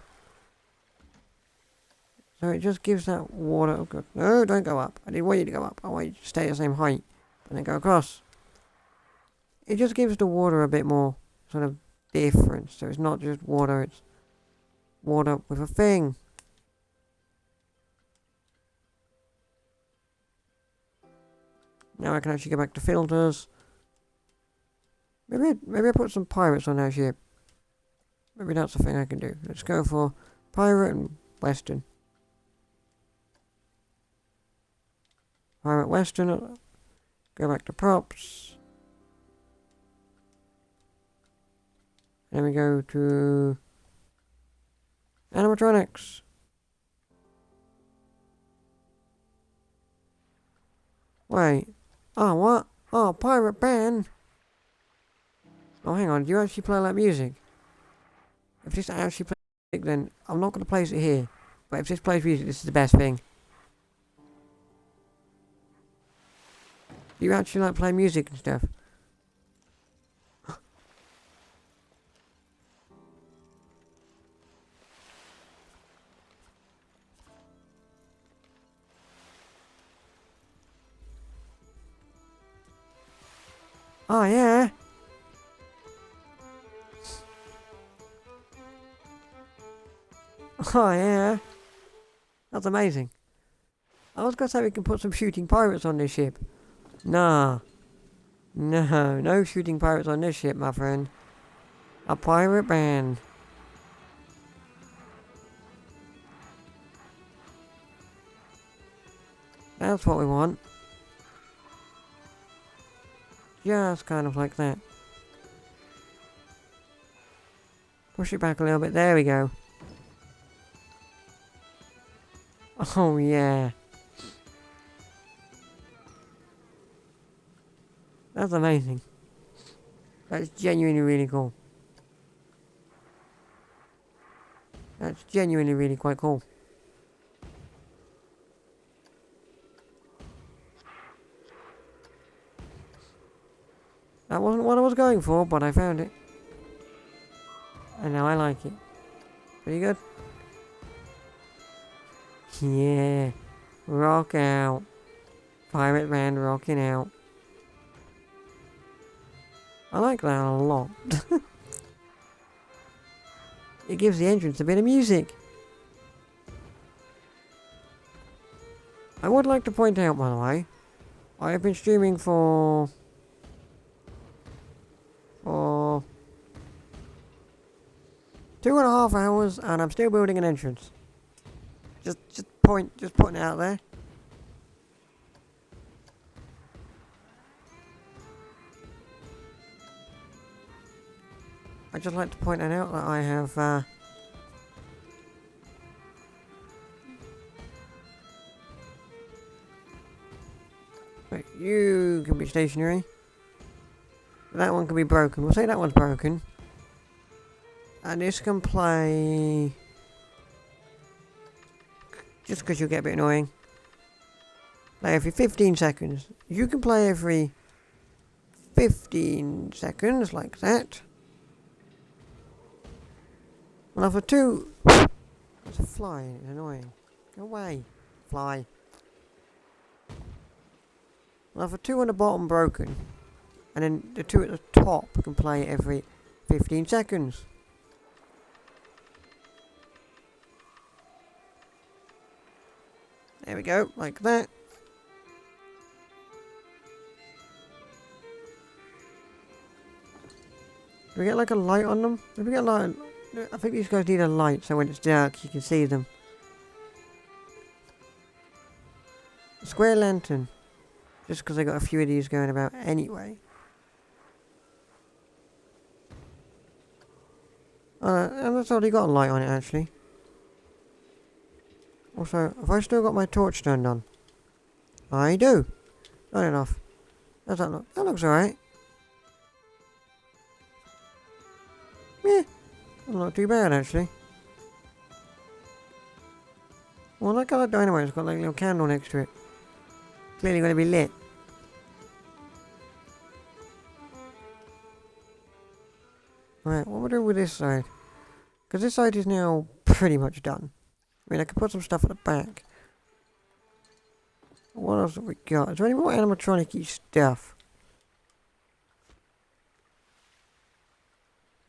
So it just gives that water... Oh, God. No, don't go up. I didn't want you to go up. I want you to stay at the same height. And then go across. It just gives the water a bit more sort of difference. So it's not just water, it's water with a thing. Now I can actually go back to filters. Maybe I put some pirates on our ship. Maybe that's the thing I can do. Let's go for pirate and western. Pirate western. Go back to props. Then we go to animatronics. Wait. Oh, what? Oh, pirate band. Oh, hang on. Do you actually play like music? If this actually plays music, then I'm not going to place it here. But if this plays music, this is the best thing. Do you actually like play music and stuff? Oh, yeah. Oh, yeah. That's amazing. I was going to say we can put some shooting pirates on this ship. Nah. No, no shooting pirates on this ship, my friend. A pirate band. That's what we want. Just kind of like that. Push it back a little bit. There we go. Oh, yeah. That's amazing. That's genuinely really cool. That's genuinely really quite cool. That wasn't what I was going for, but I found it. And now I like it. Pretty good. Yeah. Rock out. Pirate band rocking out. I like that a lot. It gives the entrance a bit of music. I would like to point out, by the way, I have been streaming for 2.5 hours, and I'm still building an entrance. Just putting it out there. I'd just like to point it out that I have wait, you can be stationary. That one can be broken. We'll say that one's broken. And this can play... Just because you'll get a bit annoying. Play every 15 seconds. You can play every 15 seconds, like that. Now for two... It's a fly, it's annoying. Go away, fly. Now for two on the bottom broken. And then the two at the top can play every 15 seconds. There we go, like that. Do we get like a light on them? Do we get light? I think these guys need a light so when it's dark you can see them. A square lantern. Just because I got a few of these going about anyway. And that's already got a light on it actually. Also, have I still got my torch turned on? I do. Not enough. Does that look? That looks alright. Yeah. Not too bad actually. Well, that colour dynamite's got like a little candle next to it. Clearly going to be lit. Right, what we'll do with this side? Because this side is now pretty much done. I mean, I could put some stuff at the back. What else have we got? Is there any more animatronic-y stuff?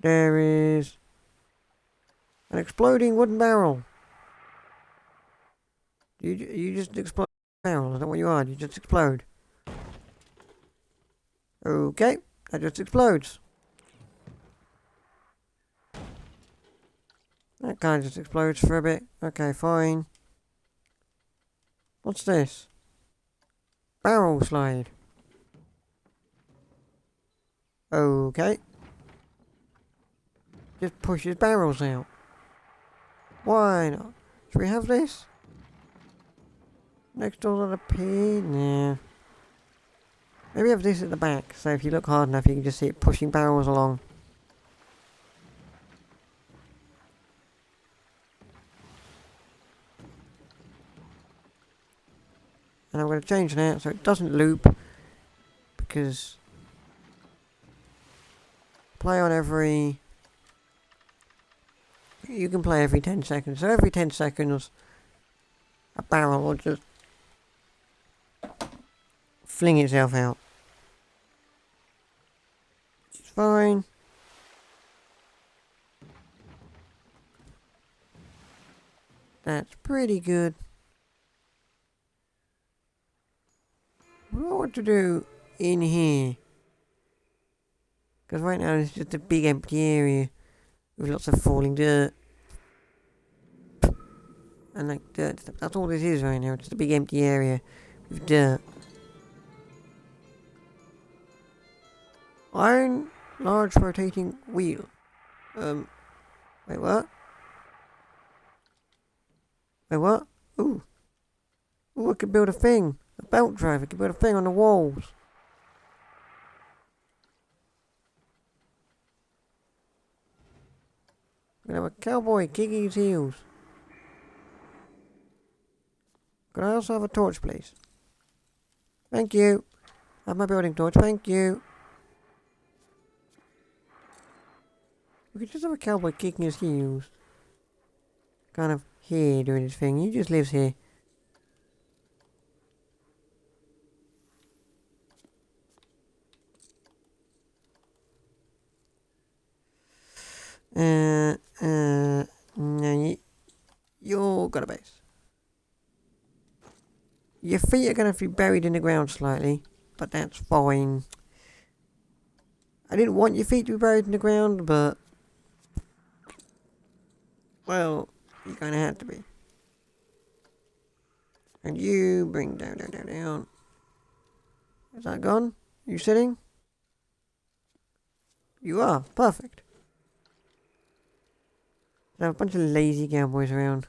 There is an exploding wooden barrel. You just explode a barrel. Is that what you are? You just explode. Okay, that just explodes. That kind of just explodes for a bit. Okay, fine. What's this? Barrel slide. Okay. Just pushes barrels out. Why not? Should we have this? Next door to the pig? Nah. Maybe have this at the back, so if you look hard enough you can just see it pushing barrels along. And I'm going to change that so it doesn't loop, because play on every... You can play every 10 seconds, so every 10 seconds a barrel will just fling itself out. It's fine. That's pretty good. What do I want to do in here? Because right now it's just a big empty area with lots of falling dirt. And like dirt stuff. That's all this is right now. It's just a big empty area with dirt. Iron large rotating wheel. Wait, what? Wait, what? Ooh. Ooh, I could build a thing. A belt drive. I could build a thing on the walls. We're gonna have a cowboy kicking his heels. Could I also have a torch, please? Thank you. I have my building torch. Thank you. We could just have a cowboy kicking his heels. Kind of here doing his thing. He just lives here. No, you're got a base. Your feet are going to be buried in the ground slightly, but that's fine. I didn't want your feet to be buried in the ground, but... Well, you're going to have to be. And you bring down. Is that gone? You sitting? You are. Perfect. There's a bunch of lazy cowboys around.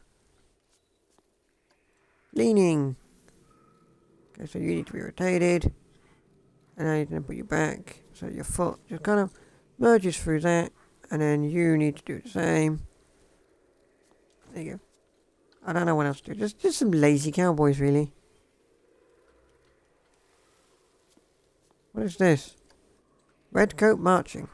Leaning. Okay, so you need to be rotated. And now you're going to put your back, so your foot just kind of merges through that, and then you need to do the same. There you go. I don't know what else to do. Just some lazy cowboys, really. What is this? Red coat marching.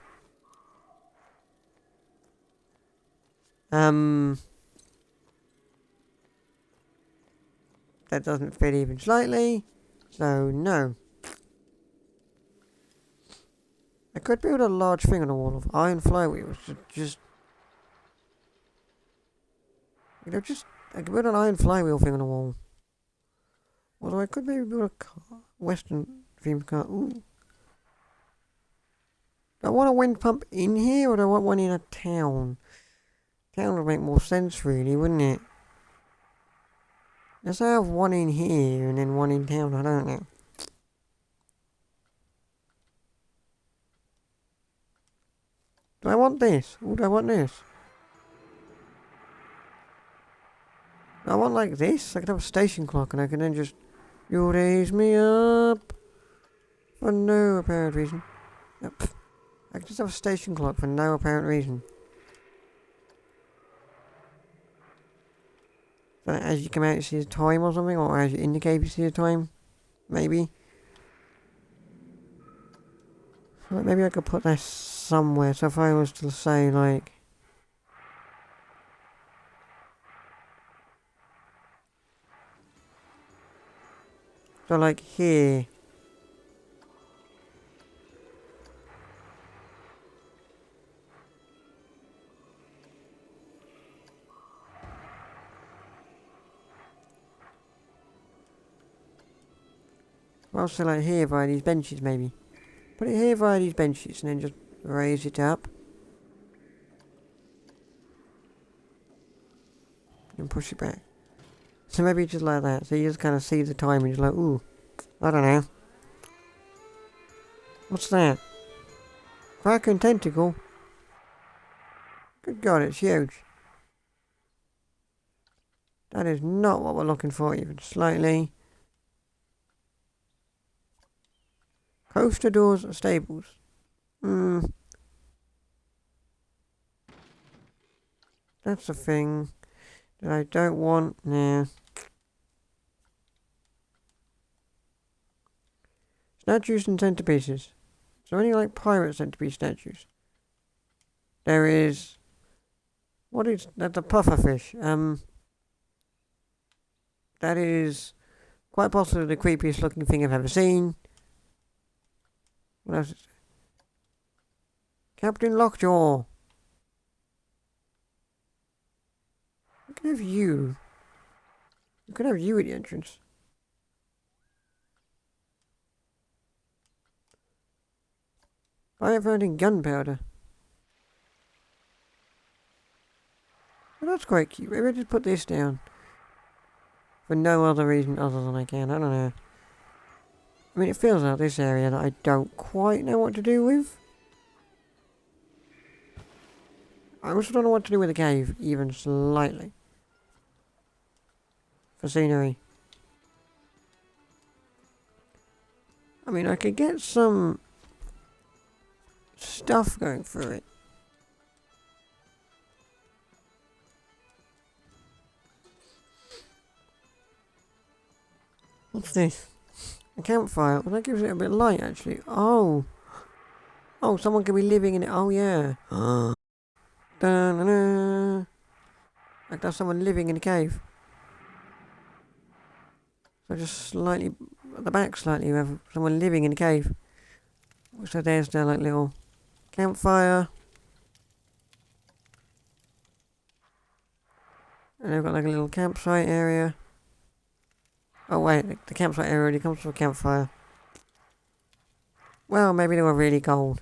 That doesn't fit even slightly, so no. I could build a large thing on the wall of iron flywheels. I could build an iron flywheel thing on the wall. Although I could maybe build a car, Western themed car. Ooh. Do I want a wind pump in here, or do I want one in a town? Town would make more sense, really, wouldn't it? Let's have one in here and then one in town. I don't know. Do I want this? Or do I want this? Do I want like this? I could have a station clock and I can then just... You raise me up. For no apparent reason. Yep. I could just have a station clock for no apparent reason. So as you come out you see the time or something? Or as you indicate you see the time? Maybe. So maybe I could put that somewhere. So if I was to say like... So like here. Well, so like here via these benches maybe. Put it here via these benches and then just raise it up. And push it back. So maybe just like that. So you just kind of see the time and you're like, ooh, I don't know. What's that? Kraken tentacle? Good God, it's huge. That is not what we're looking for even slightly. Coaster doors and stables. That's a thing that I don't want. Nah. Statues and centerpieces. So any like pirate centerpiece statues? There is... What is... That's a pufferfish. That is quite possibly the creepiest looking thing I've ever seen. What else is there? Captain Lockjaw. We can have you. We could have you at the entrance. Fire fountain gunpowder. Well, that's quite cute. Maybe I just put this down. For no other reason other than I can. I don't know. I mean, it feels like this area that I don't quite know what to do with. I also don't know what to do with the cave, even slightly. For scenery. I mean, I could get some stuff going through it. What's this? A campfire. Well, that gives it a bit of light, actually. Oh. Oh, someone could be living in it. Oh, yeah. Da-na-na. Like there's someone living in a cave. So just slightly, at the back slightly, we have someone living in a cave. So there's their like little campfire. And they've got like a little campsite area. Oh wait, the campsite area already comes from a campfire. Well, maybe they were really cold.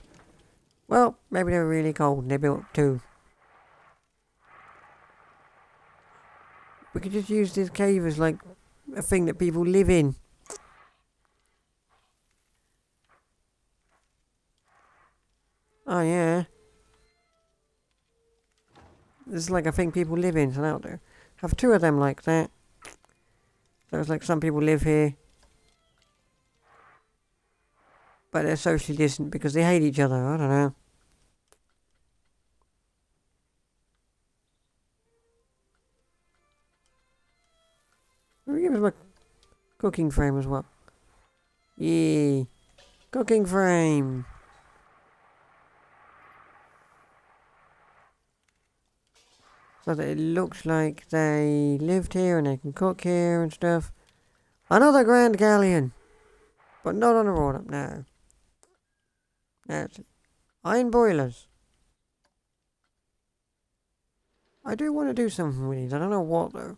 Well, maybe they were really cold and they built two. We could just use this cave as like a thing that people live in. Oh yeah. This is like a thing people live in, so that'll do. Have two of them like that. So it's like some people live here. But they're socially distant because they hate each other. I don't know. Let me give us my cooking frame as well. Yay. Cooking frame. So that it looks like they lived here and they can cook here and stuff. Another Grand Galleon. But not on a road up now. That's iron boilers. I do want to do something with these. I don't know what though.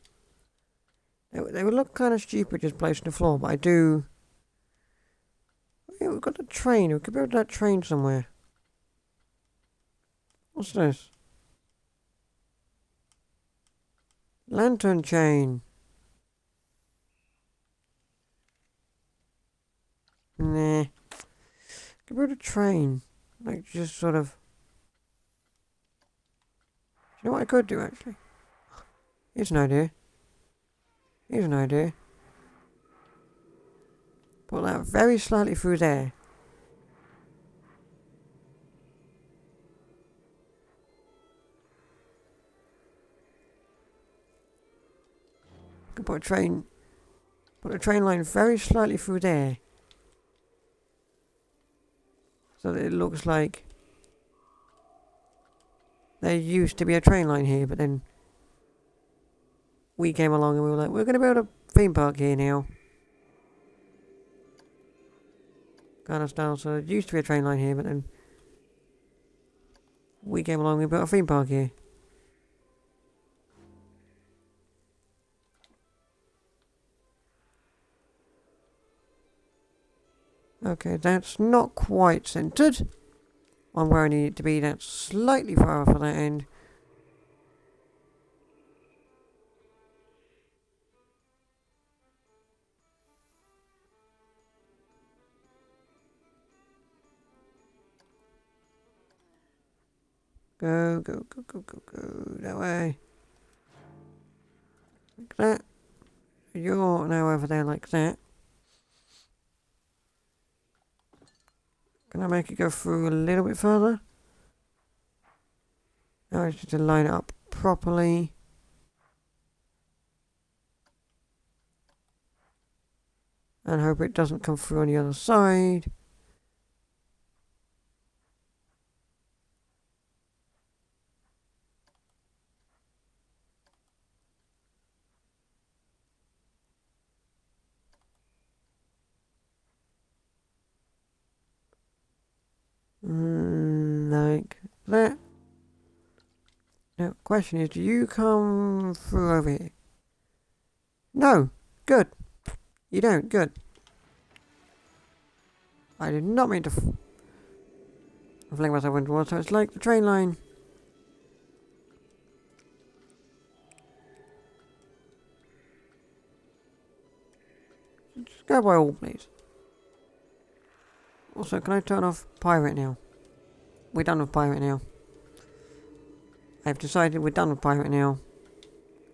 They would look kind of stupid just placed on the floor, but I do. Yeah, we've got a train. We could build that train somewhere. What's this? Lantern chain. Nah. Could build a train. Like, just sort of. Do you know what I could do, actually? Here's an idea. Here's an idea. Put that very slightly through there. Could put a train line very slightly through there. So that it looks like there used to be a train line here, but then we came along and we were like, we're going to build a theme park here now. Kind of style. So it used to be a train line here, but then we came along and built a theme park here. Okay, that's not quite centered on where I need it to be. That's slightly far off of that end. Go, go, go, go, go, go, that way. Like that. You're now over there like that. Can I make it go through a little bit further? Now I just need to line it up properly. And hope it doesn't come through on the other side. Like that. Now, question is, do you come through over here? No. Good. You don't. Good. I did not mean to fling myself into water, so it's like the train line. Just go by all, please. Also, can I turn off pirate now? We're done with pirate now. I've decided we're done with pirate now.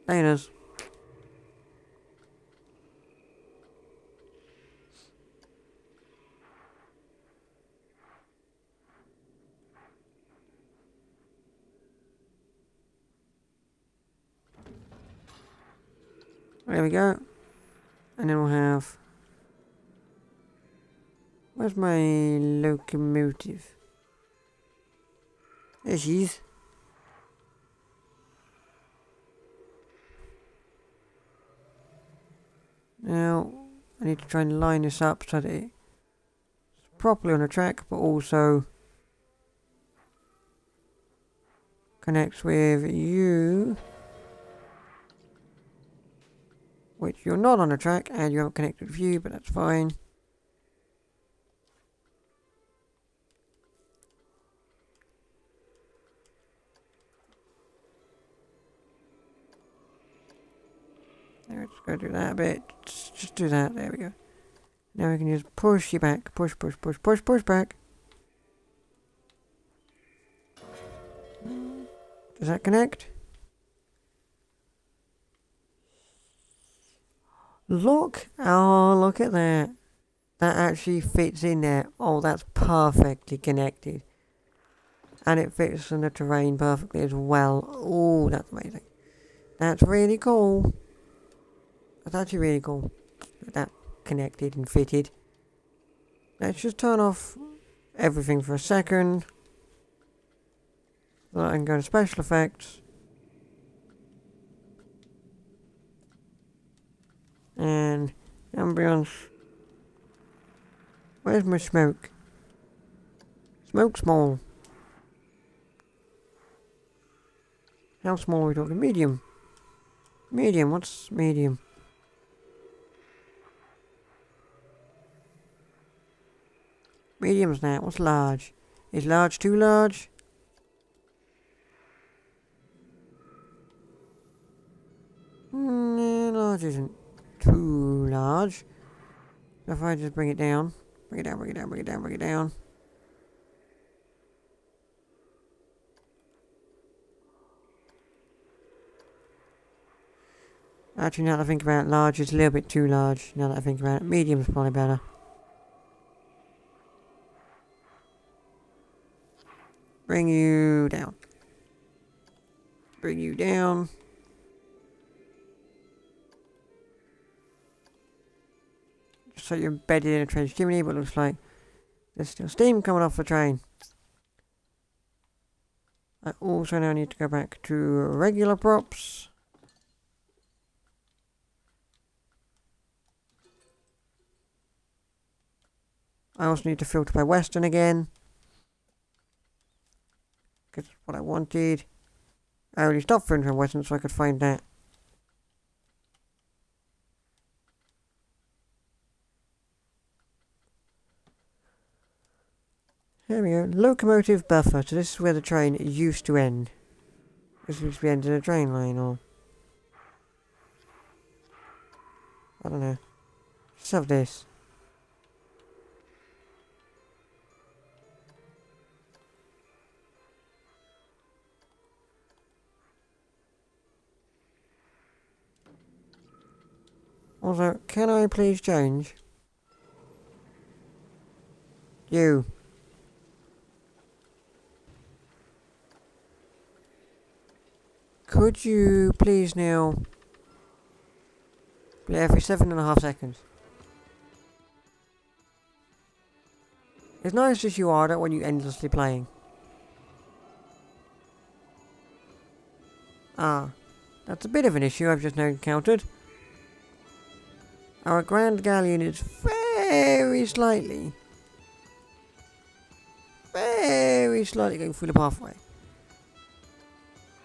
Laters. There we go. And then we'll have... Where's my locomotive? There she is. Now, I need to try and line this up so that it's properly on the track, but also connects with you. Which you're not on the track and you haven't connected with you, but that's fine. Let's go do that a bit. Just do that. There we go. Now we can just push you back. Push, push, push, push, push back. Does that connect? Look. Oh, look at that. That actually fits in there. Oh, that's perfectly connected. And it fits in the terrain perfectly as well. Oh, that's amazing. That's really cool. That's actually really cool. That connected and fitted. Let's just turn off everything for a second. So I can go to special effects. And ambience. Where's my smoke? Smoke small. How small are we talking? Medium. Medium, what's medium? Medium's that, what's large? Is large too large? No, large isn't too large. So if I just bring it down. Bring it down, bring it down, bring it down, bring it down. Actually, now that I think about it, large is a little bit too large. Now that I think about it, medium's probably better. Bring you down. Bring you down. Just so you're embedded in a train's chimney, but it looks like there's still steam coming off the train. I also now need to go back to regular props. I also need to filter by Western again. Because that's what I wanted. I already stopped filtering by Western so I could find that. There we go. Locomotive buffer. So this is where the train used to end. This used to be ending a train line, or I don't know. Let's have this. Also, can I please change? You. Could you please now play every 7.5 seconds? As nice as you are, I don't want you endlessly playing. Ah, that's a bit of an issue I've just now encountered. Our Grand Galleon is very slightly going through the pathway.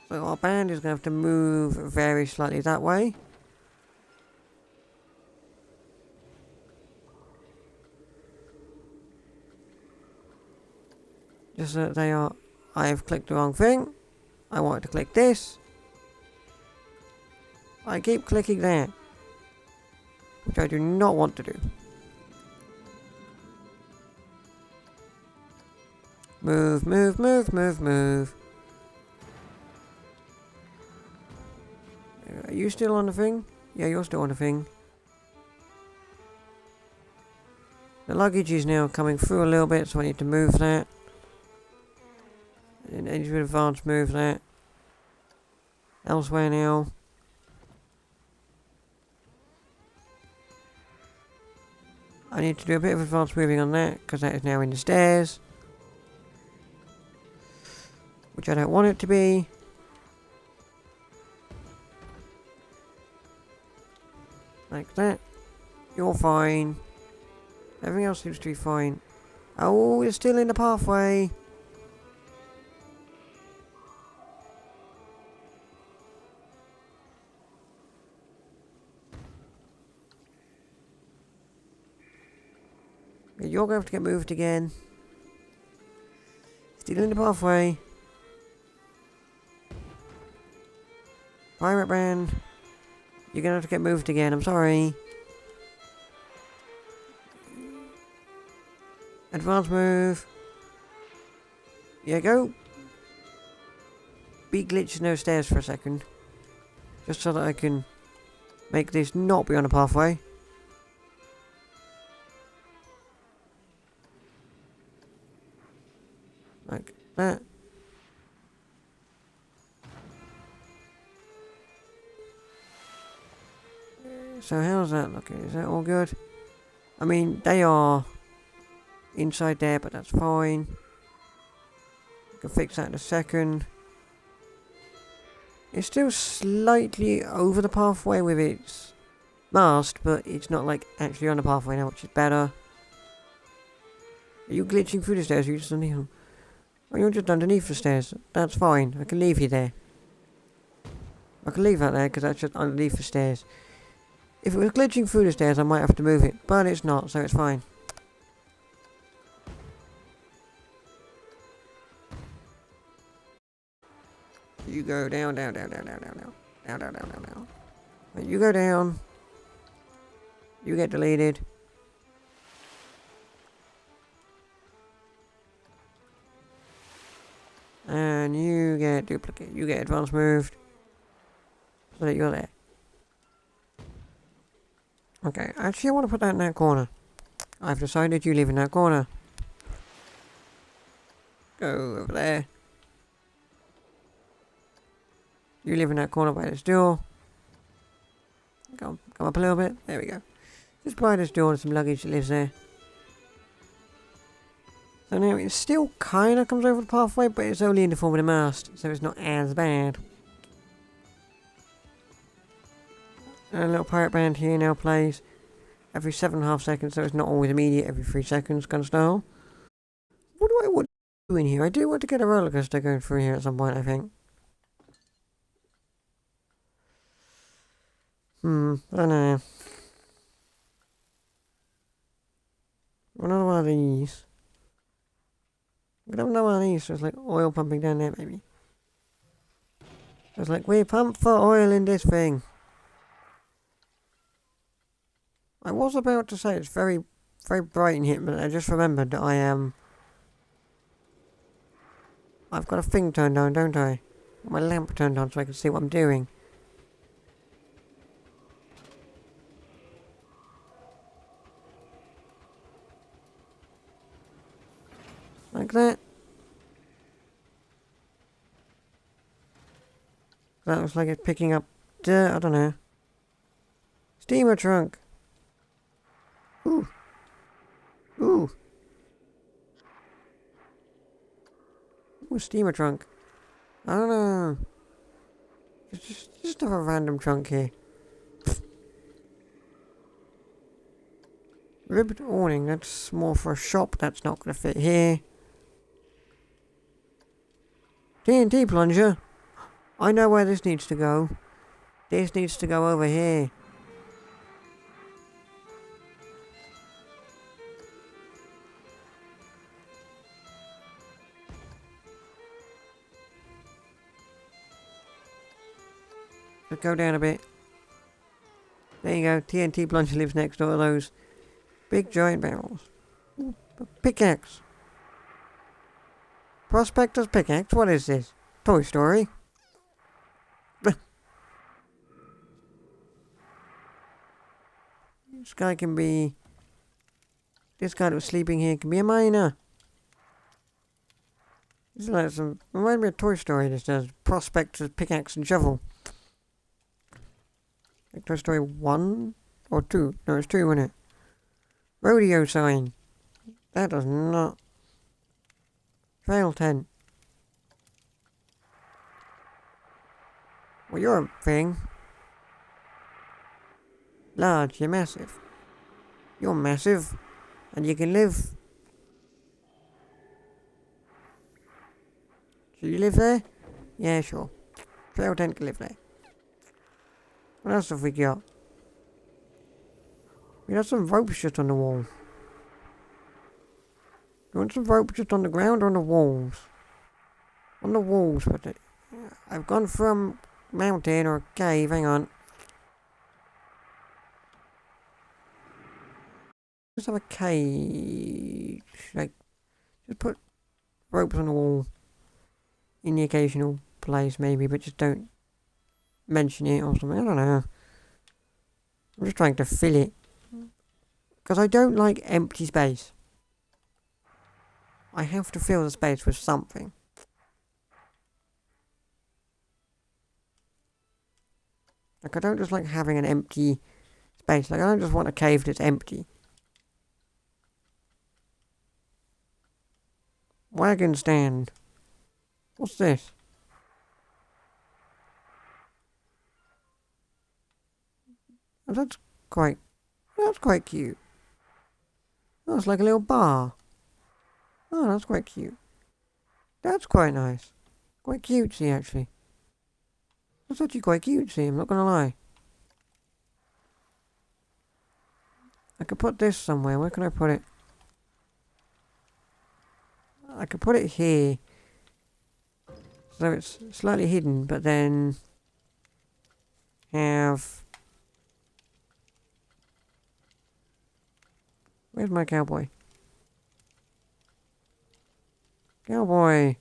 So our band is going to have to move very slightly that way. Just so that they are... I have clicked the wrong thing. I wanted to click this. I keep clicking that. Which I do not want to do. Move, move, move, move, move. Are you still on the thing? Yeah, you're still on the thing. The luggage is now coming through a little bit, so I need to move that. And I need to advance move that. Elsewhere now. I need to do a bit of advanced moving on that, because that is now in the stairs. Which I don't want it to be. Like that. You're fine. Everything else seems to be fine. Oh, it's still in the pathway. You're going to have to get moved again. Still in the pathway. Pirate band. You're going to have to get moved again, I'm sorry. Advance move. Yeah, go. Beat glitches no stairs for a second. Just so that I can make this not be on a pathway. Like that. So how's that looking? Is that all good? I mean, they are inside there, but that's fine. I can fix that in a second. It's still slightly over the pathway with its mast, but it's not like actually on the pathway now, which is better. Are you glitching through the stairs? Or are you just underneath them? Oh, you're just underneath the stairs. That's fine. I can leave you there. I can leave that there because that's just underneath the stairs. If it was glitching through the stairs, I might have to move it, but it's not, so it's fine. You go down, down, down, down, down, down, down, down, down, down, down, down. When you go down, you get deleted. And you get duplicate. You get advanced moved. So that you're there. Okay, actually I want to put that in that corner. I've decided you live in that corner. Go over there. You live in that corner by this door. Come up a little bit. There we go. Just by this door, there's some luggage that lives there. So now it still kind of comes over the pathway, but it's only in the form of the mast, so it's not as bad. And a little pirate band here now plays every 7.5 seconds, so it's not always immediate, every 3 seconds kind of style. What do I want to do in here? I do want to get a roller coaster going through here at some point, I think. I don't know. Another one of these. We don't know one of these, so it's like oil pumping down there, maybe. It's like, we pump for oil in this thing. I was about to say it's very, very bright in here, but I just remembered that I've got a thing turned on, don't I? My lamp turned on so I can see what I'm doing. Like that. That looks like it's picking up dirt, I don't know. Steamer trunk. Ooh. Ooh. Ooh, steamer trunk. I don't know. It's just a random trunk here. Ribbed awning, that's more for a shop, that's not going to fit here. TNT plunger. I know where this needs to go. This needs to go over here. Let's go down a bit. There you go. TNT plunger lives next door to those big giant barrels. Ooh, a pickaxe. Prospector's pickaxe? What is this? Toy Story? This guy can be... This guy that was sleeping here can be a miner. This is like some... Reminds me of Toy Story. This does. Prospector's pickaxe and shovel. Like Toy Story 1 or 2? No, it's 2, isn't it? Rodeo sign. That does not... Trail tent. Well, you're a thing. Large, you're massive. You're massive. And you can live. So you live there? Yeah, sure. Trail tent can live there. What else have we got? We got some ropes just on the wall. You want some ropes just on the ground or on the walls? On the walls, but I've gone from mountain or cave, hang on. Just have a cage, like, just put ropes on the wall in the occasional place maybe, but just don't mention it or something, I don't know. I'm just trying to fill it. Because I don't like empty space. I have to fill the space with something. Like, I don't just like having an empty space. Like, I don't just want a cave that's empty. Wagon stand. What's this? Oh, that's quite cute. Oh, it's like a little bar. Oh, that's quite cute. That's quite nice. Quite cutesy, actually. That's actually quite cutesy, I'm not gonna lie. I could put this somewhere. Where can I put it? I could put it here. So it's slightly hidden, but then have... Where's my cowboy? Cowboy!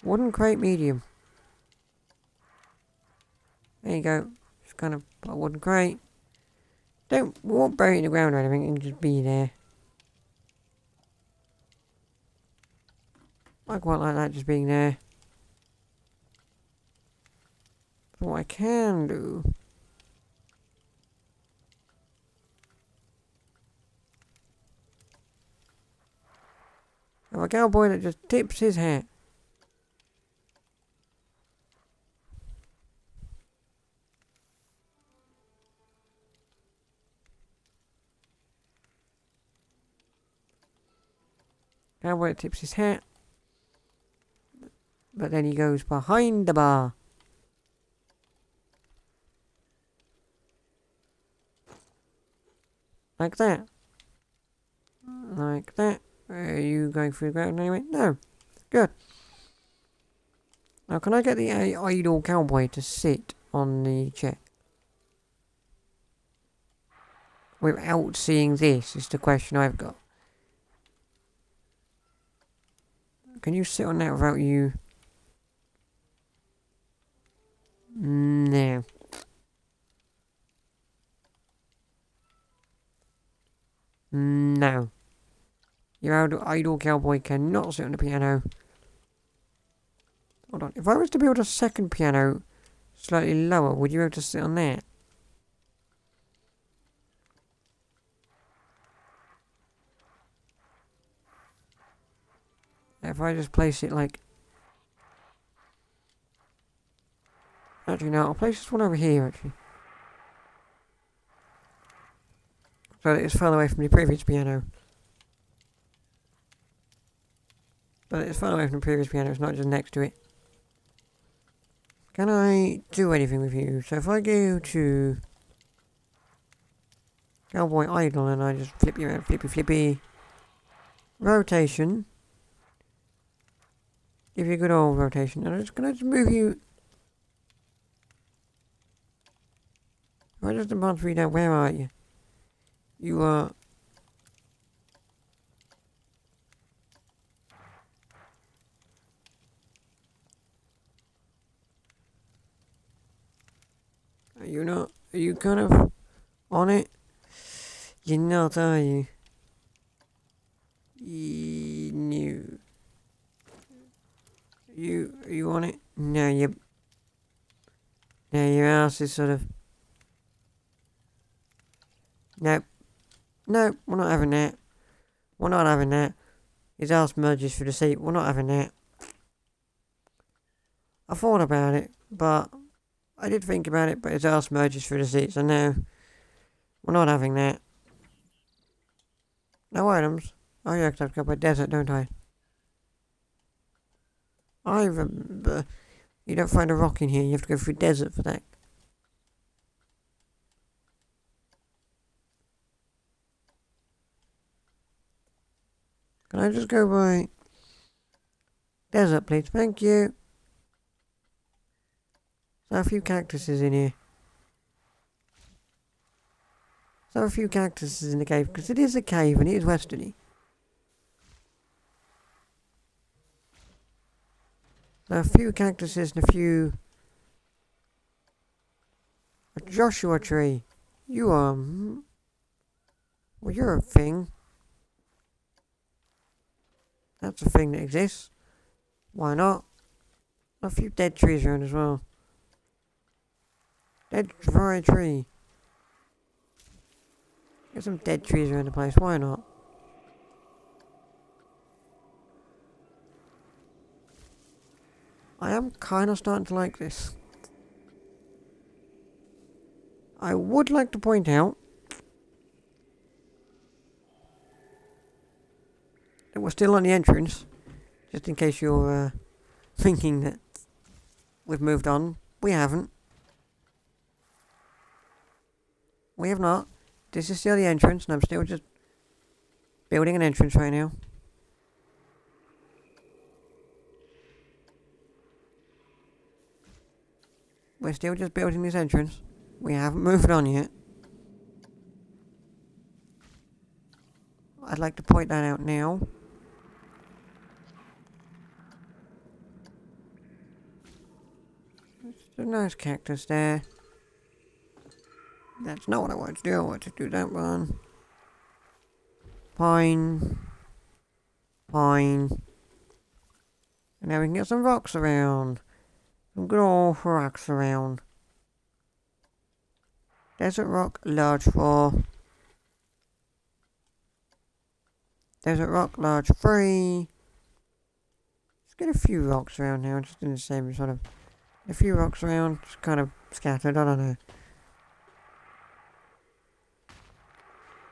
Wooden crate medium. There you go. Just kind of put a wooden crate. We won't bury it in the ground or anything, it can just be there. I quite like that just being there. But what I can do... have a cowboy that just tips his hat. Cowboy that tips his hat. But then he goes behind the bar. Like that. Like that. Are you going through the ground anyway? No. Good. Now, can I get the idle cowboy to sit on the chair? Without seeing this is the question I've got. Can you sit on that without you... No. No. Your idle cowboy cannot sit on the piano. Hold on. If I was to build a second piano slightly lower, would you be able to sit on that? If I just place it like... Actually, no, I'll place this one over here, actually. So that it's further away from the previous piano. But it's further away from the previous piano, it's not just next to it. Can I do anything with you? So if I go to... Cowboy idle and I just flip you around, flippy flippy. Rotation. Give you a good old rotation. And can I just move you... If I just advance for you down, where are you? You are... Are you not? Are you kind of on it? You're not, are you? No. Are you on it? No, you... No, your ass is sort of... Nope. Nope, we're not having that. We're not having that. His ass merges through the seat. We're not having that. I thought about it, but... I did think about it, but his ass merges through the seat, so no. We're not having that. No items. Oh yeah, 'cause I've got my desert, don't I? I remember. You don't find a rock in here, you have to go through desert for that. Can I just go by... Desert, please? Thank you. There are a few cactuses in here. There are a few cactuses in the cave, because it is a cave and it is westerny. There are a few cactuses and a few... A Joshua tree. You are... Well, you're a thing. That's a thing that exists. Why not? A few dead trees around as well. Dead dry tree. Get some dead trees around the place, why not? I am kind of starting to like this. I would like to point out that we're still on the entrance, just in case you're thinking that we've moved on. We haven't. We have not. This is still the entrance, and I'm still just building an entrance right now. We're still just building this entrance. We haven't moved on yet. I'd like to point that out now. There's a nice cactus there. That's not what I want to do. I want to do that one. Pine. Pine. And now we can get some rocks around. Some good old rocks around. Desert rock, large 4. Desert rock, large 3. Let's get a few rocks around now, just in the same sort of... A few rocks around, just kind of scattered, I don't know.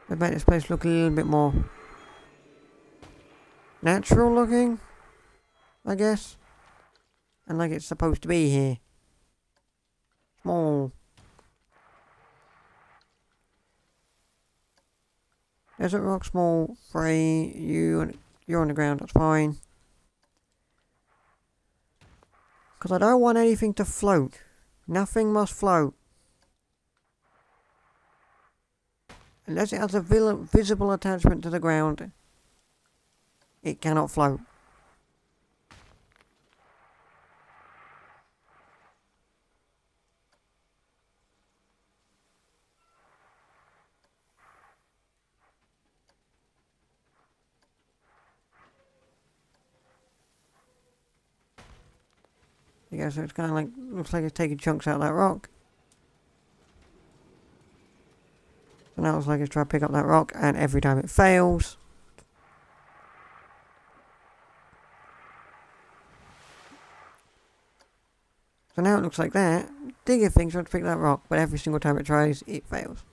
They make this place look a little bit more... natural looking, I guess. And like it's supposed to be here. Small. Desert rock, small, 3. You're on the ground, that's fine. Because I don't want anything to float. Nothing must float. Unless it has a visible attachment to the ground, it cannot float. Yeah, so it's kind of like, looks like it's taking chunks out of that rock. So now it's like it's trying to pick up that rock, and every time it fails. So now it looks like that. Digger thing's trying to pick that rock, but every single time it tries, it fails.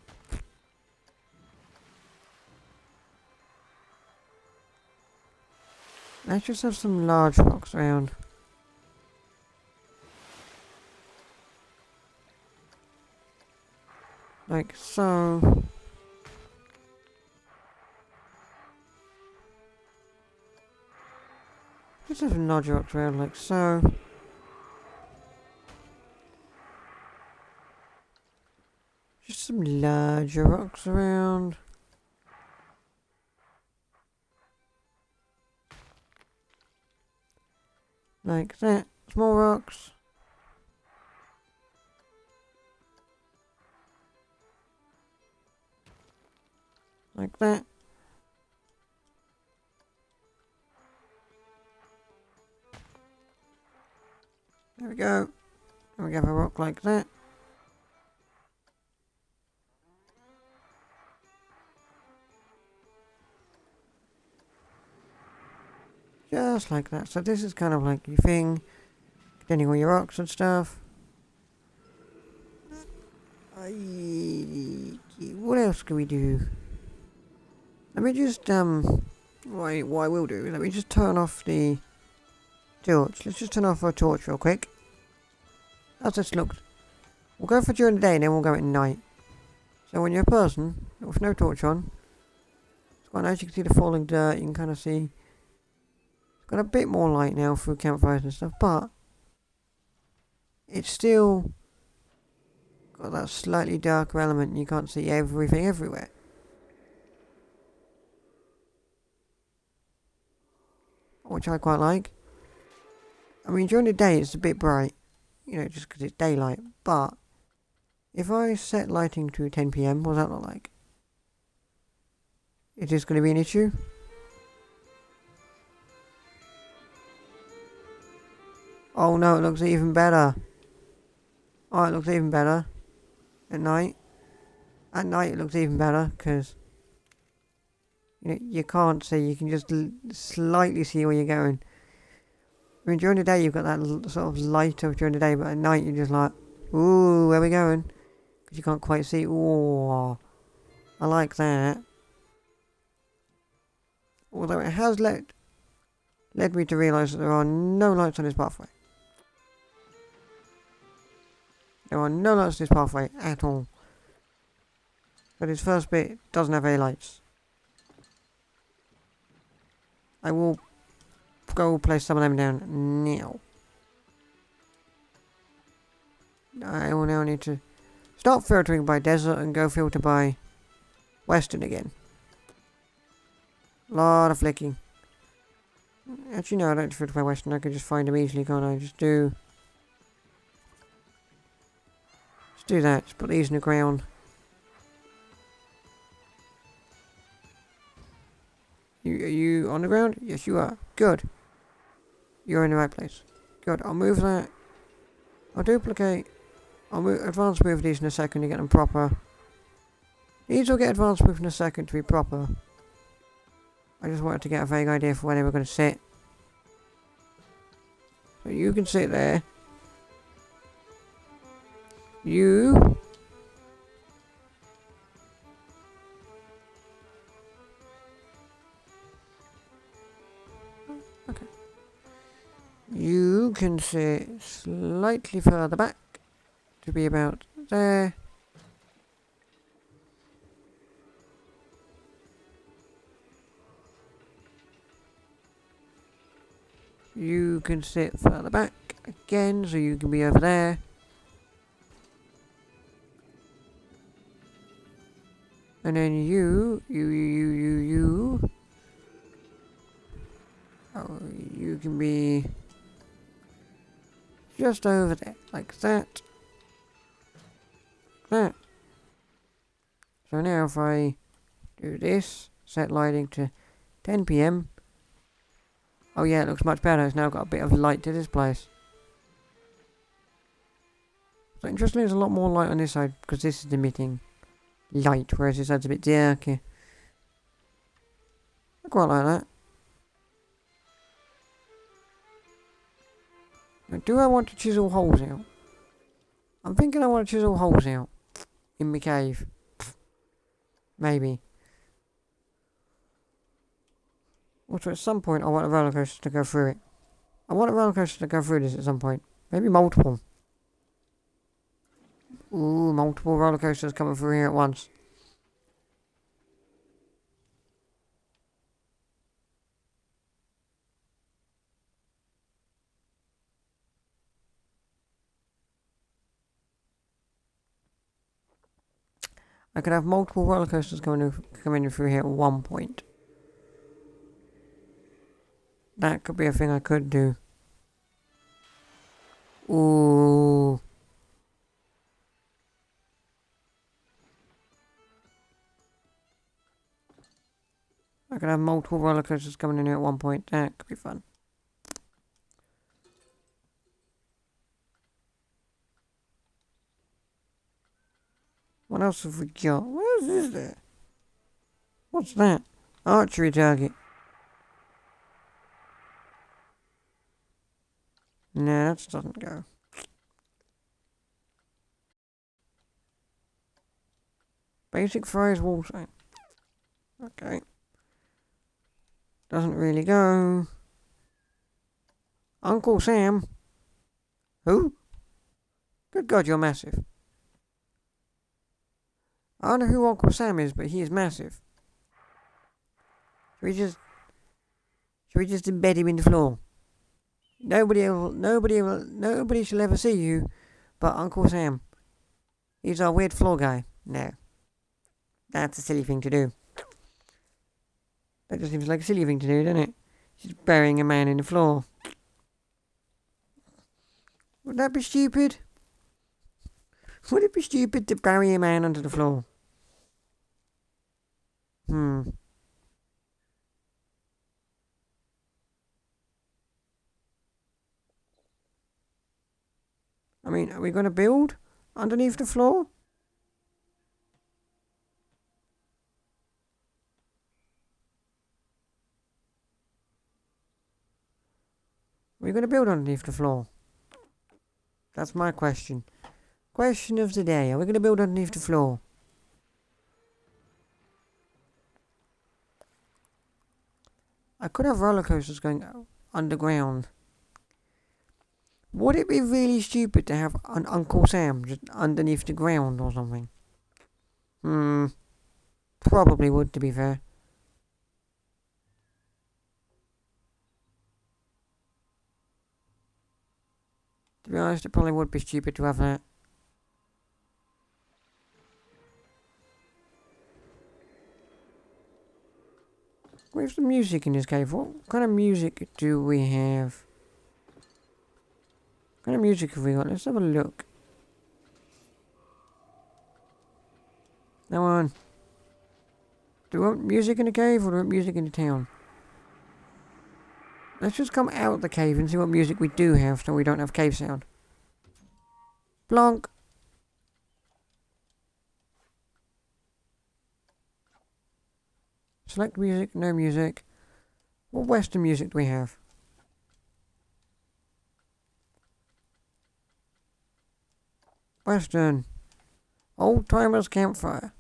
Let's just have some large rocks around. Like so. Just have some large rocks around like so. Just some larger rocks around. Like that. Small rocks. Like that. There we go. And we have a rock like that. Just like that. So this is kind of like your thing. Getting all your rocks and stuff. What else can we do? Let me just, what I will do, let me just turn off the torch. Let's just turn off our torch real quick. How's this look? We'll go for during the day and then we'll go at night. So when you're a person with no torch on, it's quite nice. You can see the falling dirt, you can kind of see. It's got a bit more light now through campfires and stuff, but it's still got that slightly darker element and you can't see everything everywhere. Which I quite like. I mean, during the day it's a bit bright, you know, just because it's daylight, but if I set lighting to 10 PM, what does that look like? Is this going to be an issue? Oh no, it looks even better. Oh, it looks even better. At night. At night it looks even better, because you can't see, you can just slightly see where you're going. I mean, during the day you've got that sort of light of during the day, but at night you're just like, ooh, where are we going? Because you can't quite see. Ooh, I like that. Although it has led me to realise that there are no lights on this pathway. There are no lights on this pathway at all. But this first bit doesn't have any lights. I will go place some of them down now. I will now need to stop filtering by desert and go filter by western again. Lot of flicking. Actually no, I don't filter by western, I can just find them easily, can't I? Just do that, just put these in the ground. Are you on the ground? Yes you are. Good. You're in the right place. Good, I'll move that. I'll duplicate. I'll advance move these in a second to get them proper. These will get advanced move in a second to be proper. I just wanted to get a vague idea for where they were going to sit. So you can sit there. You. Okay. You can sit slightly further back to be about there. You can sit further back again, so you can be over there. And then you. Oh, you can be just over there, like that. That. So now if I do this, set lighting to 10 PM. Oh yeah, it looks much better. It's now got a bit of light to this place. So interestingly, there's a lot more light on this side because this is emitting light, whereas this side's a bit darker. I quite like that. Now, do I want to chisel holes out? I'm thinking I want to chisel holes out in my cave. Maybe. Also, at some point, I want a roller coaster to go through it. I want a roller coaster to go through this at some point. Maybe multiple. Ooh, multiple roller coasters coming through here at once. I could have multiple roller coasters coming through here at one point. That could be a thing I could do. Ooh. I could have multiple roller coasters coming in here at one point. That could be fun. What else have we got? What else is there? What's that? Archery target. No, that doesn't go. Basic fries wall sign. Okay. Doesn't really go. Uncle Sam. Who? Good God, you're massive. I don't know who Uncle Sam is, but he is massive. Should we just embed him in the floor? Nobody shall ever see you but Uncle Sam. He's our weird floor guy. No. That's a silly thing to do. That just seems like a silly thing to do, doesn't it? Just burying a man in the floor. Would that be stupid? Would it be stupid to bury a man under the floor? mean, are we going to build underneath the floor? Are we going to build underneath the floor? That's my question. Question of the day. Are we going to build underneath the floor? I could have roller coasters going underground. Would it be really stupid to have an Uncle Sam just underneath the ground or something? Probably would, to be fair. To be honest, it probably would be stupid to have that. Where's the music in this cave? What kind of music do we have? What kind of music have we got? Let's have a look. Now on. Do we want music in the cave or do we want music in the town? Let's just come out the cave and see what music we do have so we don't have cave sound. Blanc. Select music, no music. What Western music do we have? Western. Old Timers Campfire.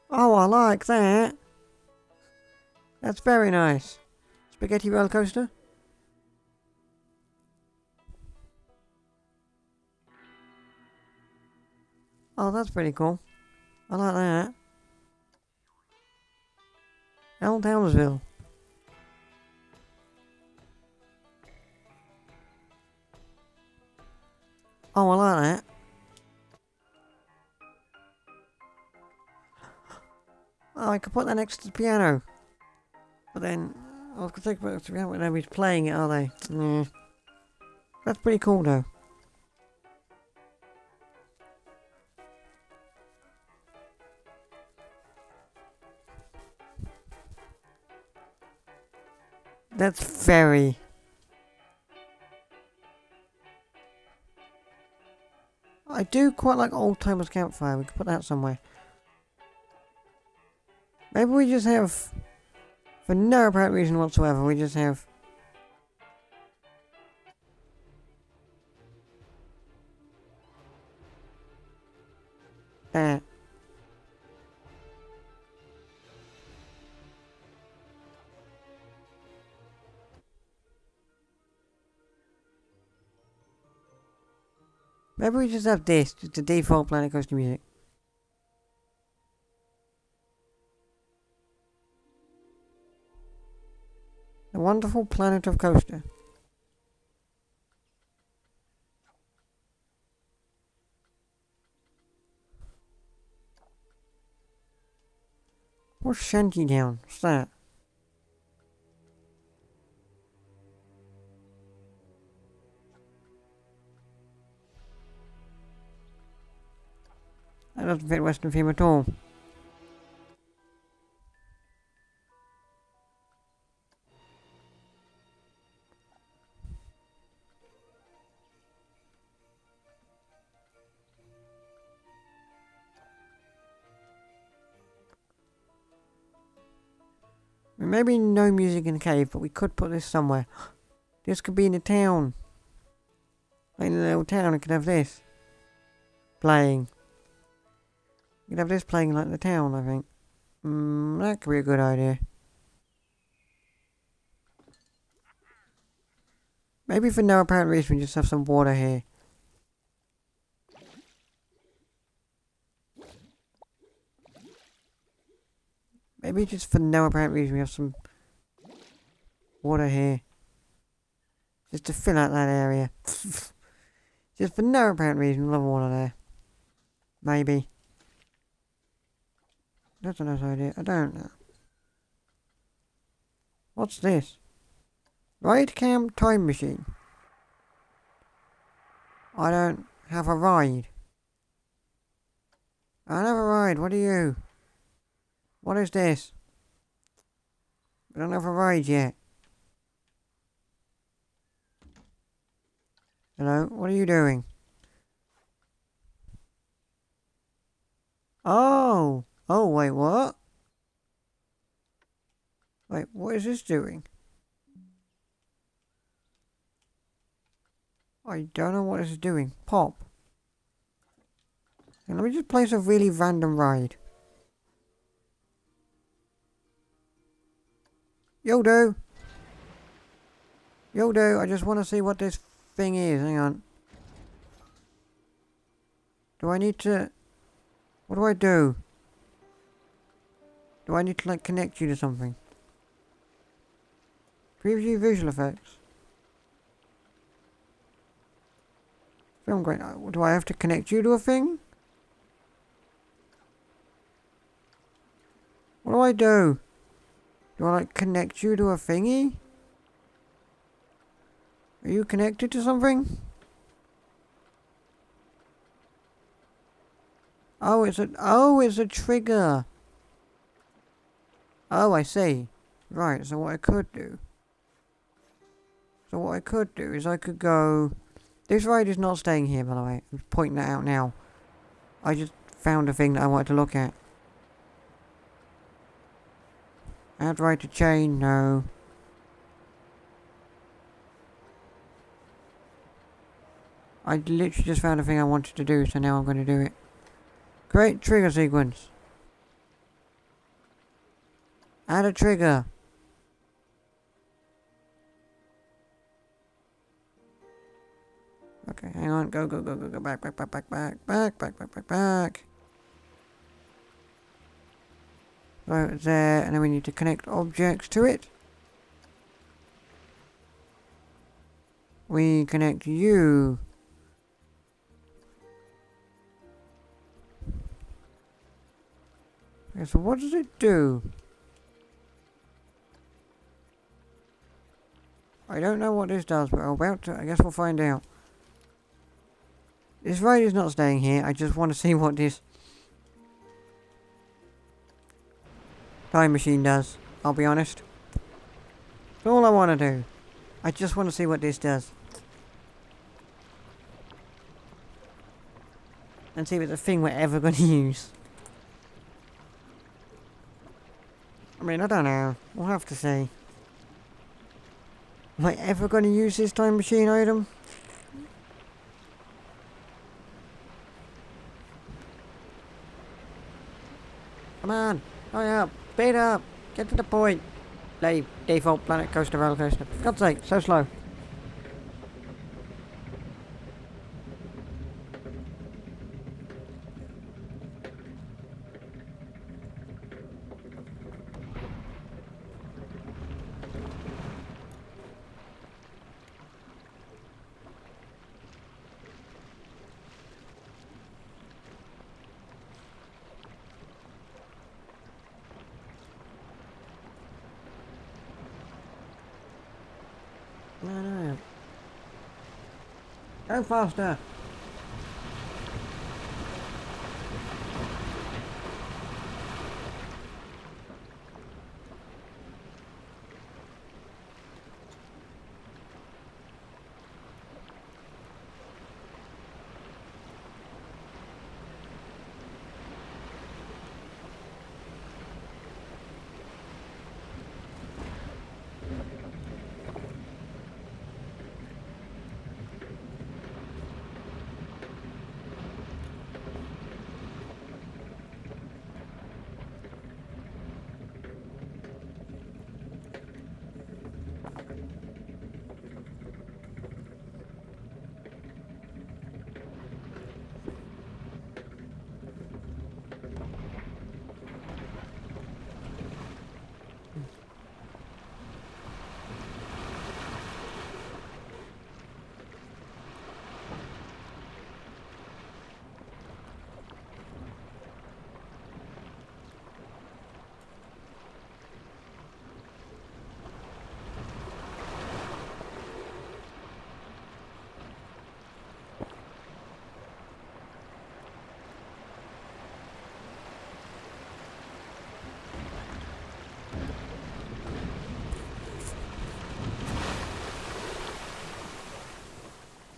Oh, I like that. That's very nice. Spaghetti roller coaster. Oh, that's pretty cool. I like that. Old Townsville. Oh, I like that. Oh, I could put that next to the piano. But then, I was going to think about the piano, but nobody's playing it, are they? Yeah. That's pretty cool, though. That's very... I do quite like Old Timers Campfire. We could put that somewhere. Maybe we just have... For no apparent reason whatsoever, we just have... that. Maybe we just have this, just the default Planet Coaster music. The wonderful planet of Coaster. What's Shanty Down? What's that? That doesn't fit Western theme at all. Maybe no music in the cave, but we could put this somewhere. This could be in the town. Like in the little town, it could have this playing. You could have this playing like the town, I think. That could be a good idea. Maybe for no apparent reason, we just have some water here. Maybe just for no apparent reason, we have some water here. Just to fill out that area. Just for no apparent reason, we'll have water there. Maybe. That's a nice idea. I don't know. What's this? Ride cam time machine. I don't have a ride. I'll have a ride. What are you? What is this? I don't have a ride yet. Hello? What are you doing? Oh! Oh, wait, what? Wait, what is this doing? I don't know what this is doing. Pop. And let me just place a really random ride. Yo-do! Yo-do, I just want to see what this thing is. Hang on. Do I need to... What do I do? Do I need to, like, connect you to something? Preview visual effects. Film grain. Do I have to connect you to a thing? What do I do? Do I, like, connect you to a thingy? Are you connected to something? Oh, it's a trigger. Oh, I see. Right, so what I could do. Is I could go... This ride is not staying here, by the way. I'm pointing that out now. I just found a thing that I wanted to look at. Add ride to chain, no. I literally just found a thing I wanted to do, so now I'm going to do it. Create trigger sequence. Add a trigger. Okay, hang on. Go, back. So it's there, and then we need to connect objects to it. We connect you. Okay, so what does it do? I don't know what this does, but I'm about to... I guess we'll find out. This ride is not staying here. I just want to see what this time machine does. I'll be honest. That's all I want to do. I just want to see what this does. And see if it's a thing we're ever going to use. I mean, I don't know. We'll have to see. Am I ever going to use this time machine item? Come on, hurry up, speed up, get to the point. Play default planet coaster roller coaster. For God's sake, so slow. No. Go faster.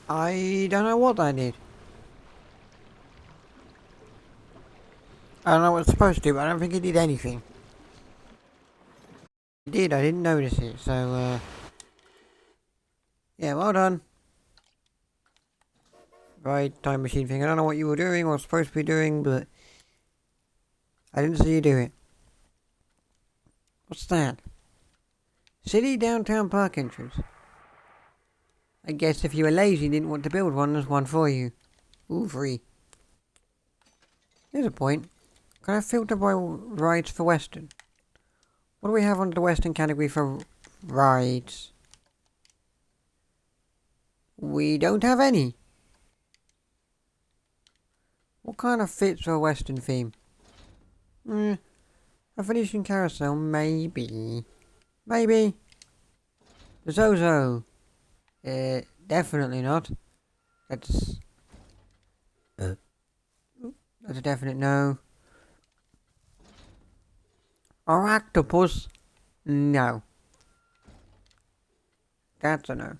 I don't know what I did. I don't know what it's supposed to, but I don't think it did anything. It did, I didn't notice it, so, yeah, well done. Right, time machine thing. I don't know what you were doing or supposed to be doing, but I didn't see you do it. What's that? City downtown park entrance. I guess if you were lazy and didn't want to build one, there's one for you. Ooh, free. Here's a point. Can I filter by rides for Western? What do we have under the Western category for rides? We don't have any. What kind of fits for a Western theme? A Venetian carousel, maybe. Maybe. The Zozo. Definitely not. That's a definite no. Or octopus? No. That's a no.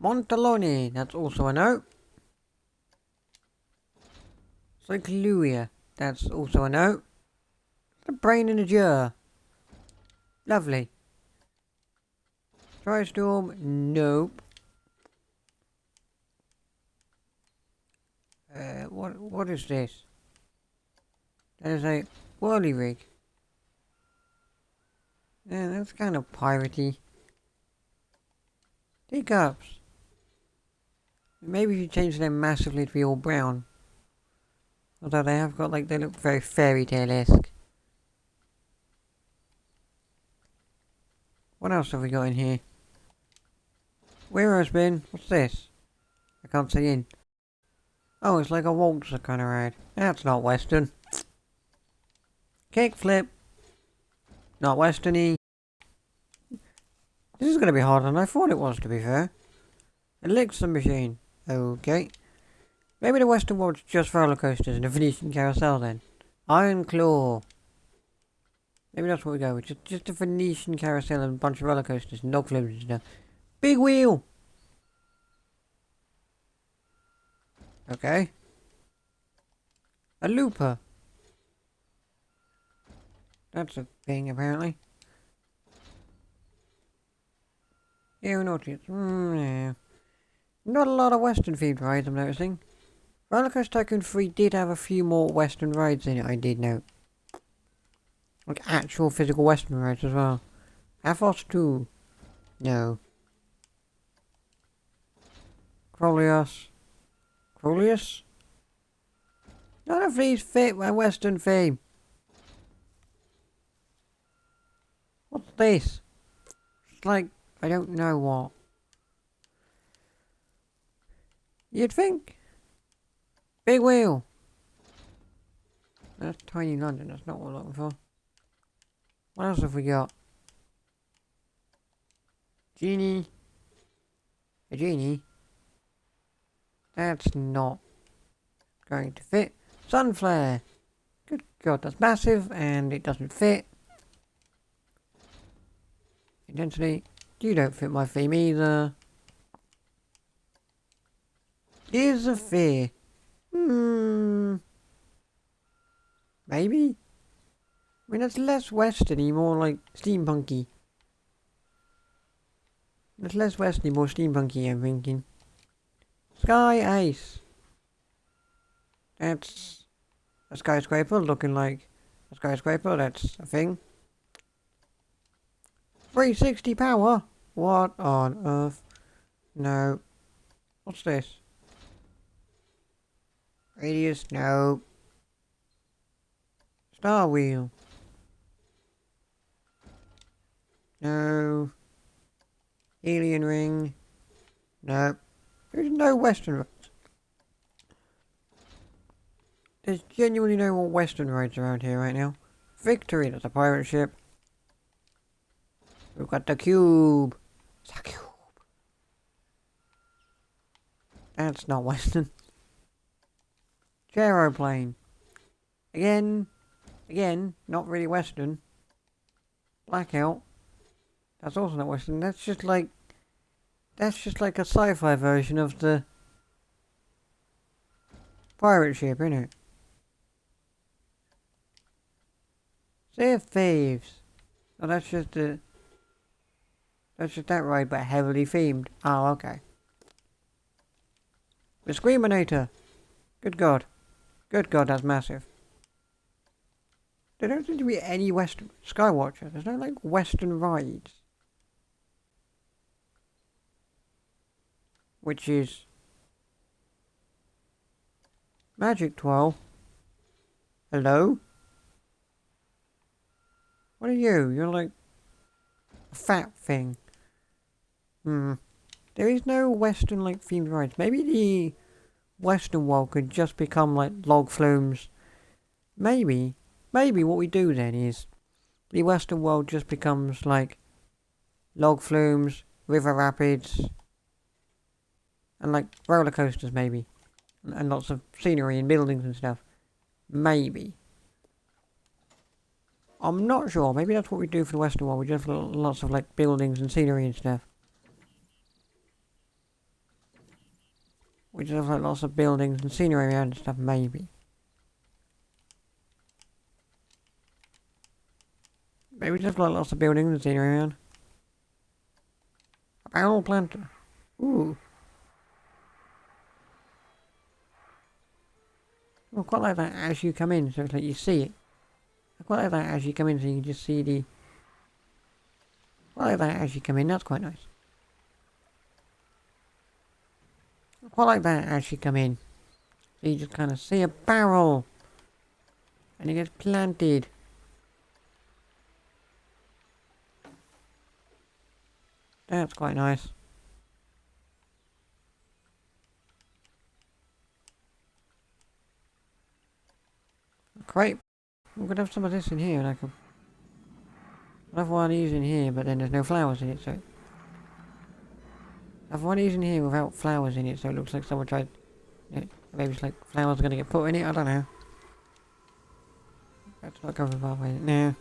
Montaloni, that's also a no. Cyclua, that's also a no. The brain in a jar. Lovely. Tristorm, nope. What is this? That is a whirly rig. Yeah, that's kind of piratey. Teacups. Maybe if you change them massively to be all brown. Although they have got like, they look very fairy tale-esque. What else have we got in here? Where has been? What's this? I can't see in. Oh, it's like a waltzer kind of ride. That's not Western. Kickflip. Not Westerny. This is going to be harder than I thought it was, to be fair. Elixir machine. Okay. Maybe the Western world's just roller coasters and a Venetian carousel then. Iron Claw. Maybe that's what we go with. Just a Venetian carousel and a bunch of roller coasters and dog flips and stuff. Big wheel. Okay. A looper. That's a thing, apparently. Aeronautics. Yeah. Not a lot of Western themed rides, I'm noticing. Rollercoaster Tycoon 3 did have a few more Western rides in it, I did note. Like actual physical Western rides as well. Athos 2. No. Crolius. Crolius? None of these fit my Western theme. What's this? It's like, I don't know what. You'd think. Big wheel. That's Tiny London, that's not what we're looking for. What else have we got? Genie. A genie? That's not going to fit. Sunflare. Good God, that's massive and it doesn't fit. Intensity. You don't fit my theme either. Tears of Fear. Maybe? I mean, that's less westerny, more like steampunky. That's less westerny, more steampunky, I'm thinking. Sky Ace. That's a skyscraper looking like a skyscraper, that's a thing. 360 power? What on earth? No. What's this? Radius? No. Star Wheel? No. Alien Ring? No. There's no Western roads. There's genuinely no more Western roads around here right now. Victory, that's a pirate ship. We've got the cube. It's a cube. That's not Western. Aeroplane. Again, not really Western. Blackout. That's also not Western. That's just like That's just like a sci-fi version of the pirate ship, isn't it? Sea of Thieves. Oh, that's just the... That's just that ride, but heavily themed. Oh, okay. The Screaminator. Good God. Good God, that's massive. There don't seem to be any Western... Skywatcher. There's no, like, Western rides. Which is... Magic Twirl. Hello? What are you? You're like... a fat thing. There is no Western, like, themed rides. Maybe the Western world could just become, like, log flumes. Maybe what we do then is the Western world just becomes, like, log flumes, river rapids, and, like, roller coasters, maybe. And lots of scenery and buildings and stuff. Maybe. I'm not sure. Maybe that's what we do for the Western world. We just have lots of, like, buildings and scenery and stuff. We just have, like, lots of buildings and scenery around and stuff, maybe. Maybe we just have, like, lots of buildings and scenery around. A barrel planter. Ooh. I quite like that as you come in, so it's like you see it. I quite like that as you come in, so you can just see the... I like that as you come in, that's quite nice. I quite like that as you come in. So you just kind of see a barrel. And it gets planted. That's quite nice. Great. I'm gonna have some of this in here, and I can... I'll have one of these in here, but then there's no flowers in it, so... I have one of these in here without flowers in it, so it looks like someone tried... maybe it's like flowers are gonna get put in it, I don't know. That's not going the way. No.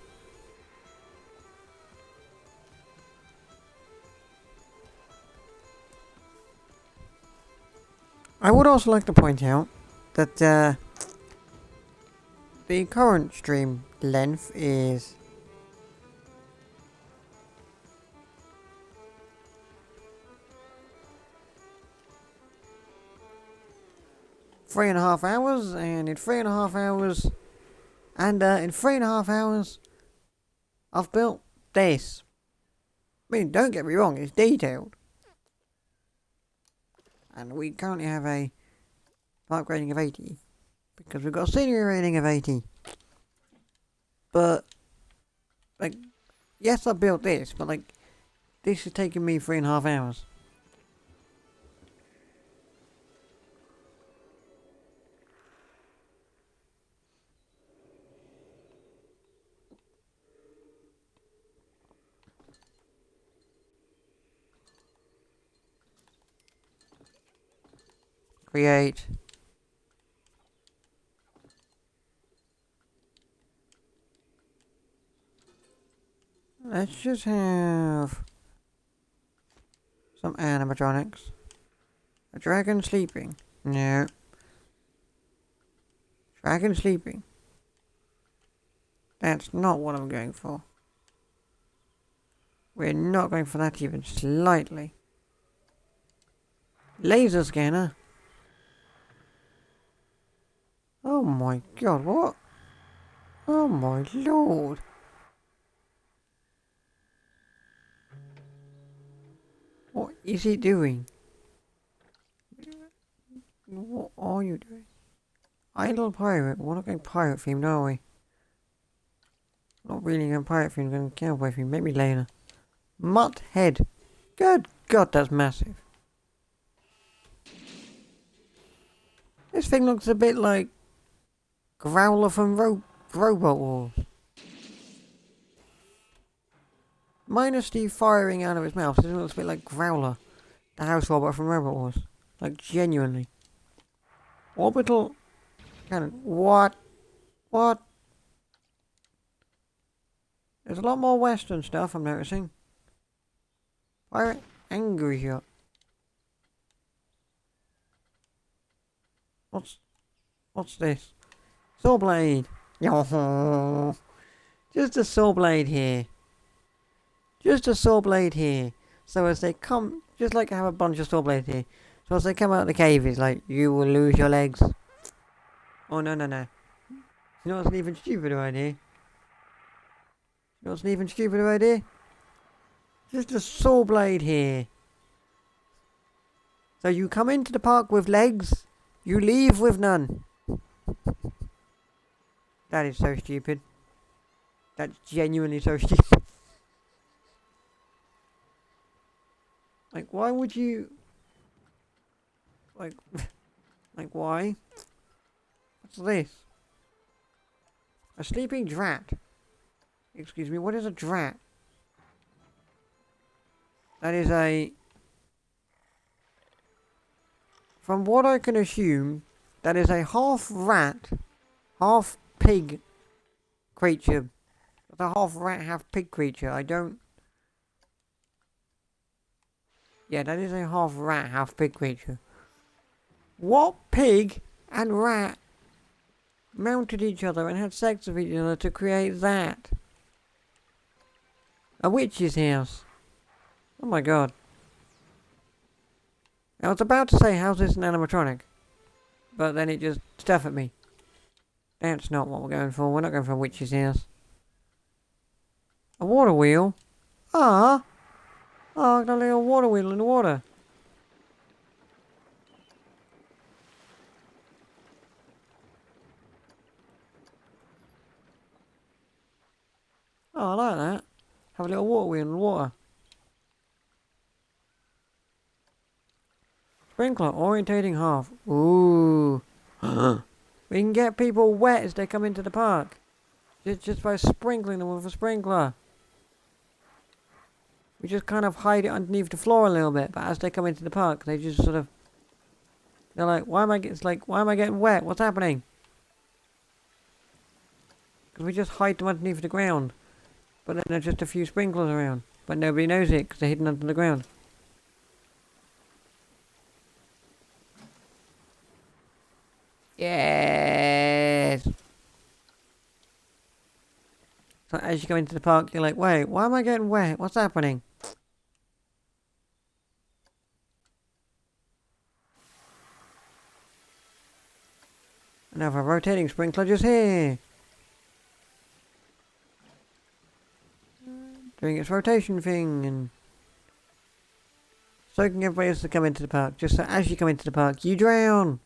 I would also like to point out that the current stream length is 3.5 hours, and in 3.5 hours, in 3.5 hours, I've built this. I mean, don't get me wrong, it's detailed. And we currently have a park rating of 80. Because we've got a scenery rating of 80. But, like, yes, I built this, but, like, this has taken me 3.5 hours. Create. Let's just have some animatronics. A dragon sleeping. No. Dragon sleeping. That's not what I'm going for. We're not going for that even slightly. Laser scanner. Oh my god, what? Oh my lord. What is he doing? What are you doing? Idle pirate. We're not going pirate themed, are we? Not really going pirate themed, going cowboy themed. Maybe later. Mutt head. Good god, that's massive. This thing looks a bit like Growler from Robot Wars. Minus the firing out of his mouth, it looks a bit like Growler, the house robot from Robot Wars. Like, genuinely. Orbital cannon. What? What? There's a lot more Western stuff I'm noticing. Pirate angry shot. What's this? Saw blade. Yo, just a saw blade here. Just a saw blade here. So as they come, just like I have a bunch of saw blades here. So as they come out of the cave, it's like, you will lose your legs. Oh, no. You know what's an even stupider idea? Just a saw blade here. So you come into the park with legs, you leave with none. That is so stupid. That's genuinely so stupid. Like, why would you... Like, why? What's this? A sleeping drat. Excuse me, what is a drat? That is a... From what I can assume, that is a half rat, half pig creature. It's a half rat, half pig creature. I don't... Yeah, that is a half rat, half pig creature. What pig and rat mounted each other and had sex with each other to create that? A witch's house. Oh my god. I was about to say, how's this an animatronic? But then it just stuffed at me. That's not what we're going for. We're not going for a witch's house. A water wheel? Ah! Oh, got a little water wheel in the water. Oh, I like that. Have a little water wheel in the water. Sprinkler, orientating half. Ooh. We can get people wet as they come into the park. Just by sprinkling them with a sprinkler. We just kind of hide it underneath the floor a little bit, but as they come into the park, they just sort of... They're like, why am I getting wet? What's happening? Because we just hide them underneath the ground. But then there's just a few sprinklers around. But nobody knows it because they're hidden under the ground. Yes! So as you go into the park, you're like, wait, why am I getting wet? What's happening? Another rotating sprinkler just here. Doing its rotation thing and soaking everybody else to come into the park. Just so as you come into the park, you drown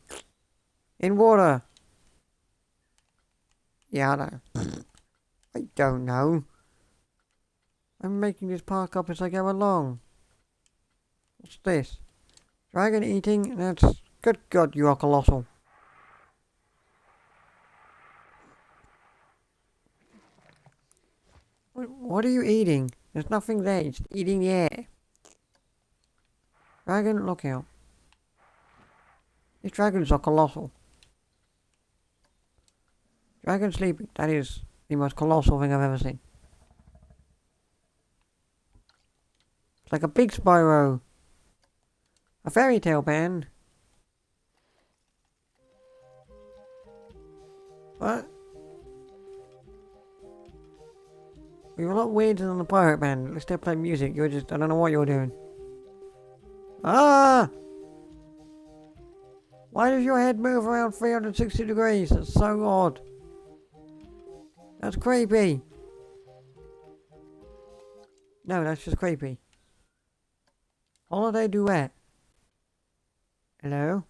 in water. Yeah, I know. I don't know. I'm making this park up as I go along. What's this? Dragon eating? That's... Good God, you are colossal. What are you eating? There's nothing there. It's eating the air. Dragon, look out. These dragons are colossal. Dragon sleeping. That is the most colossal thing I've ever seen. It's like a big Spyro. A fairy tale band. What? You're a lot weirder than the pirate band. Let's still play music. You're just... I don't know what you're doing. Ah! Why does your head move around 360 degrees? That's so odd. That's creepy. No, that's just creepy. Holiday duet. Hello?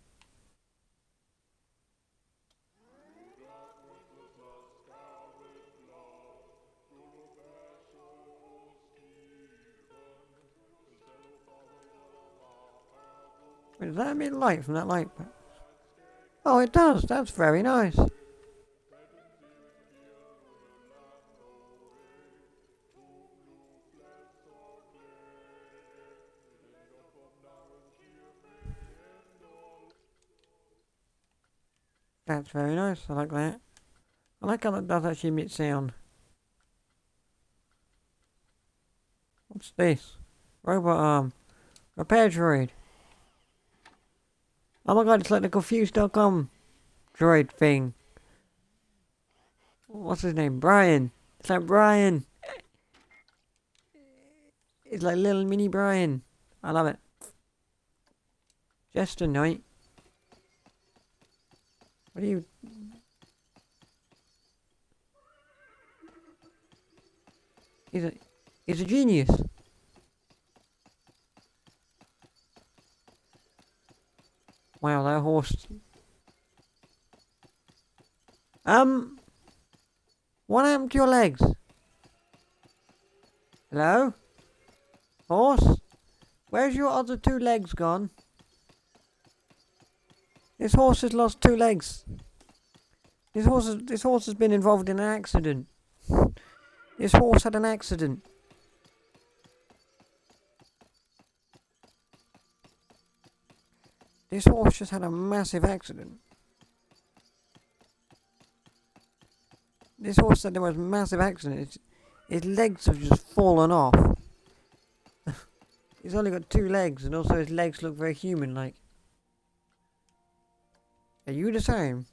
Does that emit light from that light? Oh, it does. That's very nice. That's very nice. I like that. I like how that does actually emit sound. What's this? Robot arm. Repair droid. Oh my god, it's like the confused.com droid thing. What's his name? Brian. It's like Brian. It's like little mini Brian. I love it. Just a night. What are you... He's a genius. Wow, that horse... What happened to your legs? Hello? Horse? Where's your other 2 legs gone? This horse has lost 2 legs. This horse has been involved in an accident. This horse had an accident. This horse just had a massive accident. This horse said there was a massive accident. His legs have just fallen off. He's only got 2 legs, and also his legs look very human-like. Are you the same?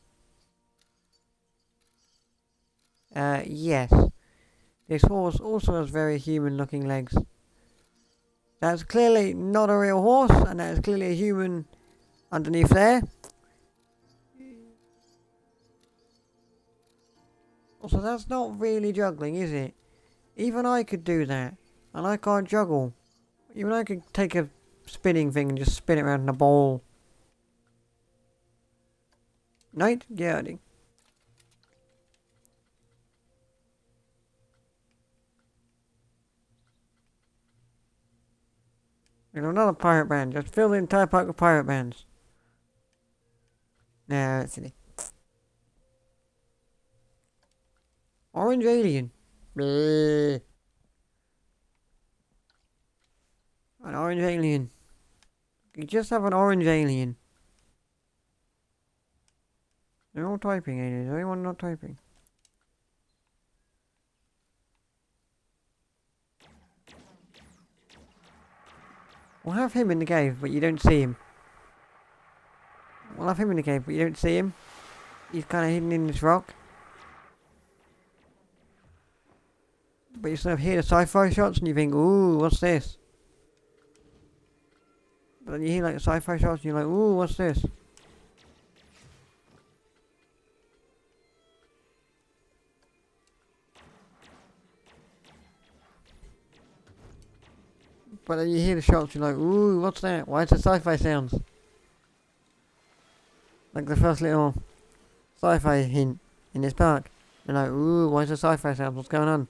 Yes. This horse also has very human-looking legs. That's clearly not a real horse, and that is clearly a human underneath there. Also, that's not really juggling, is it? Even I could do that, and I can't juggle. Even I could take a spinning thing and just spin it around in a ball. Night guarding. And another pirate band. Just fill the entire park with pirate bands. Nah, that's silly. Orange alien. Bleh. An orange alien. You just have an orange alien. They're all typing, aliens. Anyone not typing? We'll have him in the cave, but you don't see him. We'll have him in the cave, but you don't see him. He's kind of hidden in this rock. But you sort of hear the sci-fi shots and you think, ooh, what's this? But then you hear like the sci-fi shots and you're like, ooh, what's this? But then you hear the shots, you're like, ooh, what's that? Why is it sci-fi sounds? Like the first little sci-fi hint in this park. You're like, ooh, why is it sci-fi sounds? What's going on?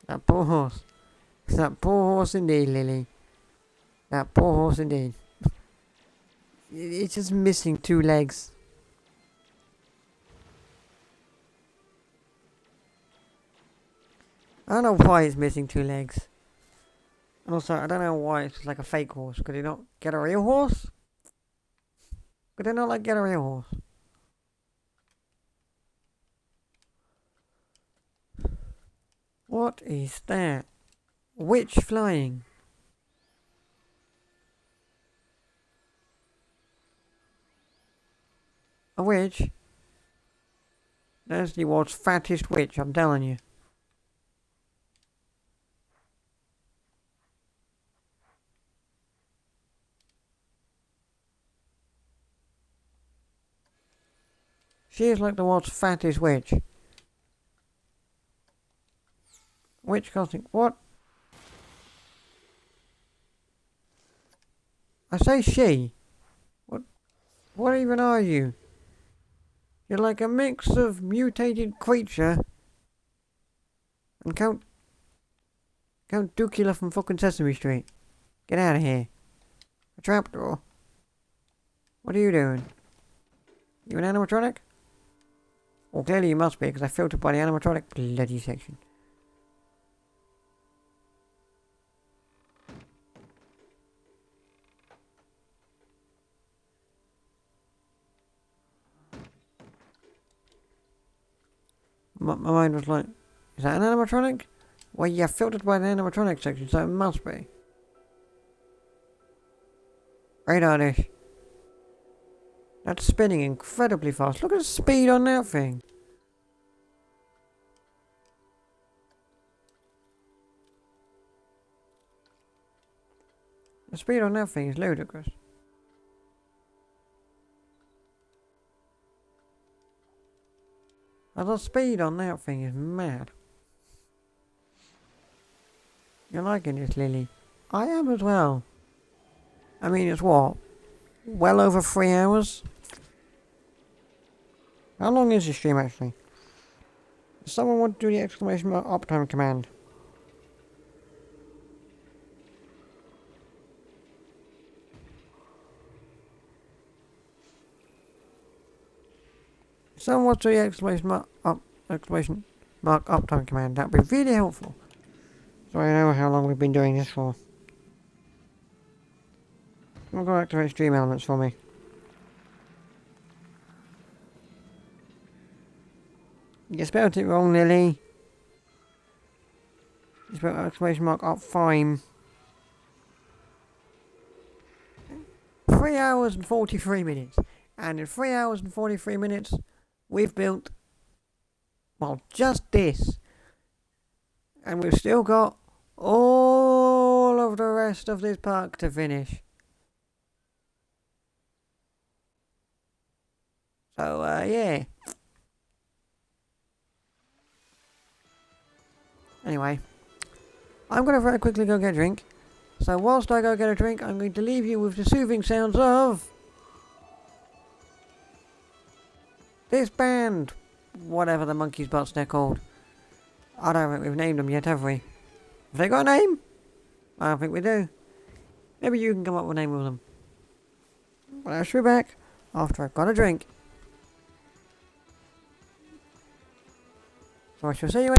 That poor horse. That poor horse indeed, Lily. That poor horse indeed. It's just missing 2 legs. I don't know why it's missing 2 legs. And also, I don't know why it's like a fake horse. Could he not get a real horse? Could they not like get a real horse? What is that? Witch flying. A witch? That's the world's fattest witch, I'm telling you. She is like the world's fattest witch. Witch casting. What? I say she. What even are you? You're like a mix of mutated creature and Count Dukula from fucking Sesame Street. Get out of here. A trapdoor. What are you doing? You an animatronic? Well, clearly you must be, because I filtered by the animatronic bloody section. My mind was like, Is that an animatronic? Well, you're filtered by the animatronic section, so it must be. Radar dish. That's spinning incredibly fast. Look at the speed on that thing. The speed on that thing is ludicrous. And the speed on that thing is mad. You're liking this, Lily? I am as well. I mean, it's what? Well over 3 hours? How long is this stream actually? Does someone want to do the exclamation mark uptime command? Someone wants to do the exclamation mark uptime command. That'd be really helpful. So I know how long we've been doing this for. I'm going to activate stream elements for me. You spelled it wrong, Lily. You spelled exclamation mark uptime. 3 hours and 43 minutes. And in 3 hours and 43 minutes, we've built, well, just this. And we've still got all of the rest of this park to finish. So, yeah. Anyway, I'm going to very quickly go get a drink. So whilst I go get a drink, I'm going to leave you with the soothing sounds of this band. Whatever the monkey's butts they're called. I don't think we've named them yet, have we? Have they got a name? I don't think we do. Maybe you can come up with a name with them. But I shall be back after I've got a drink. So I shall see you in...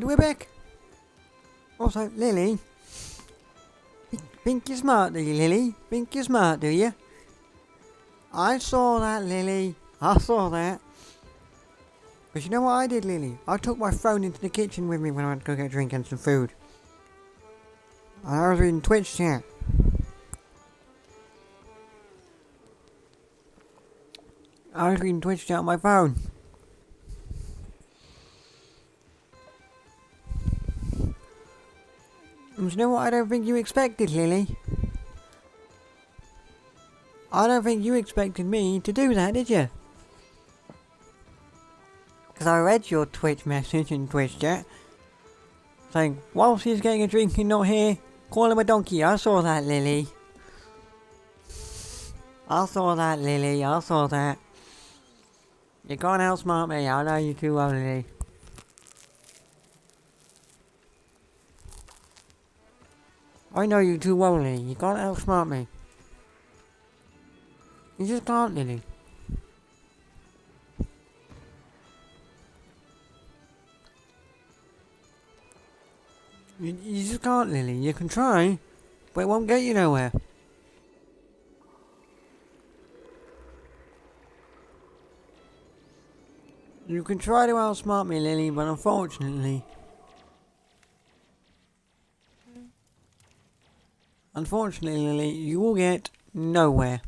we're back. Also, Lily. Think you're smart, do you, Lily? Think you're smart, do you? I saw that, Lily. I saw that. But you know what I did, Lily? I took my phone into the kitchen with me when I went to go get a drink and some food. I was reading Twitch chat. I was reading Twitch chat on my phone. And you know what I don't think you expected, Lily? I don't think you expected me to do that, did you? Because I read your Twitch message in Twitch chat. Saying, whilst he's getting a drink and not here, call him a donkey. I saw that, Lily. I saw that, Lily. I saw that. You can't outsmart me. I know you too well, Lily. I know you too well, Lily. You can't outsmart me. You just can't, Lily. You just can't, Lily. You can try, but it won't get you nowhere. You can try to outsmart me, Lily, but unfortunately... Unfortunately, Lily, you will get nowhere.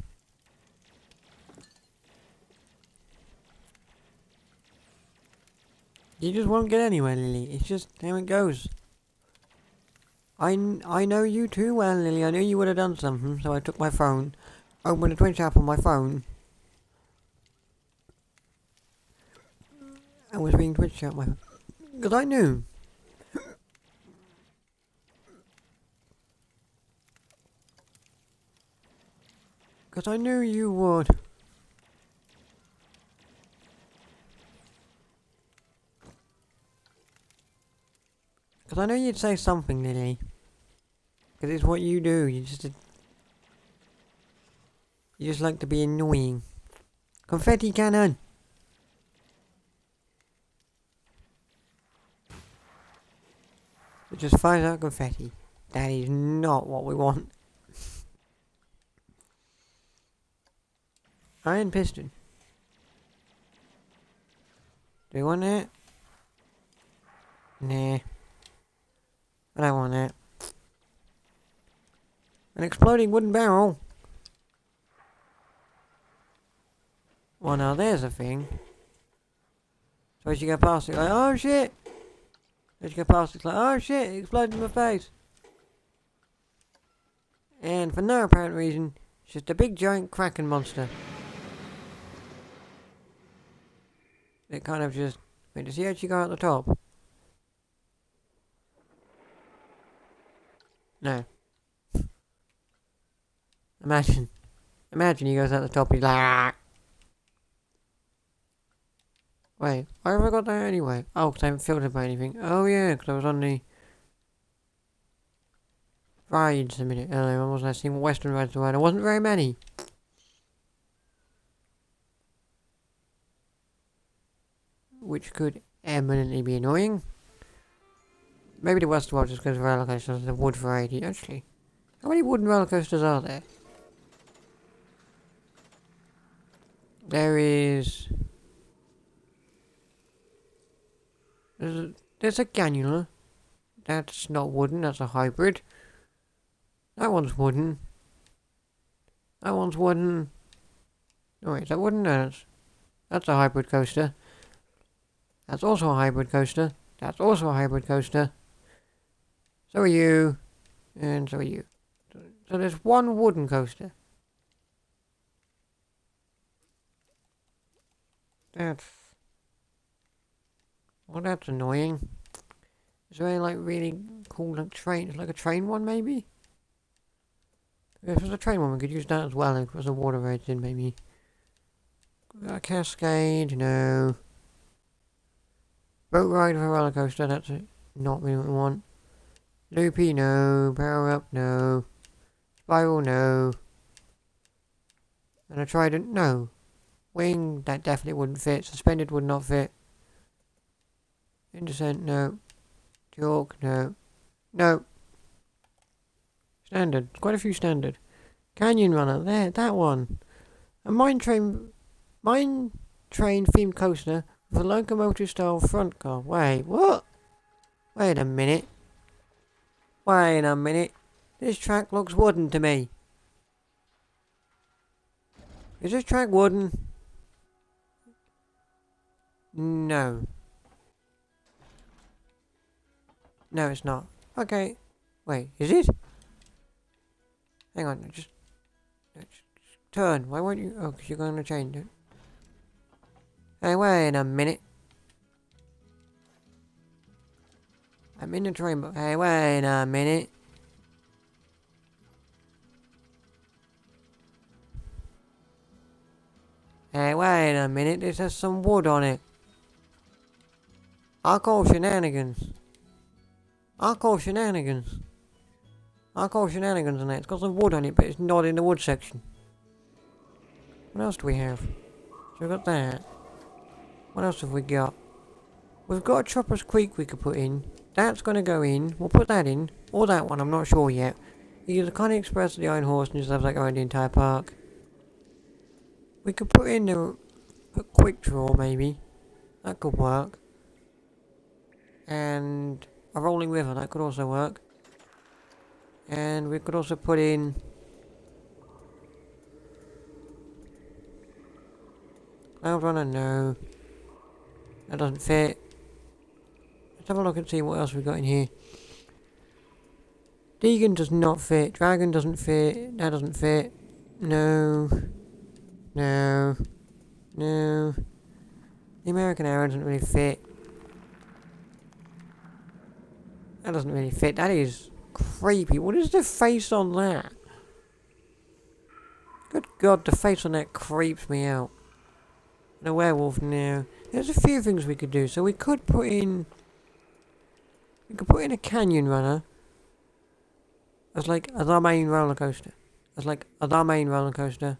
You just won't get anywhere, Lily. It's just how it goes. I know you too well, Lily. I knew you would have done something, so I took my phone, opened the Twitch app on my phone, and was reading Twitch chat on my phone. Because I knew. Because I knew you would. Because I know you'd say something, Lily. Because it's what you do. You just like to be annoying. Confetti cannon! It just fires out confetti. That is not what we want. Iron piston. Do you want that? Nah. I don't want that. An exploding wooden barrel? Well, now there's a thing. So as you go past it, like, oh shit! As you go past it, like, oh shit, it exploded in my face. And for no apparent reason, it's just a big giant kraken monster. It kind of just... Wait, does he actually go out the top? No. Imagine he goes out the top, he's like... "Ah." Wait, why have I got that anyway? Oh, because I haven't filtered by anything. Oh yeah, because I was on the... rides a minute earlier. When wasn't I seeing what Western rides there were? There wasn't very many. Which could eminently be annoying. Maybe the Western just because of roller coasters, the wood variety. Actually, how many wooden roller coasters are there? There is... There's a channel. That's not wooden, that's a hybrid. That one's wooden. That one's wooden. Oh wait, is that wooden? No, that's a hybrid coaster. That's also a hybrid coaster. That's also a hybrid coaster. So are you. And so are you. So there's one wooden coaster. Well, that's annoying. Is there any, like, really cool, like, train? Like a train one, maybe? If there's a train one, we could use that as well. If there's a water rage in, maybe. A cascade, no. Boat ride with a roller coaster, that's it. Not really what we want. Loopy, no. Power up, no. Spiral, no. And a trident, no. Wing, that definitely wouldn't fit. Suspended would not fit. In descent, no. Chalk, no. No. Standard. Quite a few standard. Canyon runner, there, that one. A mine train themed coaster with a locomotive style front car. Wait, what? Wait a minute. Wait a minute. This track looks wooden to me. Is this track wooden? No. No, it's not. Okay. Wait, is it? Hang on, just turn. Why won't you? Oh, because you're going to change it. Hey, wait a minute. I'm in the train, but hey, wait a minute. Hey, wait a minute. This has some wood on it. I'll call shenanigans. I'll call shenanigans. I'll call shenanigans on it. It's got some wood on it, but it's not in the wood section. What else do we have? So we've got that. What else have we got? We've got a Chopper's Creek we could put in. That's going to go in. We'll put that in. Or that one, I'm not sure yet. You get the Connie Express and the Iron Horse and just have that around the entire park. We could put in a quick draw, maybe. That could work. And a rolling river, that could also work. And we could also put in Cloud Runner, no. That doesn't fit. Let's have a look and see what else we've got in here. Deegan does not fit. Dragon doesn't fit. That doesn't fit. No. No. No. The American Arrow doesn't really fit. That doesn't really fit. That is creepy. What is the face on that? Good God, the face on that creeps me out. And a werewolf now. There's a few things we could do. So we could put in... We could put in a canyon runner. As like the main roller coaster. As like the main roller coaster.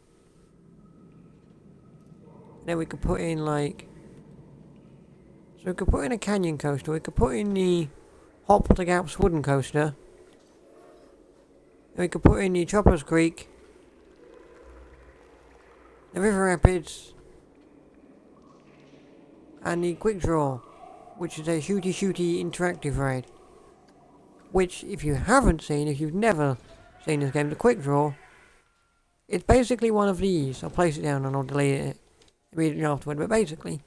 Then we could put in like... So we could put in a canyon coaster. We could put in the Hop the Gaps wooden coaster. And we could put in the Chopper's Creek. The River Rapids. And the Quick Draw. Which is a shooty interactive ride. Which, if you haven't seen, if you've never seen this game, the Quick Draw, it's basically one of these. I'll place it down and I'll delete it immediately afterward, but basically,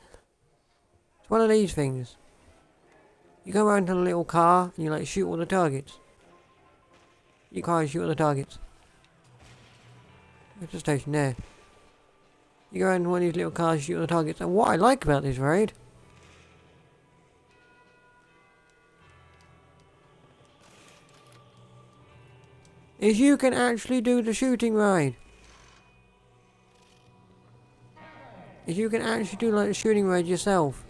it's one of these things. You go around in a little car and you like shoot all the targets. Your car and shoot all the targets. There's the station there. You go around in one of these little cars and shoot all the targets. And what I like about this ride is you can actually do the shooting ride. Is you can actually do like the shooting ride yourself.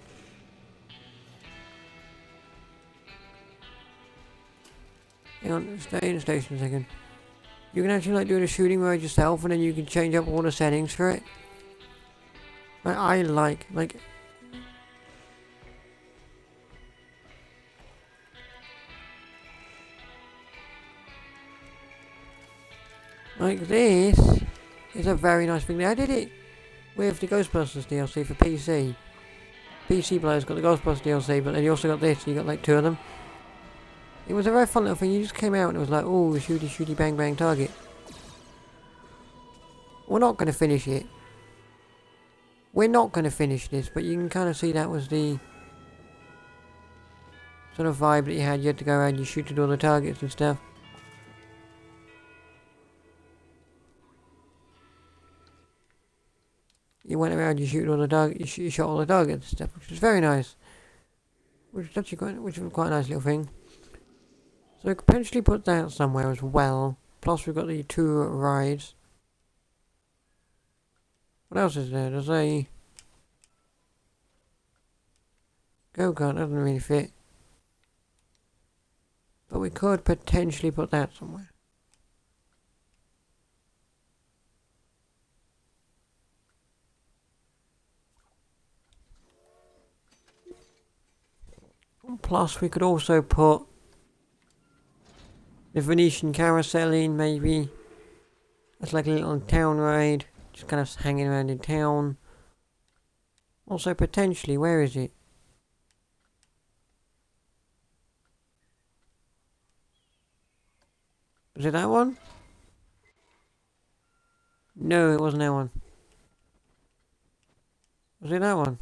Hang on, stay in the station a second. You can actually like do the shooting ride yourself and then you can change up all the settings for it. I like this is a very nice thing. I did it with the Ghostbusters DLC for PC. PC players got the Ghostbusters DLC, but then you also got this, you got like two of them. It was a very fun little thing. You just came out and it was like, oh, shooty bang bang target. We're not going to finish it. We're not going to finish this, but you can kind of see that was the sort of vibe that you had. You had to go around, you shooted all the targets and stuff. You went around, you shoot all the targets, you shot all the targets and stuff, which was very nice. Which was actually quite a nice little thing. So we could potentially put that somewhere as well. Plus we've got the two rides. What else is there? There's a go-kart, doesn't really fit. But we could potentially put that somewhere. Plus, we could also put the Venetian carousel in, maybe. It's like a little town ride, just kind of hanging around in town. Also, potentially, where is it? Was it that one? No, it wasn't that one. Was it that one?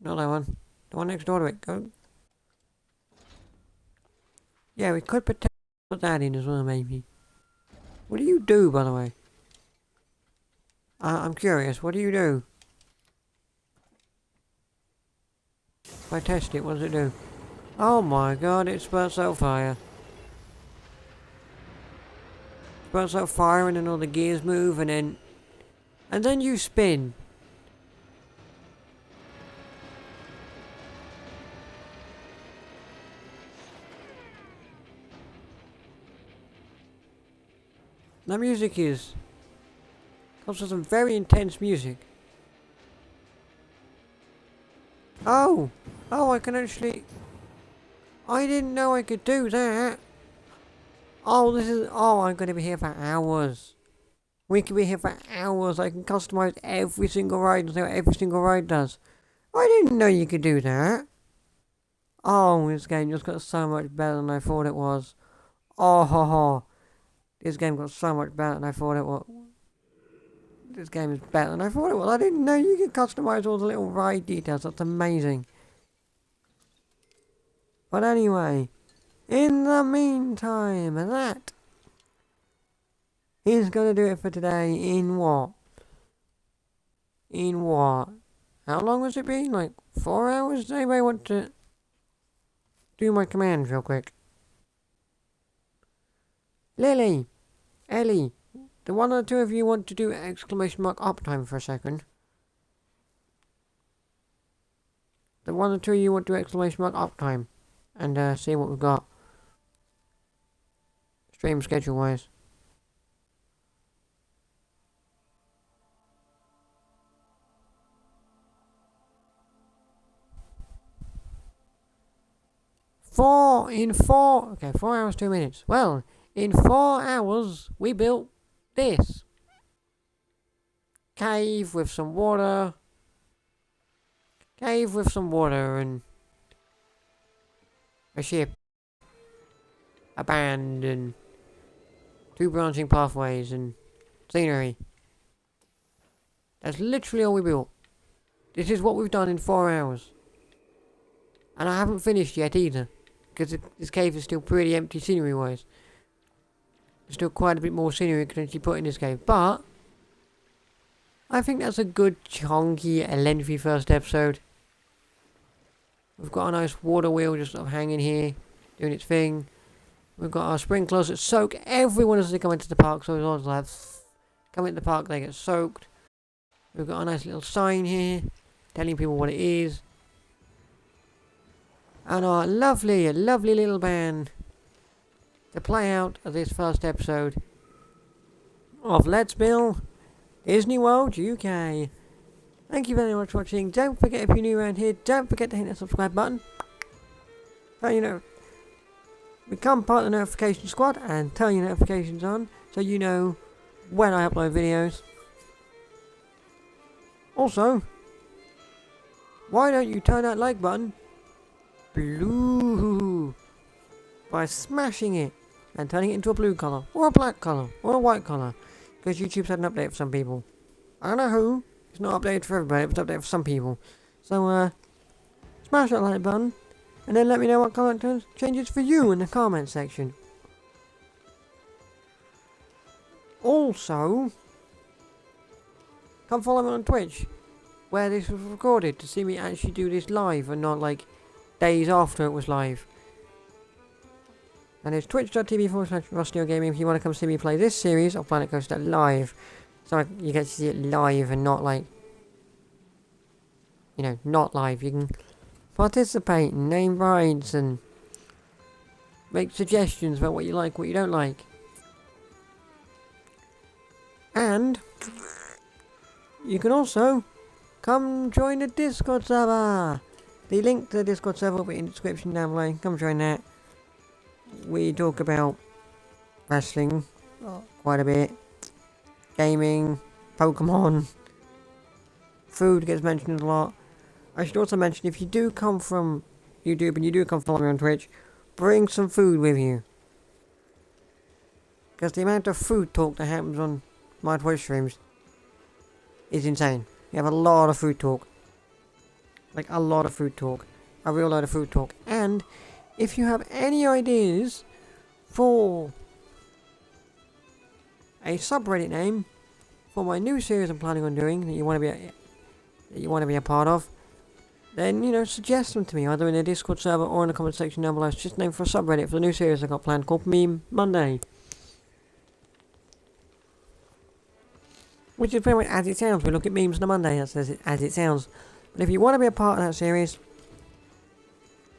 Not that one. The one next door to it. Go. Yeah, we could potentially put that in as well, maybe. What do you do, by the way? I'm curious. What do you do? If I test it, what does it do? Oh my god, it spurts out fire. Spurts out fire and then all the gears move and then... And then you spin. That music is... comes with some very intense music. Oh! Oh, I can actually... I didn't know I could do that! Oh, this is... Oh, I'm gonna be here for hours. We could be here for hours. I can customize every single ride and see what every single ride does. I didn't know you could do that. Oh, this game just got so much better than I thought it was. Oh, ho, ho. This game got so much better than I thought it was. This game is better than I thought it was. I didn't know you could customize all the little ride details. That's amazing. But anyway, in the meantime, that is going to do it for today. In what? In what? How long has it been? Like 4 hours? Does anybody want to do my commands real quick? Lily, Ellie, the one or two of you want to do exclamation mark uptime for a second? The one or two of you want to do exclamation mark uptime and see what we've got stream schedule wise. Okay, 4 hours, 2 minutes. Well, in 4 hours, we built this. Cave with some water. Cave with some water and a ship. A band and 2 branching pathways and scenery. That's literally all we built. This is what we've done in 4 hours. And I haven't finished yet either. Because this cave is still pretty empty scenery-wise. There's still quite a bit more scenery we can actually put in this cave. But I think that's a good, chunky, lengthy first episode. We've got a nice water wheel just sort of hanging here, doing its thing. We've got our sprinklers that soak everyone as they come into the park. So as long as they have come into the park, they get soaked. We've got a nice little sign here, telling people what it is. And our lovely, lovely little band to play out of this first episode of Let's Build Disney World UK. Thank you very much for watching. Don't forget, if you're new around here, don't forget to hit that subscribe button. So you know, become part of the notification squad and turn your notifications on so you know when I upload videos. Also, why don't you turn that like button blue by smashing it and turning it into a blue colour or a black colour or a white colour, because YouTube's had an update for some people. I don't know who. It's not updated for everybody, it's updated for some people. So smash that like button and then let me know what colour changes for you in the comment section. Also, come follow me on Twitch where this was recorded to see me actually do this live and not like days after it was live. And it's twitch.tv/RustyOGaming if you want to come see me play this series of Planet Coaster live. So you get to see it live and not like, you know, not live. You can participate and name rides and make suggestions about what you like, what you don't like. And you can also come join the Discord server. The link to the Discord server will be in the description down below. Come join that. We talk about wrestling quite a bit. Gaming, Pokemon, food gets mentioned a lot. I should also mention, if you do come from YouTube and you do come follow me on Twitch, bring some food with you. Because the amount of food talk that happens on my Twitch streams is insane. You have a lot of food talk. Like a lot of food talk. A real lot of food talk. And if you have any ideas for a subreddit name for my new series I'm planning on doing that you want to be a part of, then, you know, suggest them to me either in the Discord server or in the comment section down below. It's just a name for a subreddit for the new series I got planned called Meme Monday. Which is pretty much as it sounds. We look at memes on a Monday, that's as it sounds. But if you want to be a part of that series,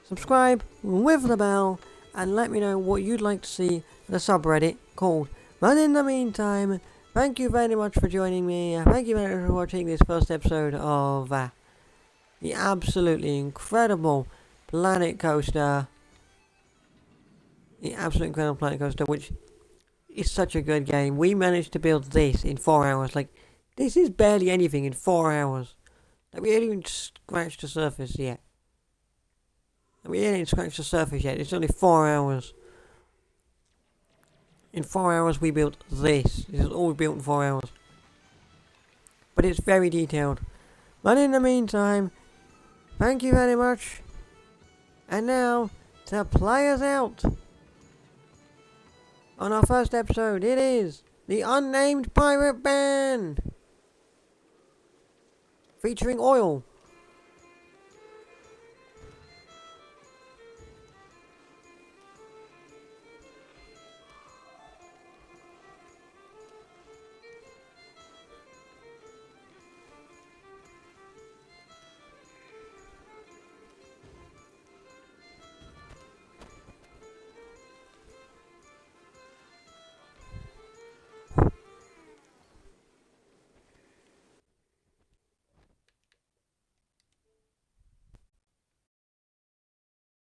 subscribe with the bell and let me know what you'd like to see the subreddit called. But in the meantime, thank you very much for joining me. Thank you very much for watching this first episode of the absolutely incredible Planet Coaster. The absolutely incredible Planet Coaster, which is such a good game. We managed to build this in 4 hours. Like, this is barely anything in 4 hours. Like, we haven't even scratched the surface yet. We haven't even scratched the surface yet. It's only 4 hours. In 4 hours we built this. This is all we built in 4 hours. But it's very detailed. But in the meantime, thank you very much. And now, to play us out on our first episode, it is the Unnamed Pirate Band, featuring Oil.